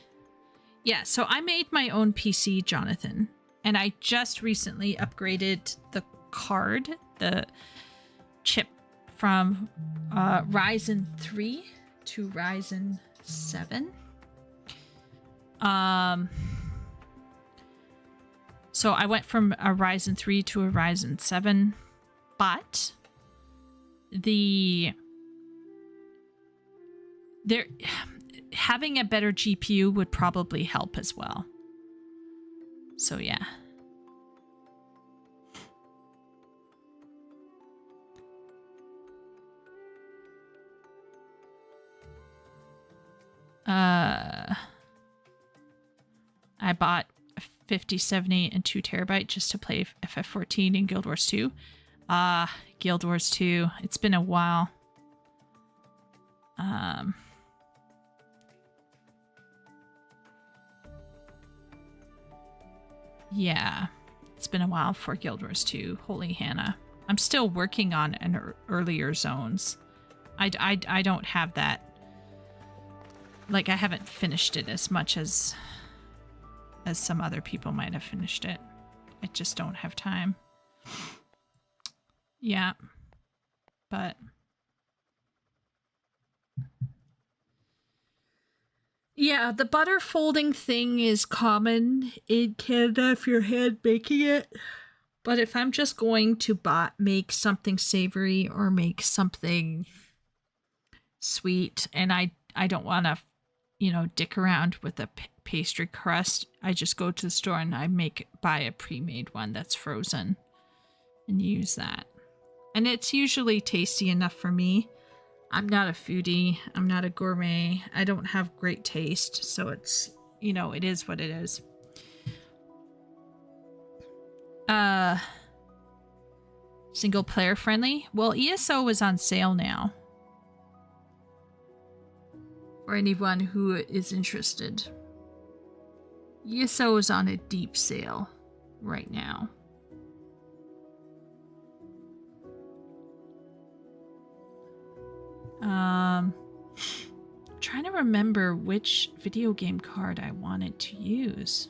Yeah, so I made my own PC, Jonathan, and I just recently upgraded the card, the chip from Ryzen 3 to Ryzen 7. So I went from a Ryzen 3 to a Ryzen 7, but having a better GPU would probably help as well. So yeah. I bought a 5070 and 2 terabyte just to play FF14 in Guild Wars 2. Guild Wars 2. It's been a while. Yeah, it's been a while for Guild Wars 2. Holy Hannah. I'm still working on an earlier zones. I don't have that. Like, I haven't finished it as much as some other people might have finished it. I just don't have time. Yeah. But yeah, the butter folding thing is common in Canada if you're hand baking it. But if I'm just going to make something savory or make something sweet, and I I don't want to, dick around with a pastry crust. I just go to the store and I buy a pre-made one that's frozen and use that. And it's usually tasty enough for me. I'm not a foodie. I'm not a gourmet. I don't have great taste. So it's, it is what it is. Single player friendly? Well, ESO is on sale now. For anyone who is interested. ESO is on a deep sale right now. Trying to remember which video game card I wanted to use.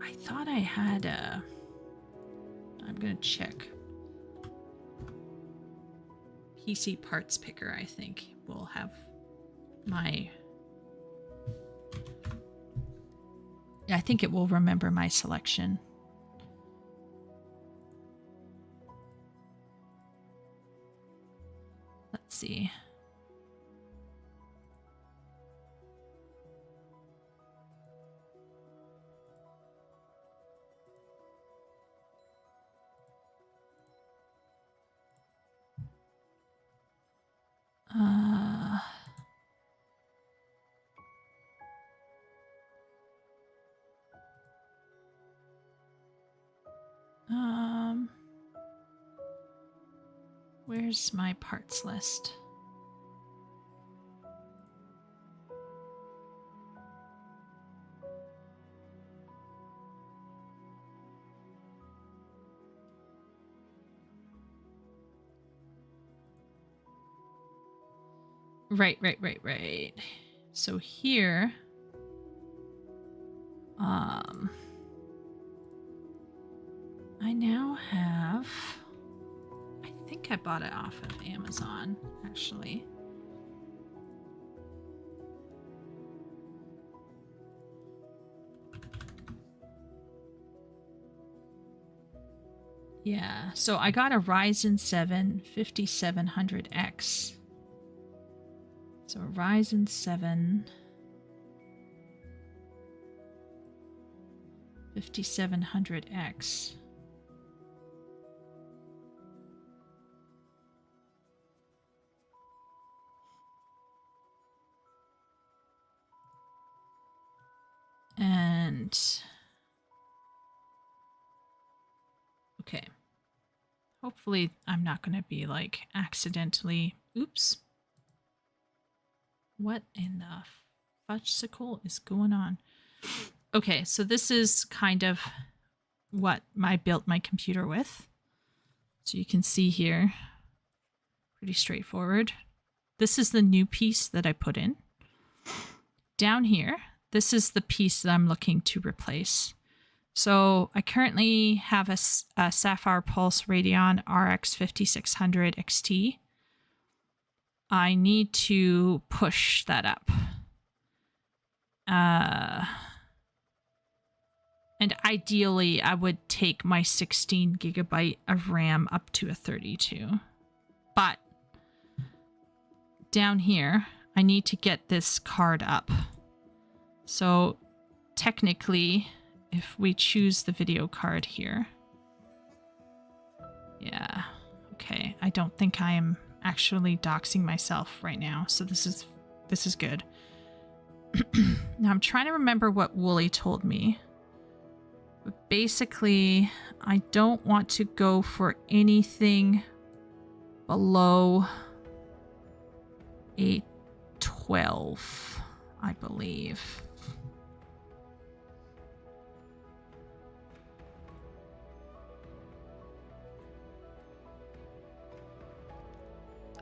I thought I had a... I'm gonna check. PC parts picker, I think, will have my... I think it will remember my selection. Let's see. Where's my parts list? Right. So here, I now have, I think I bought it off of Amazon, actually. Yeah, so I got a Ryzen 7 5700X. So a Ryzen 7 5700X. And okay. Hopefully I'm not going to be like accidentally, oops. What in the fudgesicle is going on? Okay, so this is kind of what I built my computer with. So you can see here, pretty straightforward. This is the new piece that I put in. Down here, this is the piece that I'm looking to replace. So I currently have a Sapphire Pulse Radeon RX 5600 XT. I need to push that up. And ideally, I would take my 16 gigabyte of RAM up to a 32. But down here, I need to get this card up. So technically, if we choose the video card here. Yeah, okay. I don't think I am actually doxing myself right now, so this is good. Now I'm trying to remember what Wooly told me. But basically, I don't want to go for anything below 812, I believe.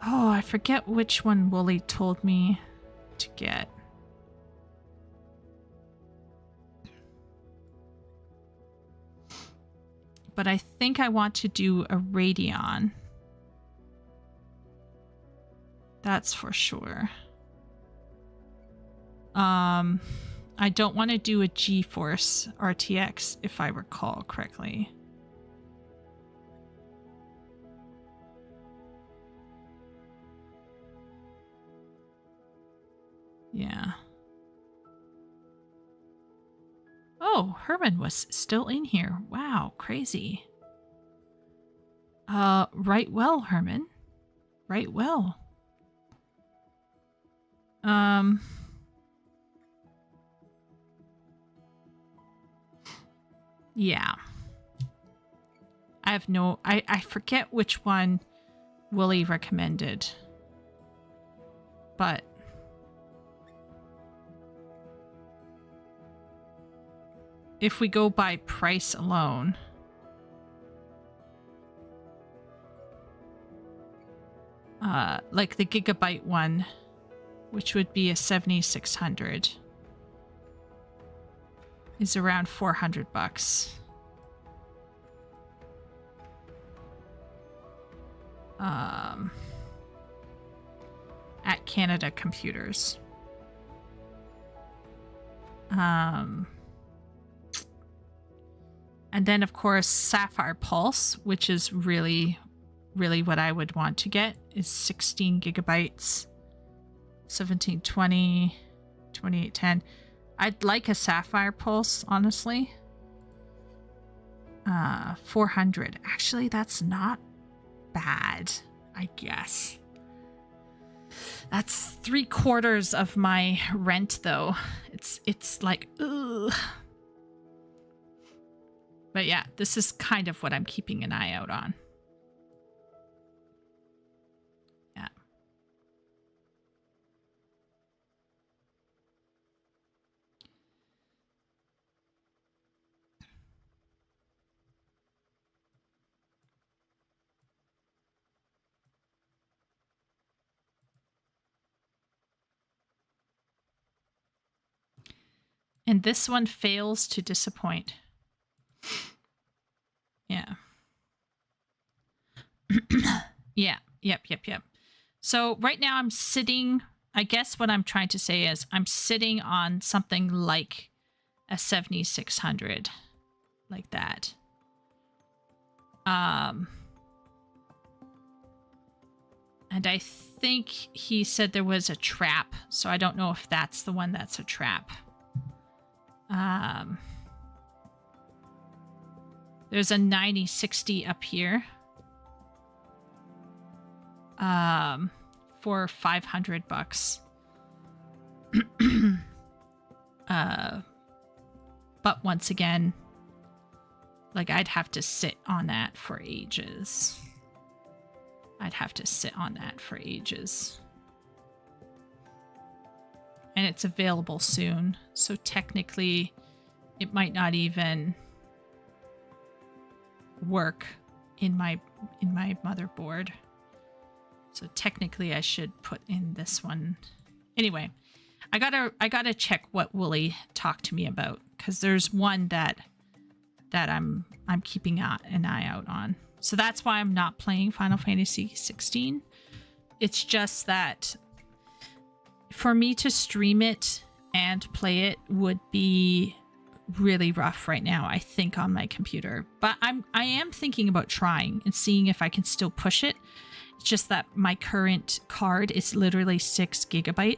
Oh, I forget which one Wooly told me to get. But I think I want to do a Radeon. That's for sure. I don't want to do a GeForce RTX, if I recall correctly. Yeah. Oh, Herman was still in here. Wow, crazy. Right well, Herman. Right well. Yeah. I have no... I forget which one Willie recommended. But... if we go by price alone... like the gigabyte one, which would be a 7600, is around $400. At Canada Computers. And then of course Sapphire Pulse, which is really what I would want to get, is 16 gigabytes, 1720, 2810. I'd like a Sapphire Pulse, honestly. 400. Actually, that's not bad, I guess. That's 3/4 of my rent, though. It's like, ugh. But yeah, this is kind of what I'm keeping an eye out on. Yeah. And this one fails to disappoint. Yeah. Yeah. Yep. So right now I'm sitting, I guess what I'm trying to say is I'm sitting on something like a 7600, like that. And I think he said there was a trap, so I don't know if that's the one that's a trap. There's a 9060 up here. For $500. But once again, like I'd have to sit on that for ages. And it's available soon, so technically it might not even work in my motherboard. So technically I should put in this one. Anyway, I gotta check what Wooly talked to me about, because there's one that I'm keeping an eye out on. So that's why I'm not playing Final Fantasy 16. It's just that for me to stream it and play it would be really rough right now, I think, on my computer. But I am thinking about trying and seeing if I can still push it. It's just that my current card is literally 6 gigabyte.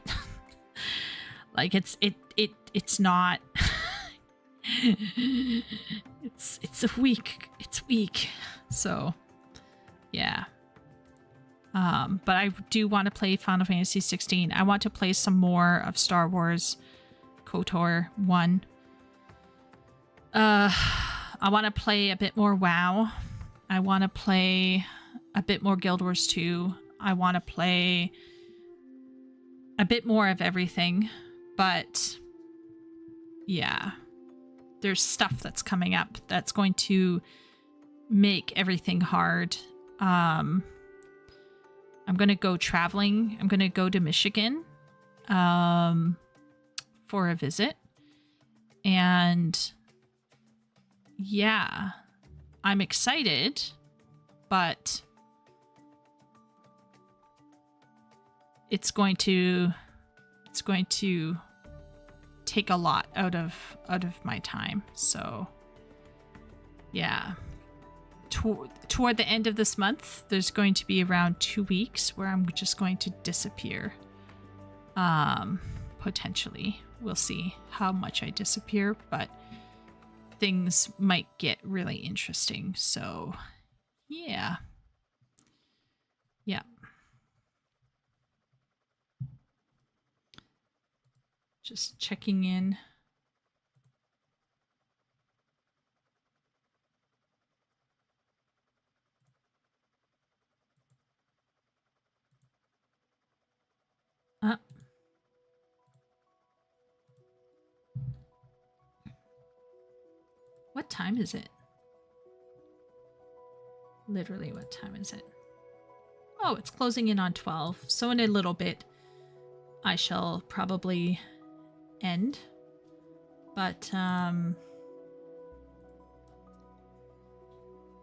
Like it's not it's weak. So yeah. But I do want to play Final Fantasy 16. I want to play some more of Star Wars KOTOR 1. I want to play a bit more WoW. I want to play a bit more Guild Wars 2. I want to play a bit more of everything. But yeah, there's stuff that's coming up that's going to make everything hard. I'm going to go traveling. I'm going to go to Michigan for a visit. And yeah, I'm excited, but it's going to take a lot out of my time. So yeah, toward the end of this month, there's going to be around 2 weeks where I'm just going to disappear. potentially. We'll see how much I disappear, but things might get really interesting. So, yeah. Yeah. Just checking in. What time is it? Literally, what time is it? Oh, it's closing in on 12. So in a little bit, I shall probably end. But,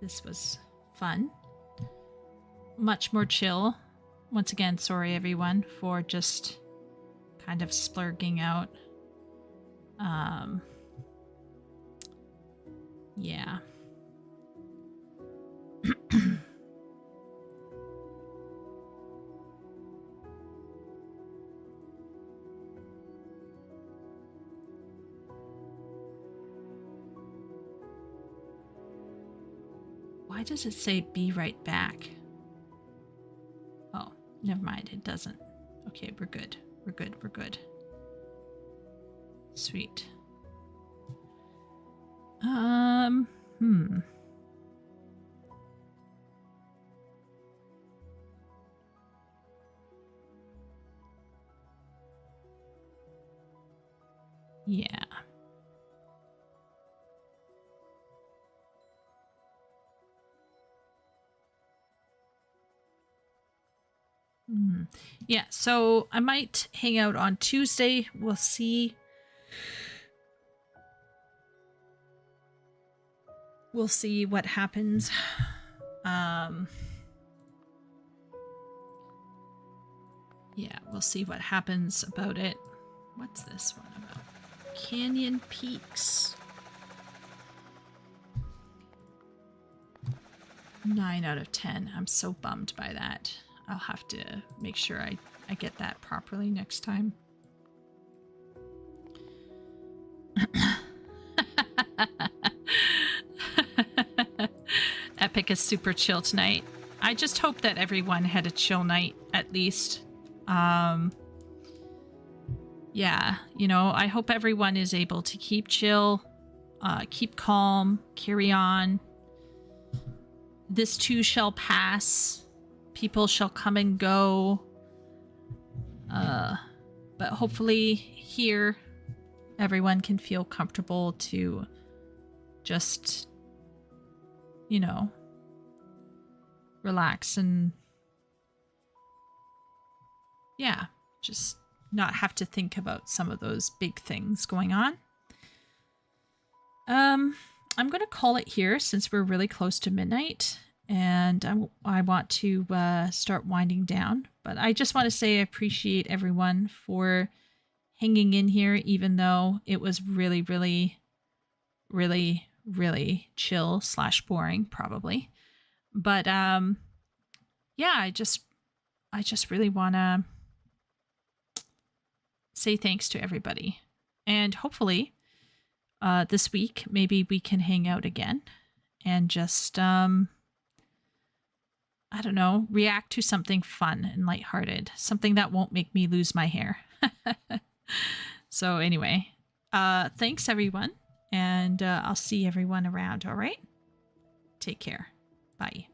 this was fun. Much more chill. Once again, sorry everyone for just kind of splurging out. Yeah. Why does it say be right back? Oh, never mind. It doesn't. Okay, we're good. We're good. We're good. Sweet. Yeah. Yeah, so I might hang out on Tuesday. We'll see. We'll see what happens. Yeah, we'll see what happens about it. What's this one about? Canyon Peaks. 9 out of 10. I'm so bummed by that. I'll have to make sure I get that properly next time. Epic is super chill tonight. I just hope that everyone had a chill night at least. Yeah, you know, I hope everyone is able to keep chill, keep calm, carry on. This too shall pass. People shall come and go. But hopefully here everyone can feel comfortable to just, you know, relax and yeah, just not have to think about some of those big things going on. I'm going to call it here since we're really close to midnight and I want to start winding down. But I just want to say I appreciate everyone for hanging in here, even though it was really, really, really, really chill / boring, probably. But yeah, I just really want to say thanks to everybody. And hopefully this week, maybe we can hang out again and just, I don't know, react to something fun and lighthearted, something that won't make me lose my hair. So anyway, thanks everyone. And I'll see everyone around. All right. Take care. Bye.